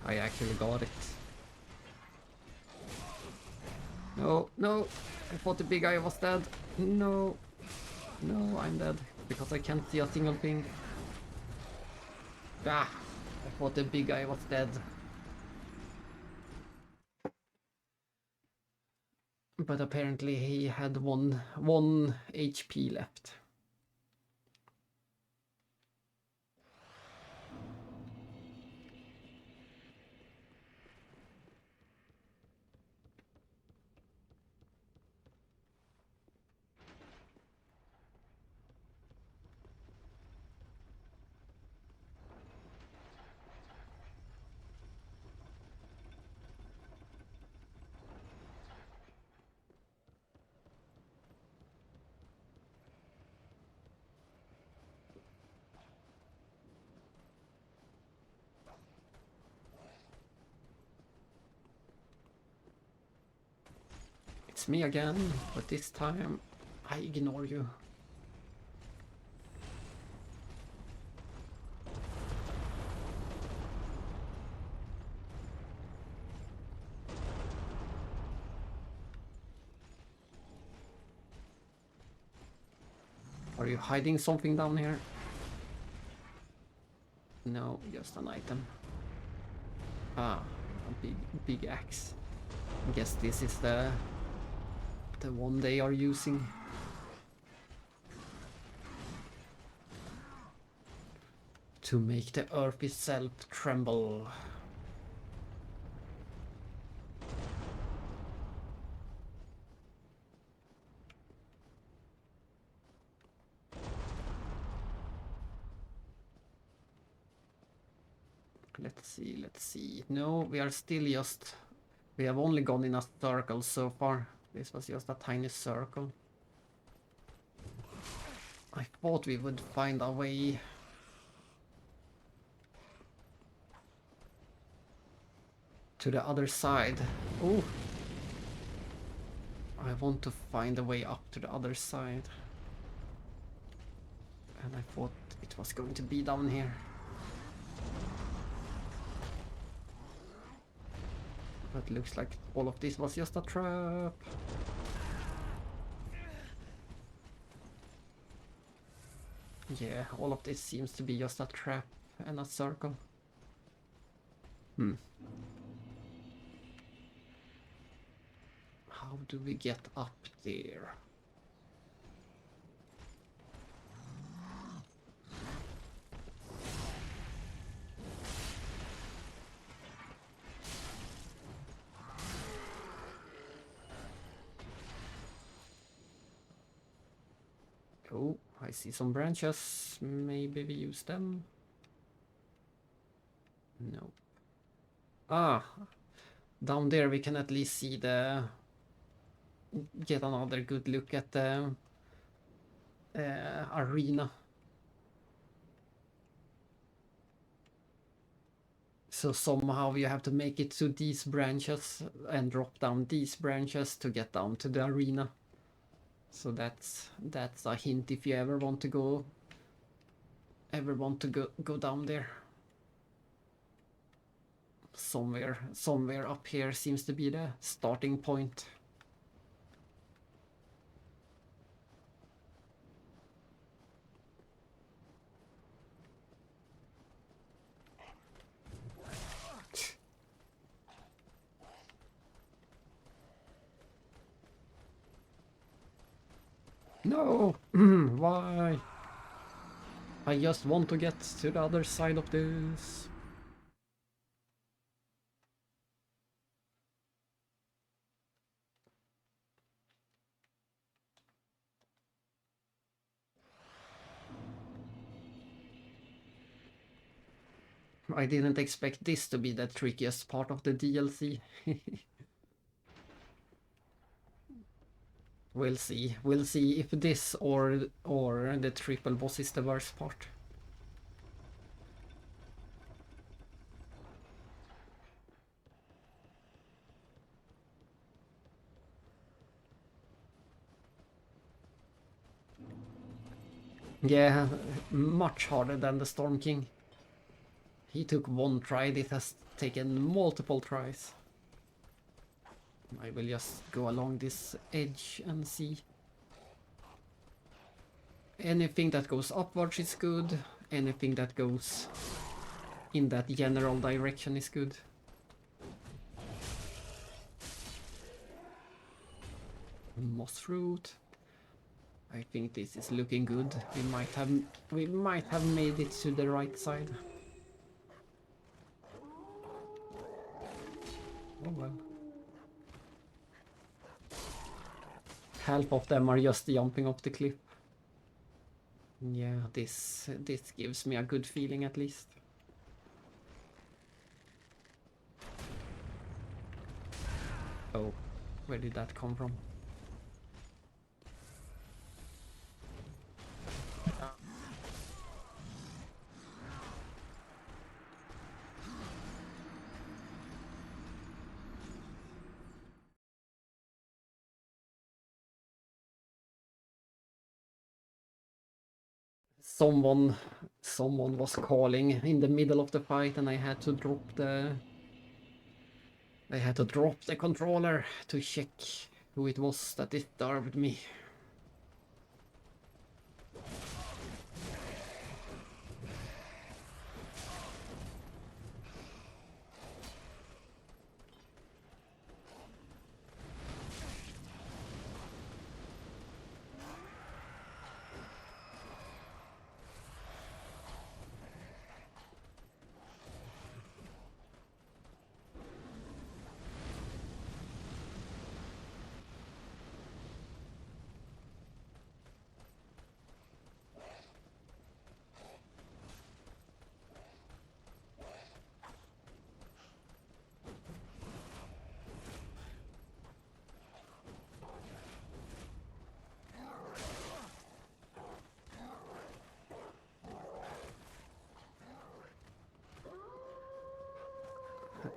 I actually got it. No, no, I thought the big guy was dead. No, no, I'm dead, because I can't see a single thing. Ah, I thought the big guy was dead. But apparently he had one HP left. It's me again, but this time I ignore you. Are you hiding something down here? No, just an item. Ah, a big axe. I guess this is the one they are using. To make the earth itself tremble. Let's see. No, we are still just... We have only gone in a circle so far. This was just a tiny circle. I thought we would find a way... to the other side. Oh! I want to find a way up to the other side. And I thought it was going to be down here. But looks like all of this was just a trap. Yeah, all of this seems to be just a trap and a circle. How do we get up there? Oh, I see some branches. Maybe we use them. No. Ah, down there we can at least see the... Get another good look at the arena. So somehow you have to make it to these branches and drop down these branches to get down to the arena. So that's a hint if you ever want to go down there. Somewhere up here seems to be the starting point. No! Why? I just want to get to the other side of this. I didn't expect this to be the trickiest part of the DLC. We'll see. We'll see if this or the triple boss is the worst part. Yeah, much harder than the Storm King. He took one try, it has taken multiple tries. I will just go along this edge and see. Anything that goes upwards is good, anything that goes in that general direction is good. Moss fruit. I think this is looking good. We might have made it to the right side. Oh well. Half of them are just jumping off the cliff. Yeah, this gives me a good feeling at least. Oh, where did that come from? Someone was calling in the middle of the fight and I had to drop the controller to check who it was that disturbed me.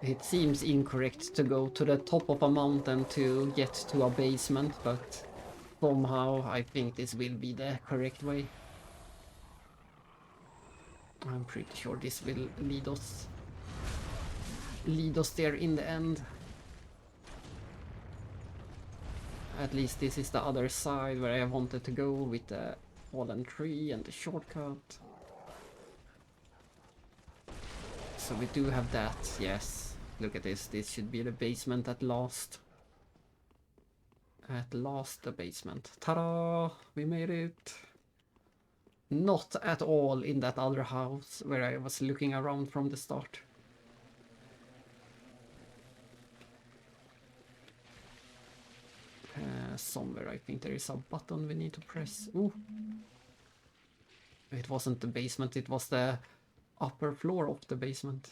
It seems incorrect to go to the top of a mountain to get to a basement, but somehow I think this will be the correct way. I'm pretty sure this will lead us there in the end. At least this is the other side where I wanted to go with the fallen tree and the shortcut. So we do have that, yes. Look at this, this should be the basement at last. At last the basement. Ta-da! We made it! Not at all in that other house where I was looking around from the start. Somewhere I think there is a button we need to press. Ooh. It wasn't the basement, it was the upper floor of the basement.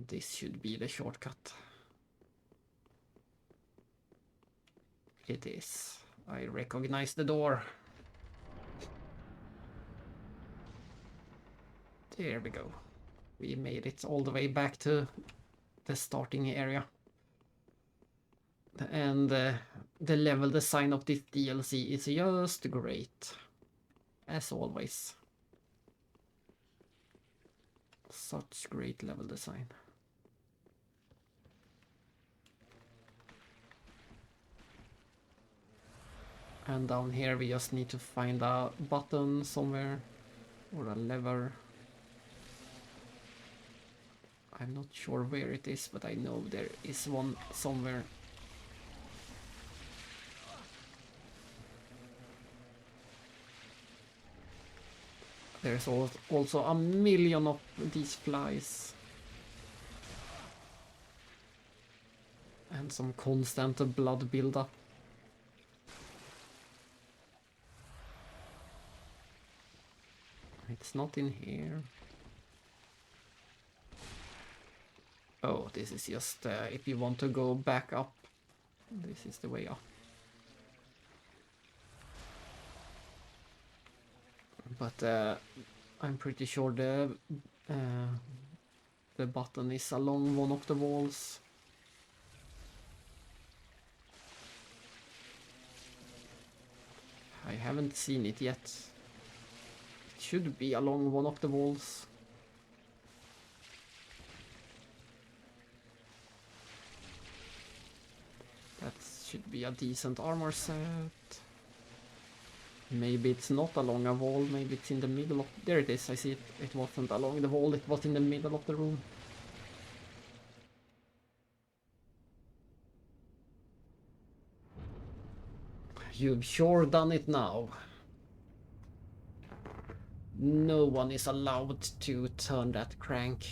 This should be the shortcut. It is. I recognize the door. There we go. We made it all the way back to the starting area. And the level design of this DLC is just great. As always. Such great level design. And down here we just need to find a button somewhere. Or a lever. I'm not sure where it is, but I know there is one somewhere. There's also a million of these flies. And some constant blood buildup. It's not in here. Oh, this is just if you want to go back up. This is the way up. But I'm pretty sure the button is along one of the walls. I haven't seen it yet. It should be along one of the walls. That should be a decent armor set. Maybe it's not along a wall, maybe it's in the middle of... There it is, I see it. It wasn't along the wall, it was in the middle of the room. You've sure done it now. No one is allowed to turn that crank.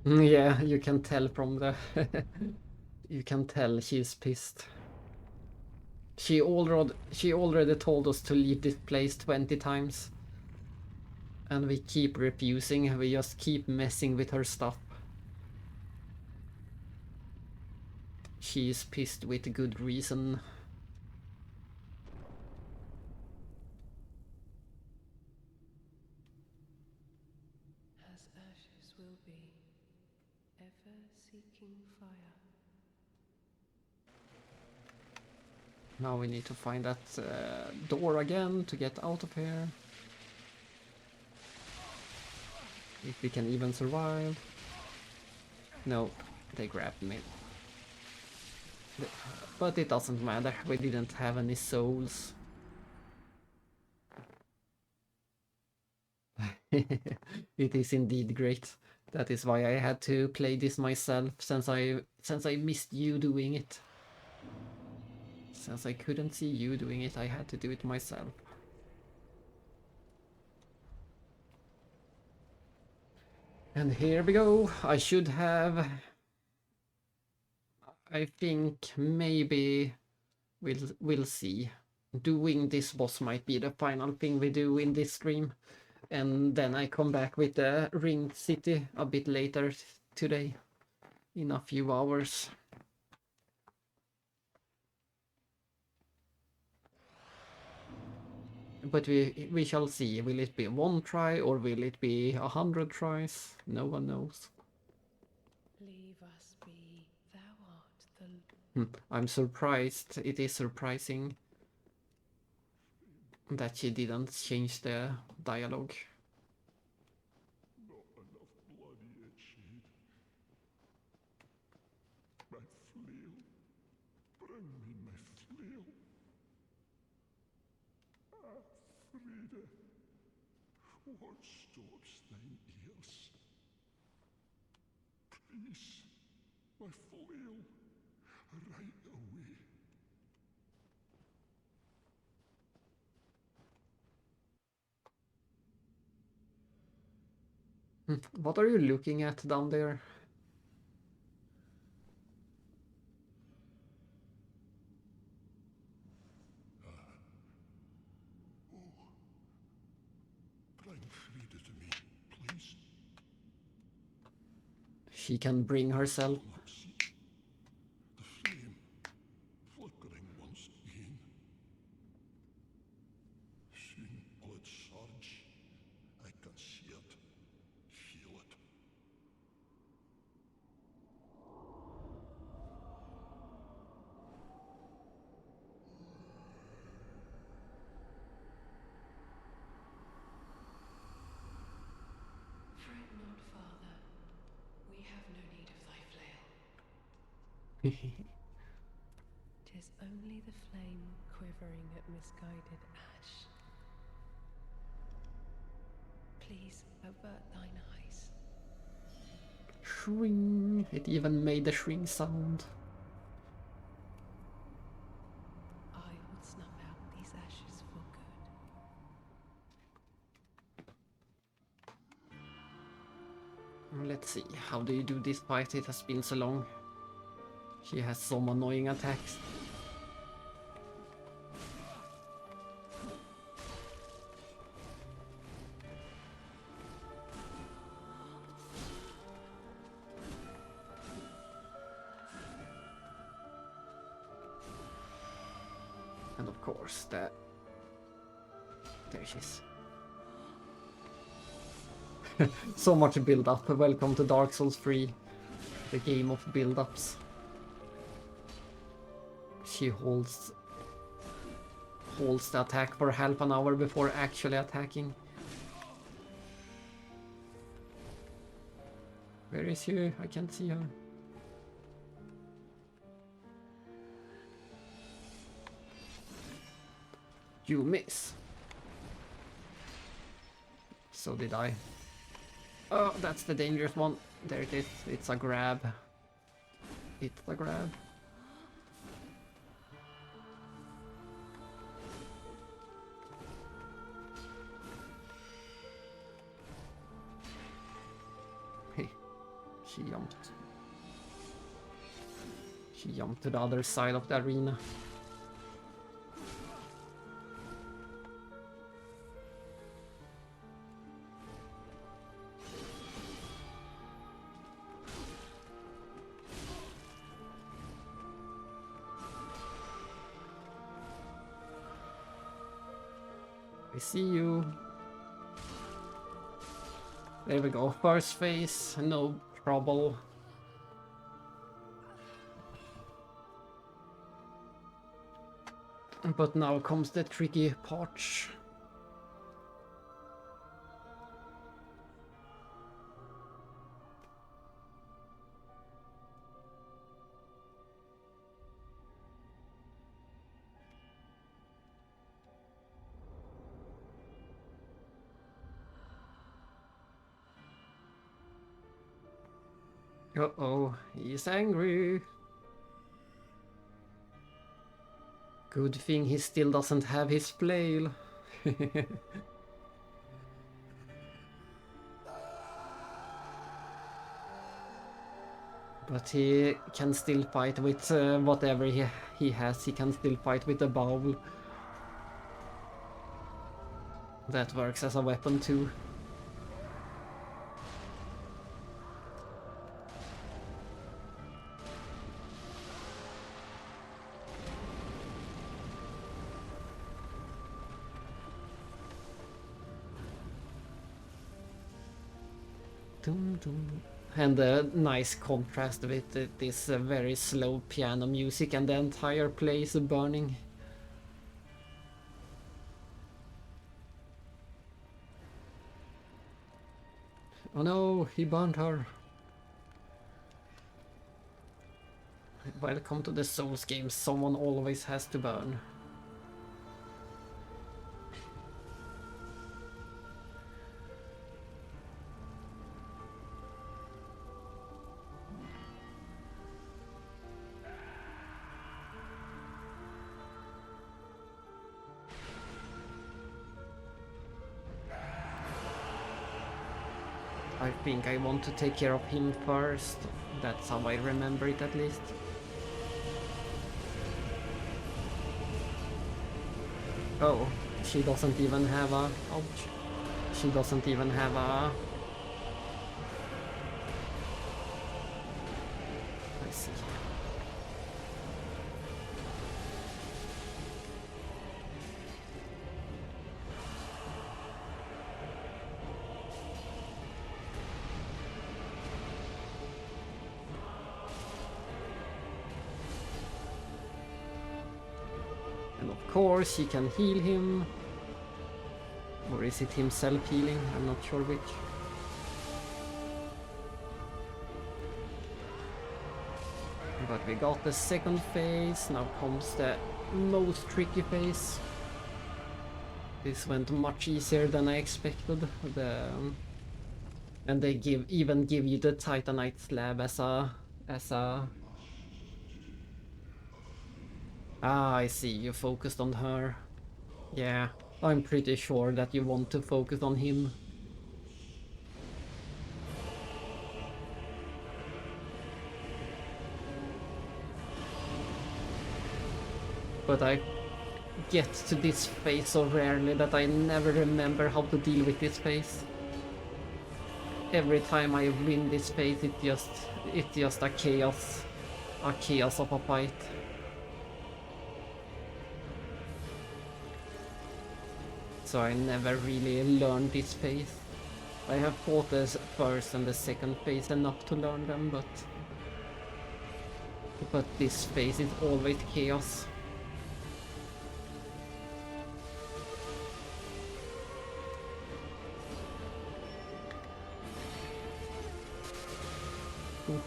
Yeah, you can tell from the... You can tell she's pissed. She already told us to leave this place 20 times. And we keep refusing, we just keep messing with her stuff. She's pissed with good reason. As ashes will be, ever seeking fire. Now we need to find that door again to get out of here. If we can even survive. No, they grabbed me. But it doesn't matter, we didn't have any souls. It is indeed great. That is why I had to play this myself, since I missed you doing it. Since I couldn't see you doing it, I had to do it myself. And here we go. I should have... I think maybe we'll see. Doing this boss might be the final thing we do in this stream. And then I come back with the Ring City a bit later today. In a few hours. But we shall see. Will it be 1 try or will it be 100 tries? No one knows. Leave us be, thou art the... I'm surprised. It is surprising that she didn't change the dialogue. Not enough blood yet, Shade. My flail. Bring me my flail. Ah, Frida. What stops thine ears? Please, my flail. Right away. What are you looking at down there? Bring Frida to me, please. She can bring herself. Look, see. The flame flickering once again. Soon blood surge. I can see it, feel it. Fret not, Father. We have no need of thy flail. 'Tis only the flame quivering at misguided ash. Please avert thine eyes. Shring. It even made the shring sound. I will snuff out these ashes for good. Let's see. How do you do this fight? It has been so long. She has some annoying attacks. And of course, there she is. So much build up. Welcome to Dark Souls 3, the game of build ups. She holds the attack for half an hour before actually attacking. Where is she? I can't see her. You miss. So did I. Oh, that's the dangerous one. There it is. It's a grab. It's a grab. Hey, she jumped. She jumped to the other side of the arena. I see you. There we go. First phase, no trouble. But now comes the tricky part. Uh-oh, he's angry. Good thing he still doesn't have his flail. But he can still fight with whatever he has. He can still fight with the bowl. That works as a weapon too. And a nice contrast with this very slow piano music and the entire place burning. Oh no, he burned her. Welcome to the Souls games, someone always has to burn. I think I want to take care of him first. That's how I remember it at least. Oh, she doesn't even have a... Ouch. She doesn't even have a... I see. And of course he can heal him. Or is it himself healing? I'm not sure which. But we got the second phase, now comes the most tricky phase. This went much easier than I expected. And they even give you the Titanite slab as a... Ah, I see, you focused on her. Yeah, I'm pretty sure that you want to focus on him. But I get to this phase so rarely that I never remember how to deal with this phase. Every time I win this phase, it's just a chaos of a fight. So I never really learned this phase. I have fought the first and the second phase enough to learn them, but this phase is always chaos. Oof.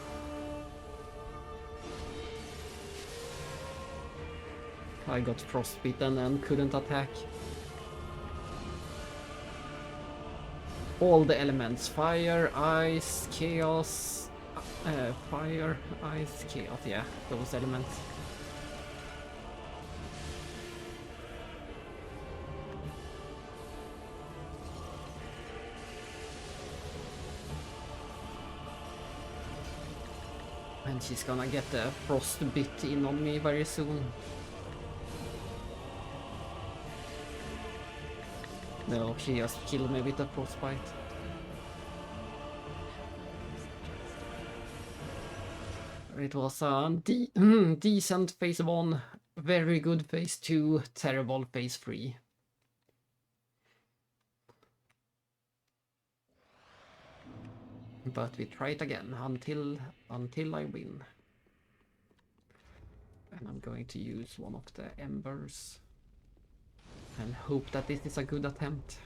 I got frostbitten and couldn't attack. All the elements, fire, ice, chaos, fire, ice, chaos, yeah, those elements. And she's gonna get the frostbite in on me very soon. No, she just killed me with a frostbite. It was a decent phase 1, very good phase 2, terrible phase 3. But we try it again until I win. And I'm going to use one of the embers and hope that this is a good attempt.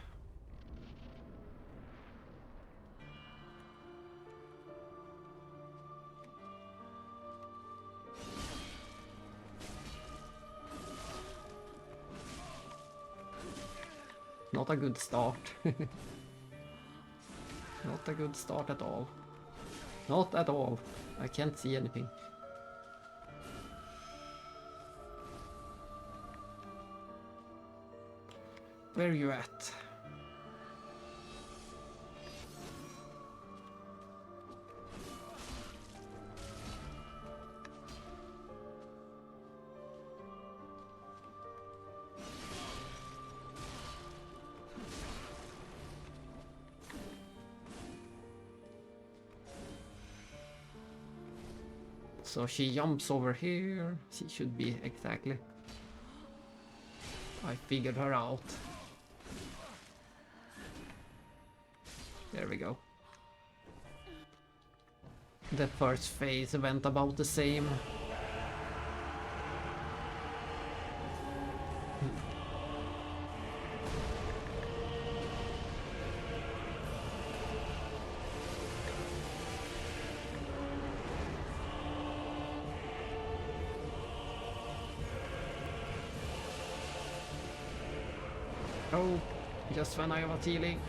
Not a good start. Not a good start at all. Not at all. I can't see anything. Where are you at? So she jumps over here. She should be exactly. I figured her out. There we go. The first phase went about the same. Oh, just when I was healing.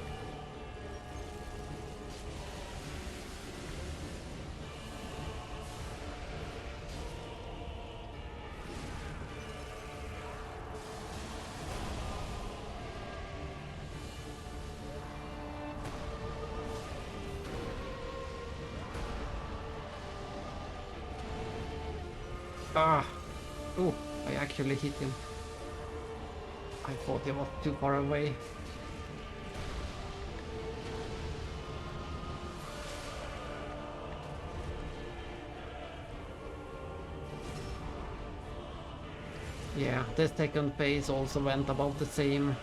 Ah! Oh, I actually hit him. I thought he was too far away. Yeah, the second phase also went about the same.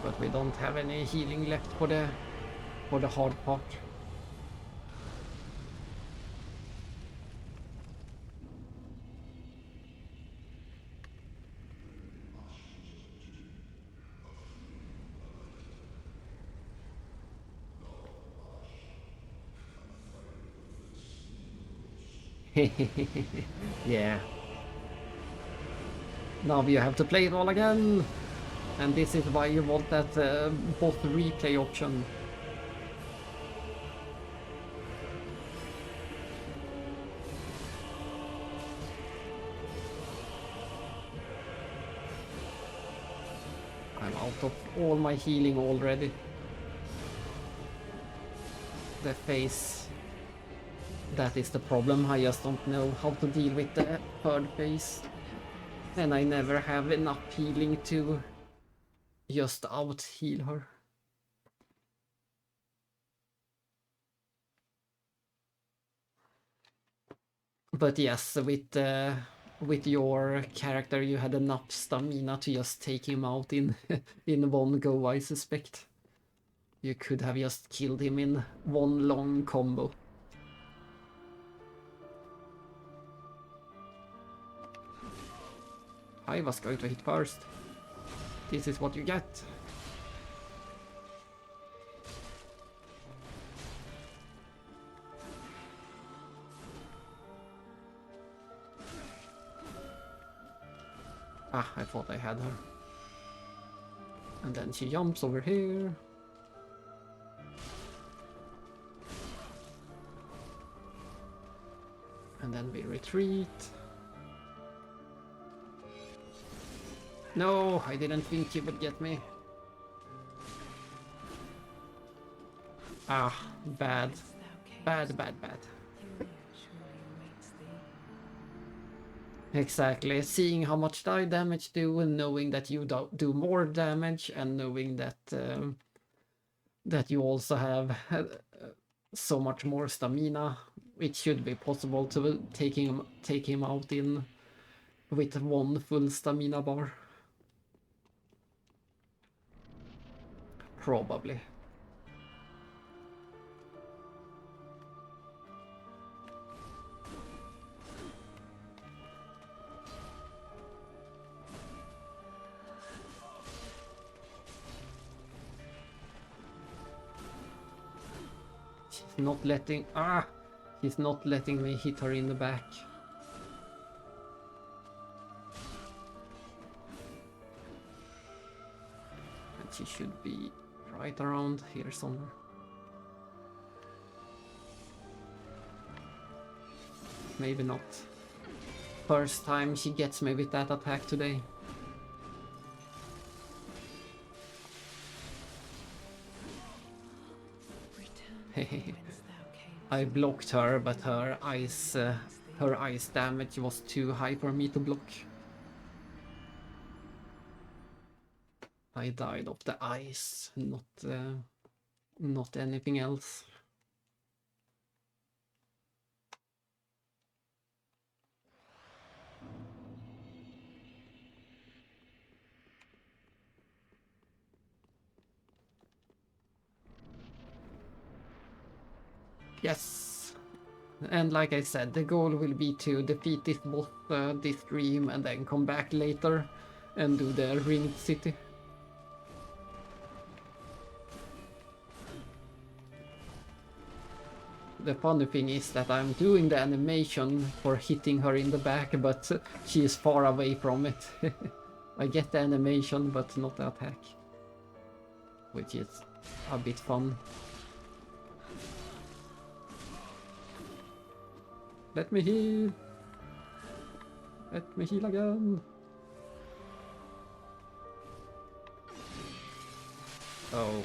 But we don't have any healing left for the hard part. Yeah. Now you have to play it all again. And this is why you want that boss replay option. I'm out of all my healing already. The face. That is the problem. I just don't know how to deal with the third phase. And I never have enough healing to just out heal her. But yes, with with your character you had enough stamina to just take him out in in one go, I suspect. You could have just killed him in one long combo. I was going to hit first. This is what you get. Ah, I thought I had her. And then she jumps over here. And then we retreat. No, I didn't think he would get me. Ah, bad. Bad. Exactly. Seeing how much die damage do, and knowing that you do more damage, and knowing that that you also have so much more stamina, it should be possible to take him out in with one full stamina bar. Probably. She's not letting... Ah! He's not letting me hit her in the back. And she should be right around here somewhere. Maybe not. First time she gets me with that attack today. I blocked her, but her ice damage was too high for me to block. I died of the ice, not anything else. Yes, and like I said, the goal will be to defeat this boss this stream and then come back later and do the Ringed City. The funny thing is that I'm doing the animation for hitting her in the back, but she is far away from it. I get the animation, but not the attack, which is a bit fun. Let me heal! Let me heal again! Oh.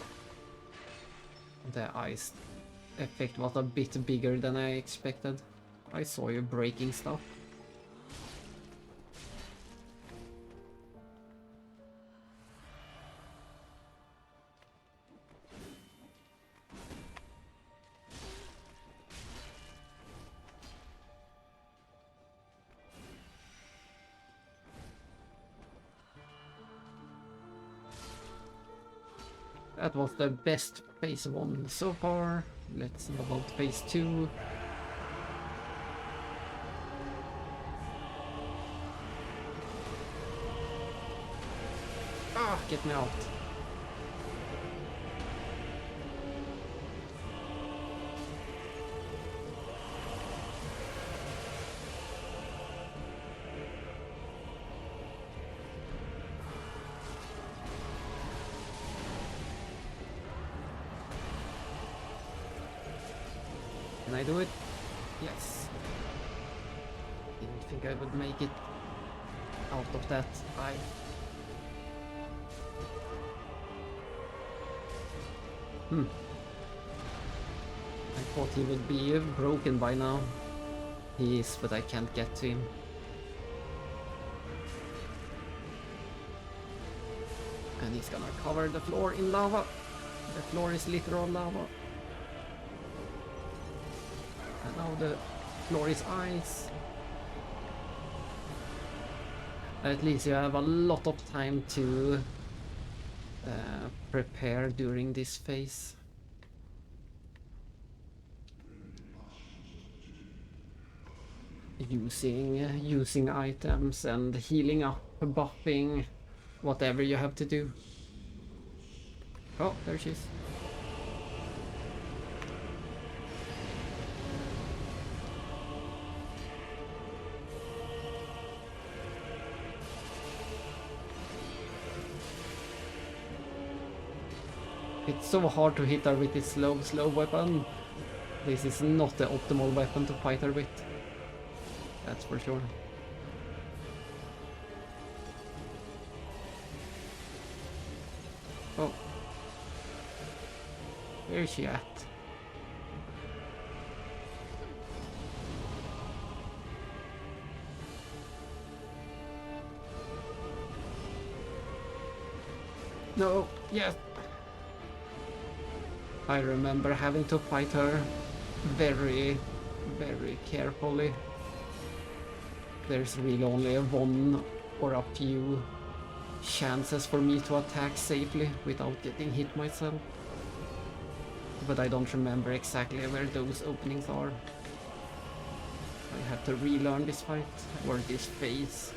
The ice effect was a bit bigger than I expected. I saw you breaking stuff. That was the best phase 1 so far. Let's see about phase 2. Ah, get me out. Can I do it? Yes. Didn't think I would make it out of that. I thought he would be broken by now. He is, but I can't get to him. And he's gonna cover the floor in lava. The floor is literal lava. And now the floor is ice. At least you have a lot of time to prepare during this phase. Using items and healing up, buffing, whatever you have to do. Oh, there she is. It's so hard to hit her with this slow weapon. This is not the optimal weapon to fight her with. That's for sure. Oh. Where is she at? No, yes. I remember having to fight her very carefully. There's really only one or a few chances for me to attack safely without getting hit myself. But I don't remember exactly where those openings are. I have to relearn this fight, or this phase.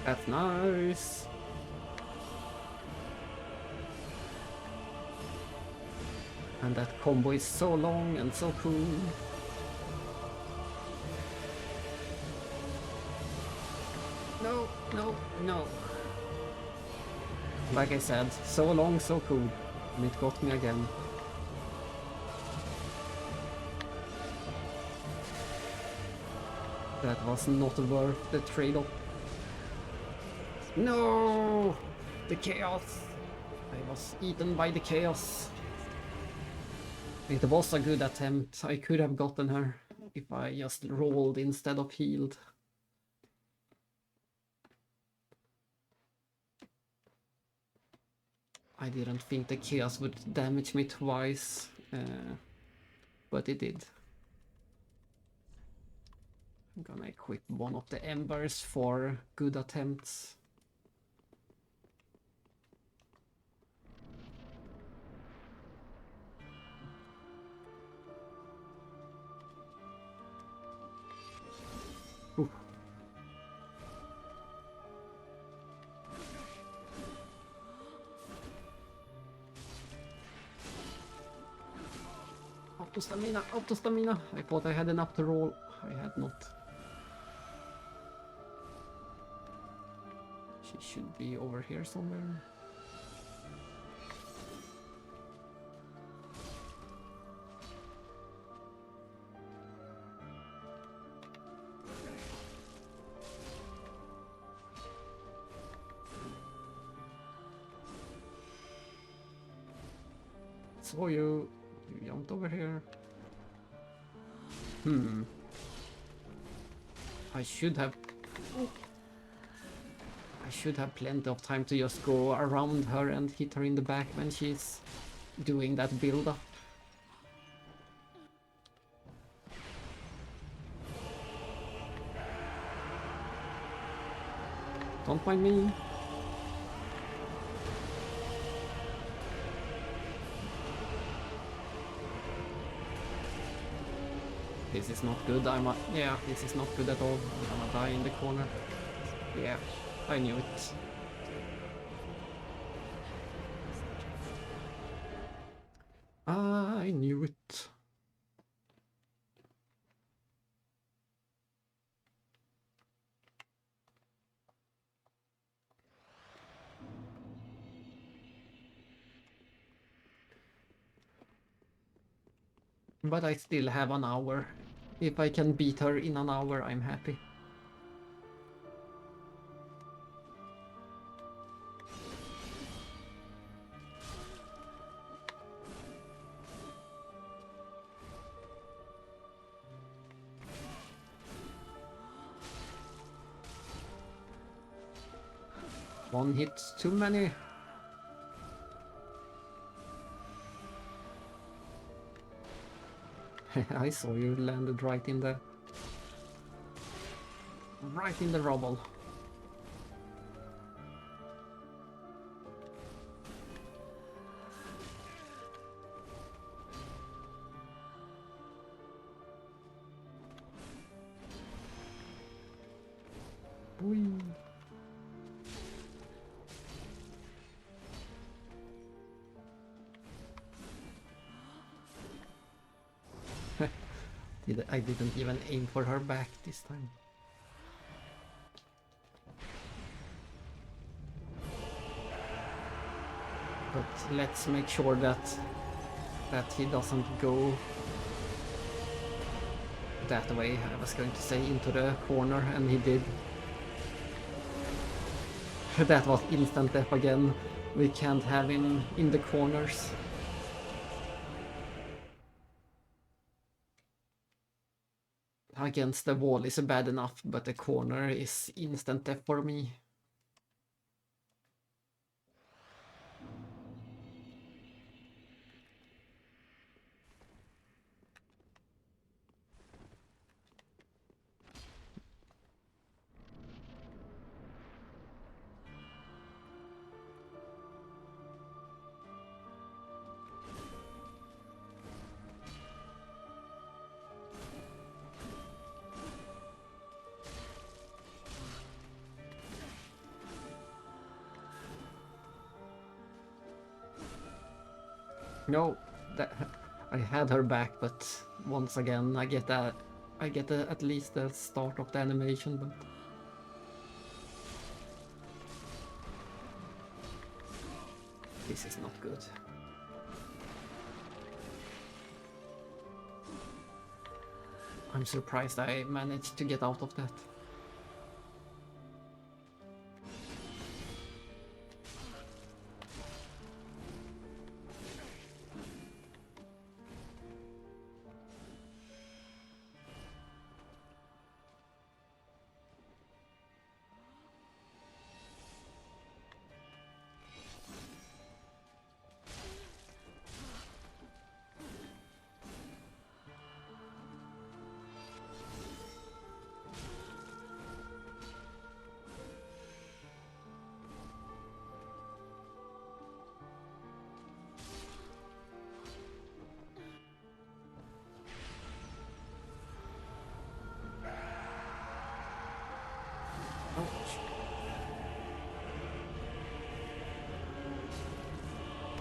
That's nice. And that combo is so long and so cool. No, no, no. Like I said, so long, so cool. And it got me again. That was not worth the trade-off. No! The chaos! I was eaten by the chaos. It was a good attempt. I could have gotten her if I just rolled instead of healed. I didn't think the chaos would damage me twice, but it did. I'm gonna equip one of the embers for good attempts. Ooh. Auto stamina! I thought I had enough to roll. I had not. She should be over here somewhere. Saw you. You jumped over here. I should have plenty of time to just go around her and hit her in the back when she's doing that build-up. Don't mind me. This is not good. Yeah, this is not good at all. I'm gonna die in the corner. Yeah, I knew it. I knew it. But I still have an hour. If I can beat her in an hour, I'm happy. One hit too many. I saw you landed right in the rubble. Whee. I didn't even aim for her back this time. But let's make sure that he doesn't go that way. I was going to say into the corner, and he did. That was instant death again. We can't have him in the corners. Against the wall is bad enough, but the corner is instant death for me. No, that I had her back, but once again I get at least the start of the animation, but this is not good. I'm surprised I managed to get out of that.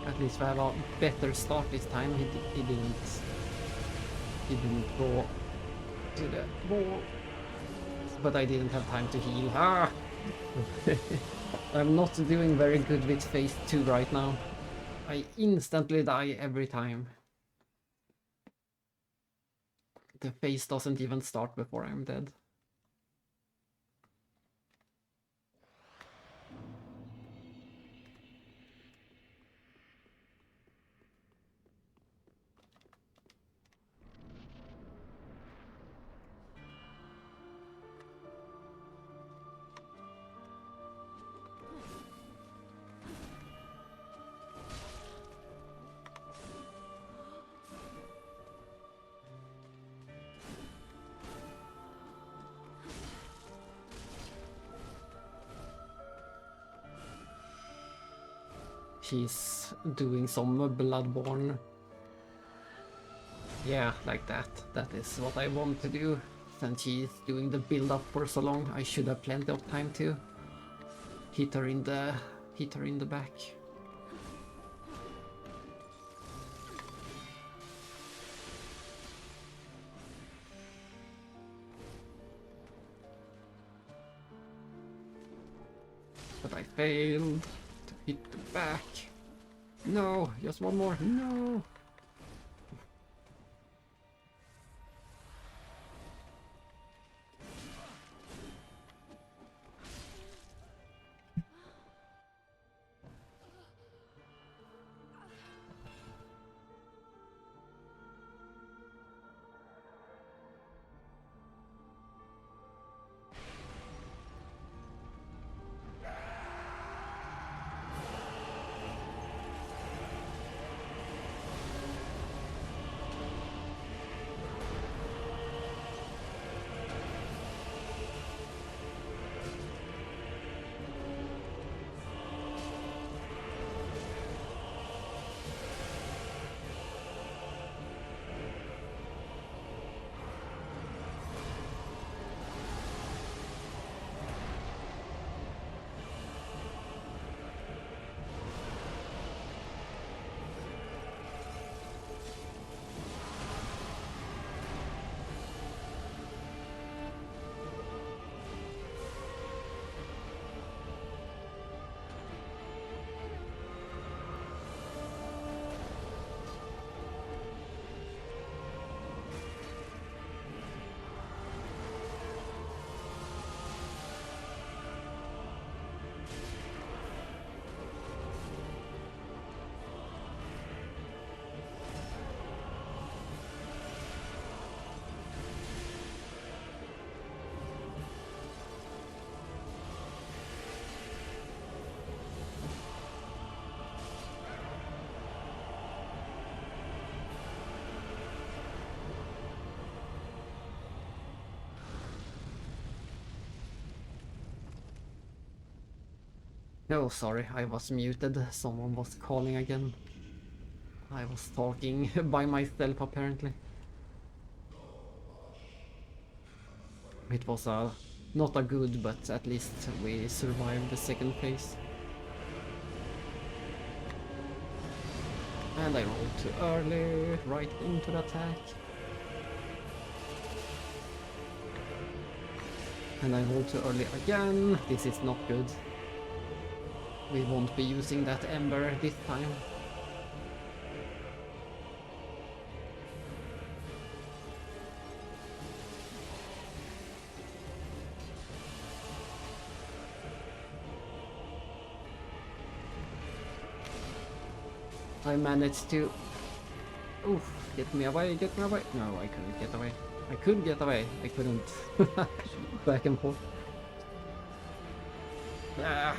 At least we have a better start this time. He didn't go to the wall, but I didn't have time to heal. Ah! I'm not doing very good with phase 2 right now. I instantly die every time. The phase doesn't even start before I'm dead. She's doing some Bloodborne. Yeah, like that. That is what I want to do. Since she's doing the build-up for so long, I should have plenty of time to hit her in the back. But I failed to hit the back. No, just one more. No. Oh, sorry, I was muted. Someone was calling again. I was talking by myself apparently. It was not a good, but at least we survived the second phase. And I rolled too early, right into the attack. And I rolled too early again. This is not good. We won't be using that ember this time. I managed to... Oof, get me away, get me away. No, I couldn't get away. I could get away, I couldn't. Back and forth. Ah.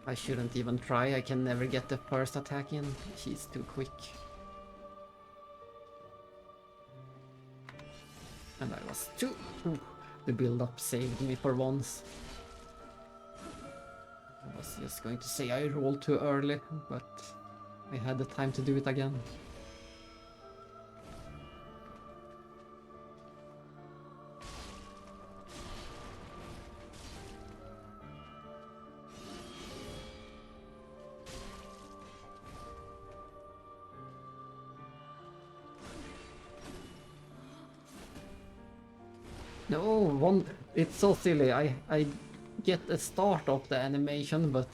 I shouldn't even try, I can never get the first attack in. She's too quick. And I was too... Ooh, the build-up saved me for once. I was just going to say I rolled too early, but I had the time to do it again. No, one. It's so silly. I get a start of the animation, but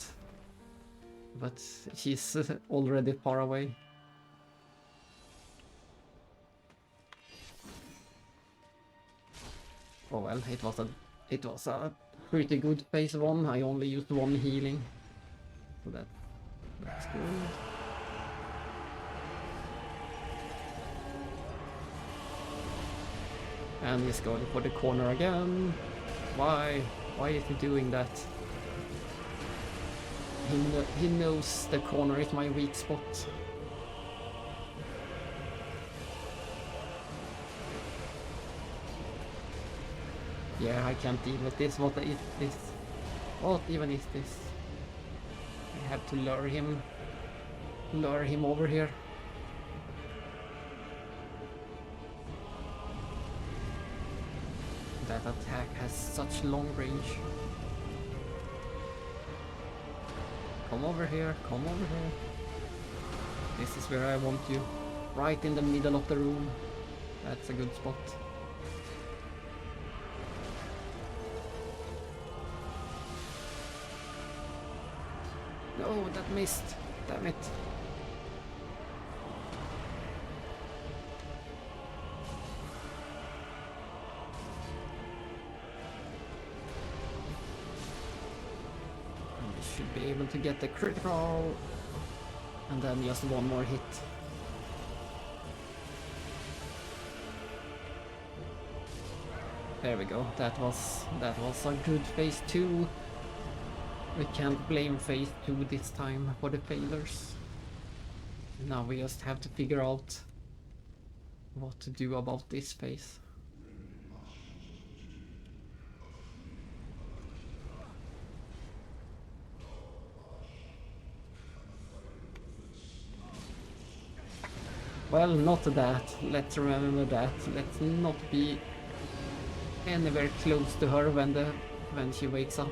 she's already far away. Oh well, it was a pretty good phase one. I only used one healing, so that's good. And he's going for the corner again. Why? Why is he doing that? He knows the corner is my weak spot. Yeah, I can't deal with this. What is this? What even is this? I have to lure him over here. That attack has such long range. Come over here, come over here. This is where I want you. Right in the middle of the room. That's a good spot. No, that missed. Damn it. Should be able to get the critical, and then just one more hit. There we go. That was a good phase 2. We can't blame phase 2 this time for the failures. Now we just have to figure out what to do about this phase. Well, not that. Let's remember that. Let's not be anywhere close to her when she wakes up.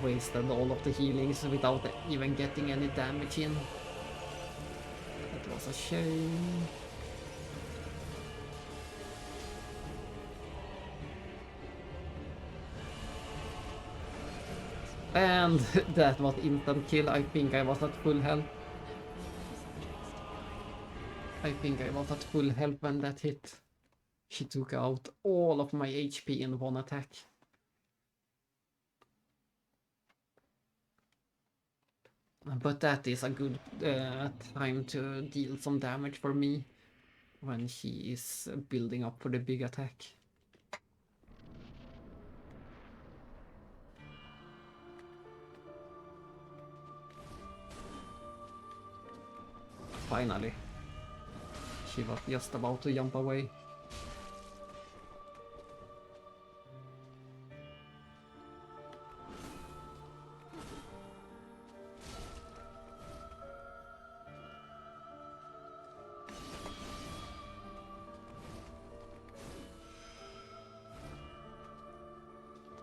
Wasted all of the healings without even getting any damage in. That was a shame. And that was instant kill. I think I was at full health. I think I was at full health when that hit. She took out all of my HP in one attack. But that is a good time to deal some damage for me when she is building up for the big attack. Finally. She was just about to jump away.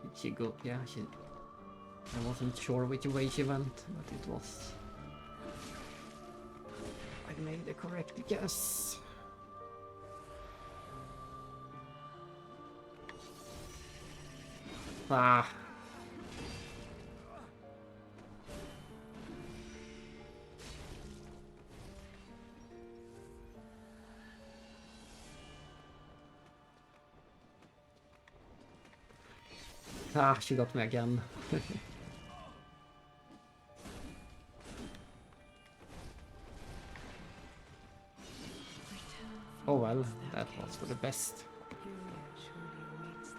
Did she go? Yeah, she... I wasn't sure which way she went, but it was... I made the correct guess. Ah. Ah, she got me again. Oh well, that was for the best. Furia surely awaits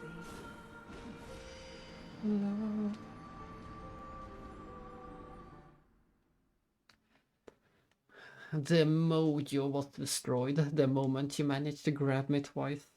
thee. The mojo was destroyed the moment you managed to grab me twice.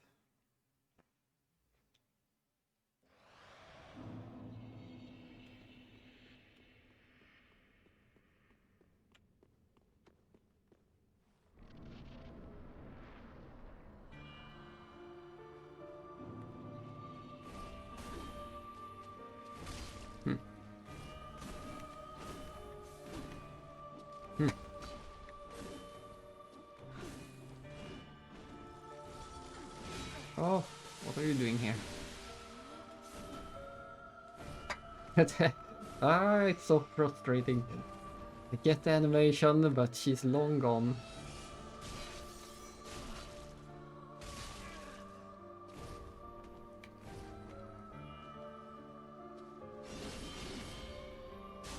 Oh, what are you doing here? Ah, it's so frustrating. I get the animation, but she's long gone.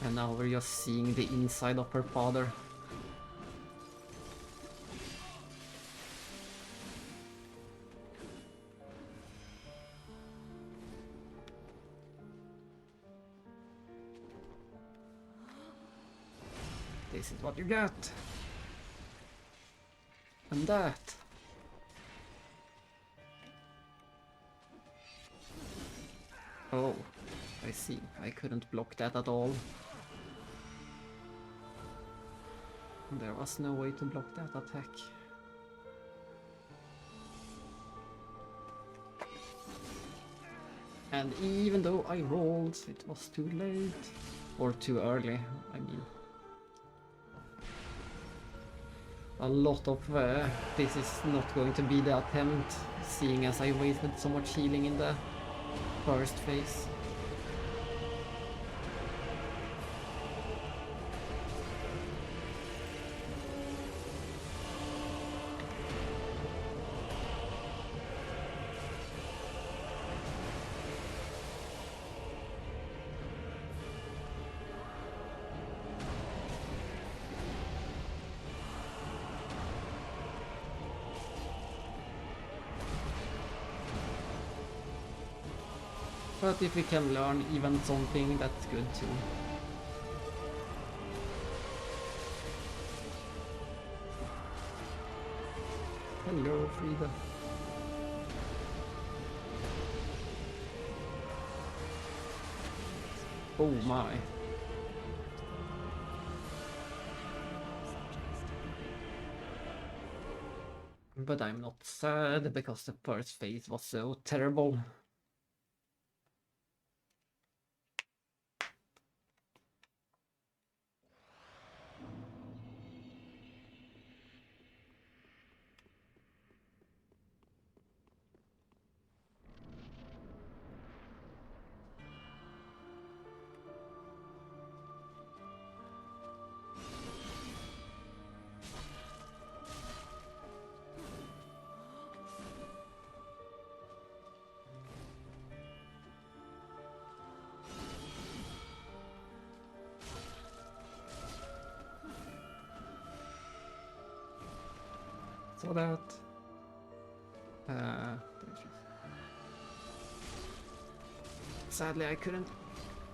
And now we're just seeing the inside of her father. This is what you get. And that. Oh, I see. I couldn't block that at all. There was no way to block that attack. And even though I rolled, it was too late. Or too early, I mean. A lot of this is not going to be the attempt, seeing as I wasted so much healing in the first phase. But if we can learn even something, that's good too. Hello, Frida. Oh my. But I'm not sad because the first phase was so terrible. Saw that. Sadly, I couldn't.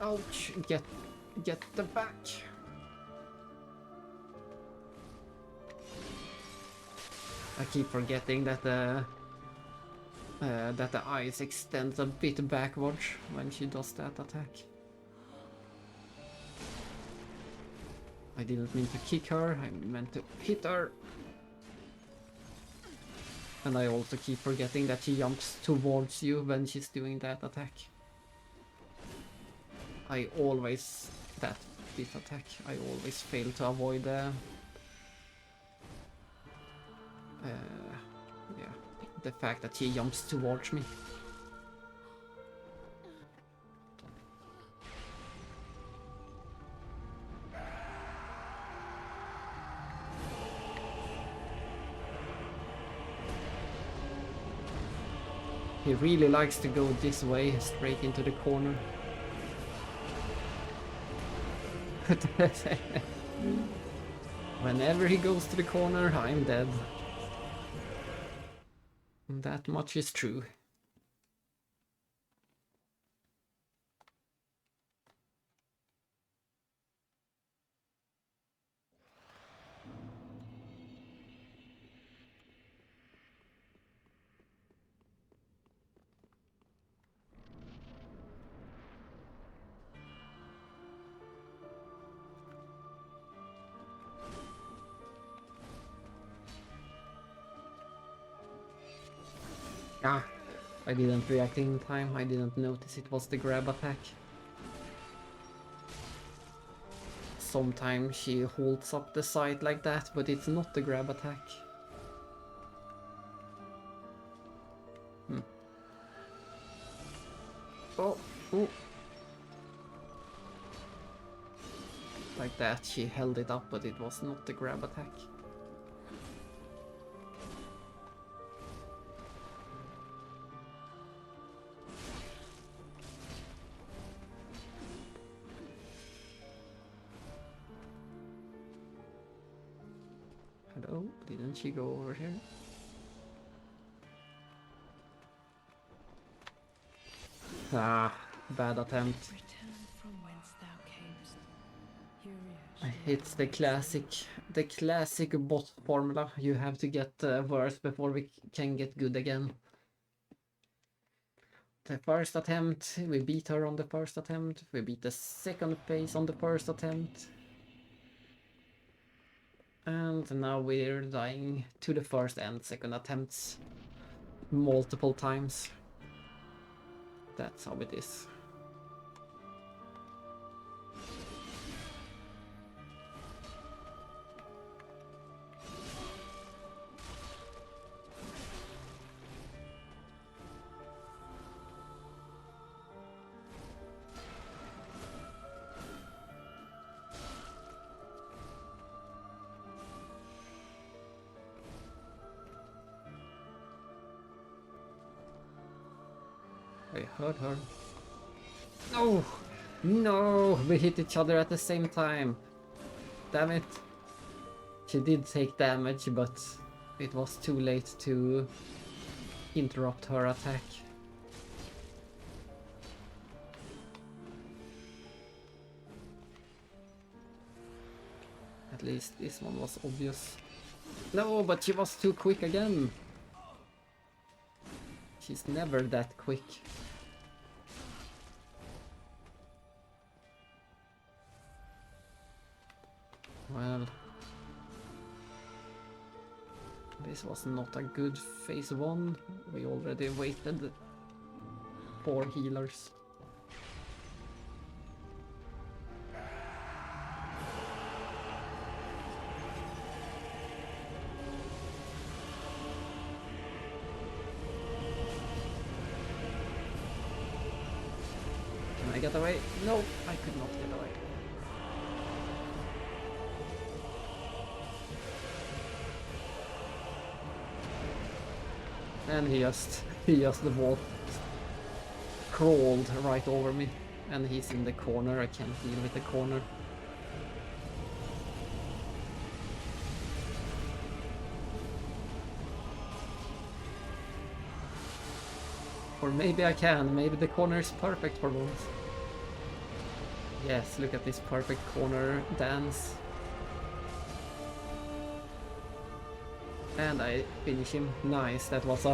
Ouch! Get the back. I keep forgetting that the ice extends a bit backwards when she does that attack. I didn't mean to kick her, I meant to hit her. And I also keep forgetting that she jumps towards you when she's doing that attack. I always fail to avoid the the fact that she jumps towards me. He really likes to go this way, straight into the corner. Whenever he goes to the corner, I'm dead. That much is true. Ah, I didn't react in time. I didn't notice it was the grab attack. Sometimes she holds up the side like that, but it's not the grab attack. Oh. Like that, she held it up, but it was not the grab attack. Hello? Didn't she go over here? Ah, bad attempt. Return from whence thou camest. It's the classic bot formula. You have to get worse before we can get good again. The first attempt, we beat her on the first attempt. We beat the second phase on the first attempt. And now we're dying to the first and second attempts multiple times. That's how it is. I heard her. No! No! We hit each other at the same time. Damn it. She did take damage, but it was too late to interrupt her attack. At least this one was obvious. No, but she was too quick again. She's never that quick. Well, this was not a good phase 1. We already waited 4 healers. Can I get away? No, I could not get away. And he just walked, crawled right over me, and he's in the corner. I can't deal with the corner. Or maybe I can. Maybe the corner is perfect for both. Yes, look at this perfect corner dance. And I finish him. Nice. That was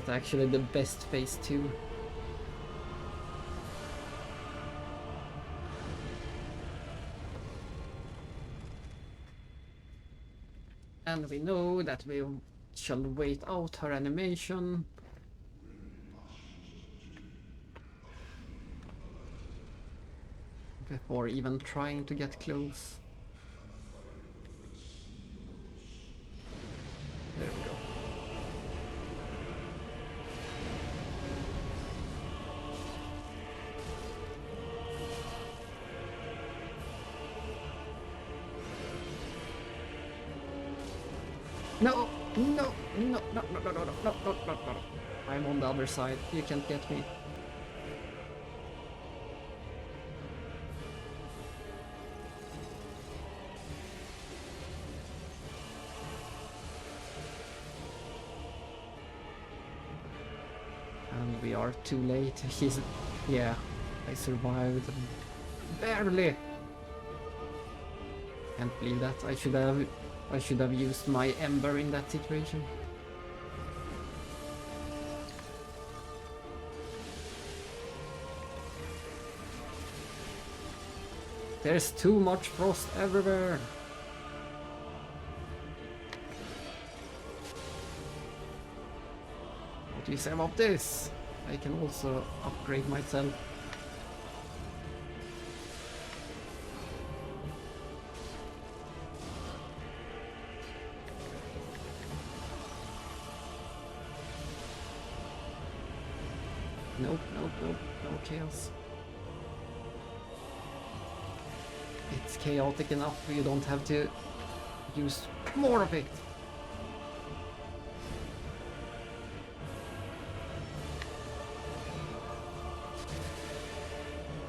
actually the best phase 2. And we know that we shall wait out her animation. Before even trying to get close. There we go. No, no, no, no, no, no, no, no, no, no, no, no. I'm on the other side. You can't get me. And we are too late. Yeah, I survived. Barely. Can't believe that. I should have used my Ember in that situation. There's too much frost everywhere. What do you say about this? I can also upgrade myself. Nope, nope, nope, no chaos. It's chaotic enough, you don't have to use more of it.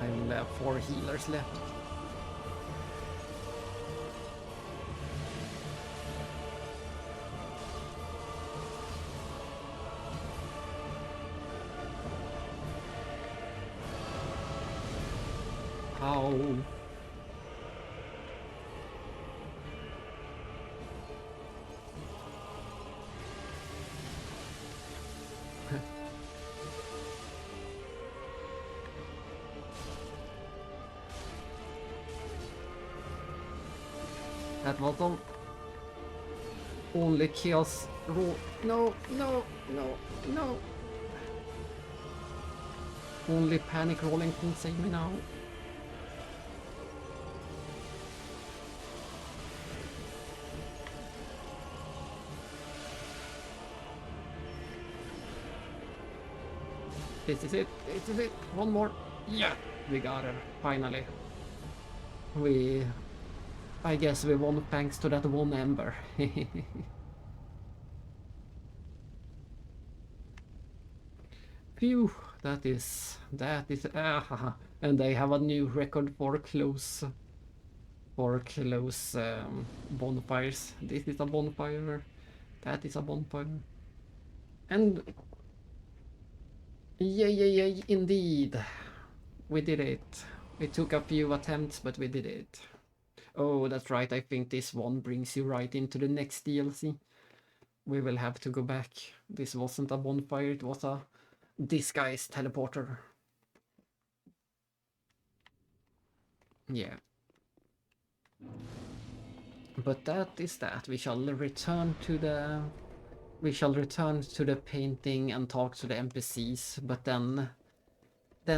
I only have 4 healers left. Ow. That was only chaos roll. No, no, no, no. Only panic rolling can save me now. This is it. This is it. One more. Yeah, we got her. Finally. I guess we won thanks to that one Ember. Phew, that is, and they have a new record for close bonfires. This is a bonfire, that is a bonfire. And yeah, indeed. We did it. It took a few attempts, but we did it. Oh, that's right, I think this one brings you right into the next DLC. We will have to go back. This wasn't a bonfire, it was a disguised teleporter. Yeah. But that is that. We shall return to the painting and talk to the NPCs, but then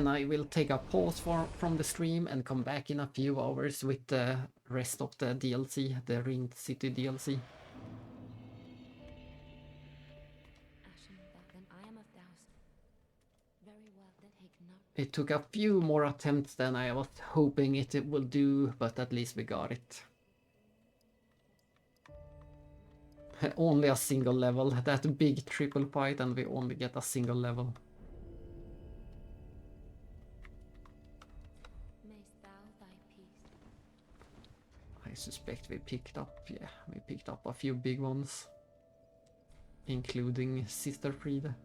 I will take a pause from the stream and come back in a few hours with the rest of the DLC, the Ringed City DLC. It took a few more attempts than I was hoping it will do, but at least we got it. Only a single level, that big triple fight, and we only get a single level. I suspect we picked up a few big ones, including Sister Frida.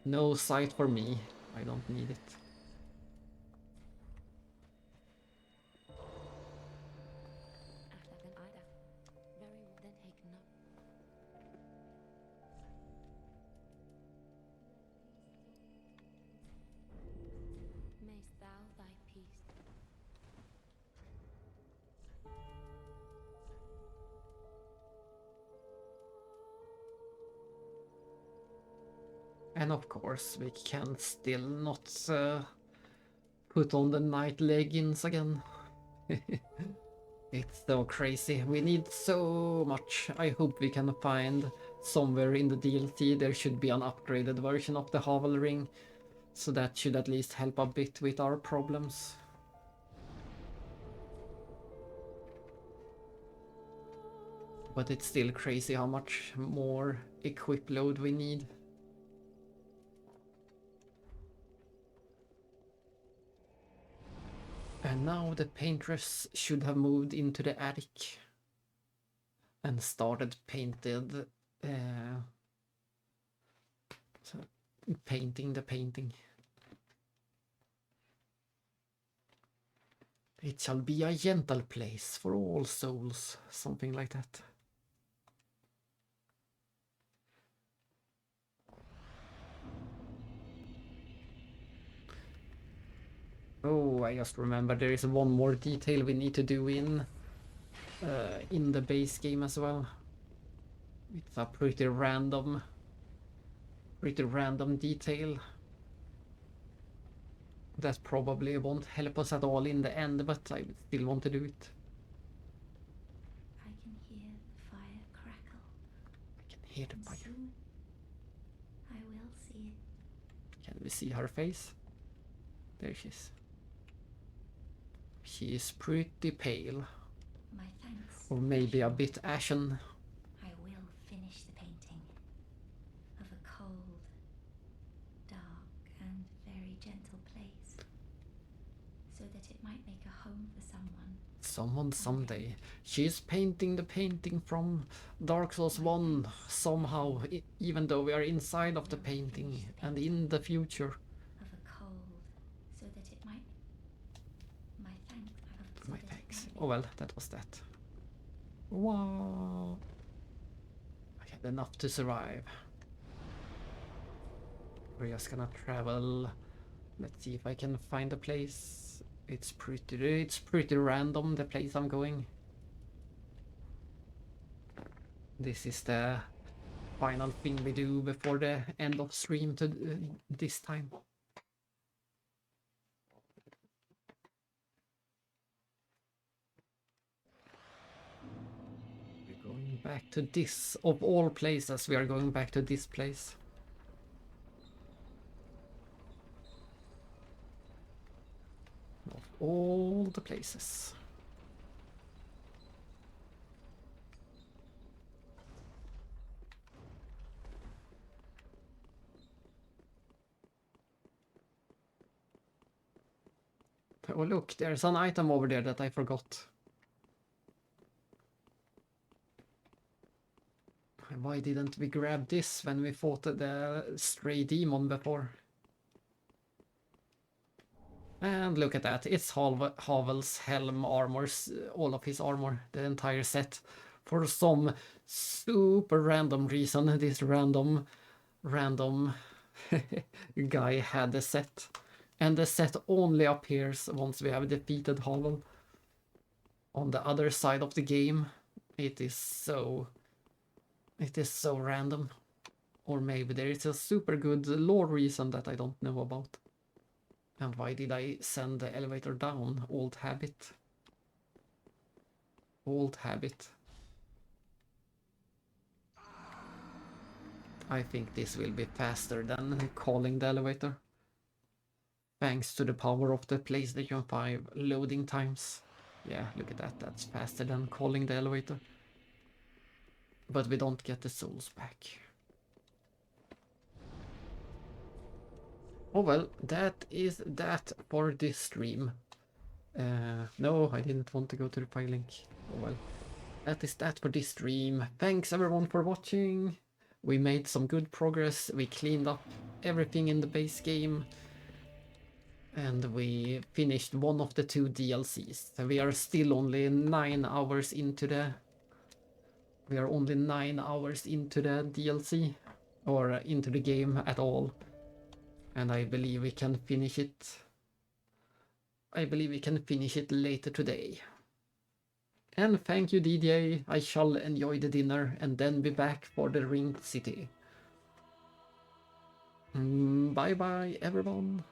No sight for me. I don't need it. Very well, then take note. Mayst thou thy peace. And of course, we can still not put on the night leggings again. It's so crazy. We need so much. I hope we can find somewhere in the DLC there should be an upgraded version of the Havel ring. So that should at least help a bit with our problems. But it's still crazy how much more equip load we need. And now the paintress should have moved into the attic and started painting the painting. It shall be a gentle place for all souls, something like that. Oh, I just remember there is one more detail we need to do in the base game as well. It's a pretty random detail. That probably won't help us at all in the end, but I still want to do it. I can hear the fire crackle. I can hear the And fire. soon I will see it. Can we see her face? There she is. She is pretty pale, My thanks. or maybe a bit ashen. I will finish the painting of a cold, dark, and very gentle place, so that it might make a home for someone. Someone someday. She's painting the painting from Dark Souls 1 somehow, even though we are inside of the painting and in the future. Of a cold, so that it might. My thanks. So My that it thanks. might Oh well, that was that. Wow. I had enough to survive. We're just gonna travel. Let's see if I can find a place. It's pretty random, the place I'm going. This is the final thing we do before the end of stream to this time. We're going back to this. Of all places, we are going back to this place. Of all the places. Oh look, there's an item over there that I forgot. Why didn't we grab this when we fought the stray demon before? And look at that, it's Havel's helm armors, all of his armor, the entire set. For some super random reason, this random guy had the set. And the set only appears once we have defeated Havel. On the other side of the game, it is so random. Or maybe there is a super good lore reason that I don't know about. And why did I send the elevator down? Old habit. Old habit. I think this will be faster than calling the elevator. Thanks to the power of the PlayStation 5 loading times. Yeah, look at that, that's faster than calling the elevator. But we don't get the souls back. Oh well, that is that for this stream. No, I didn't want to go to the Firelink. Oh well. That is that for this stream. Thanks everyone for watching. We made some good progress, we cleaned up everything in the base game, and we finished one of the 2 DLCs. We are still only 9 hours into the... We are only 9 hours into the DLC, or into the game at all. And I believe we can finish it. I believe we can finish it later today. And thank you, DJ. I shall enjoy the dinner and then be back for the Ringed City. Bye bye, everyone.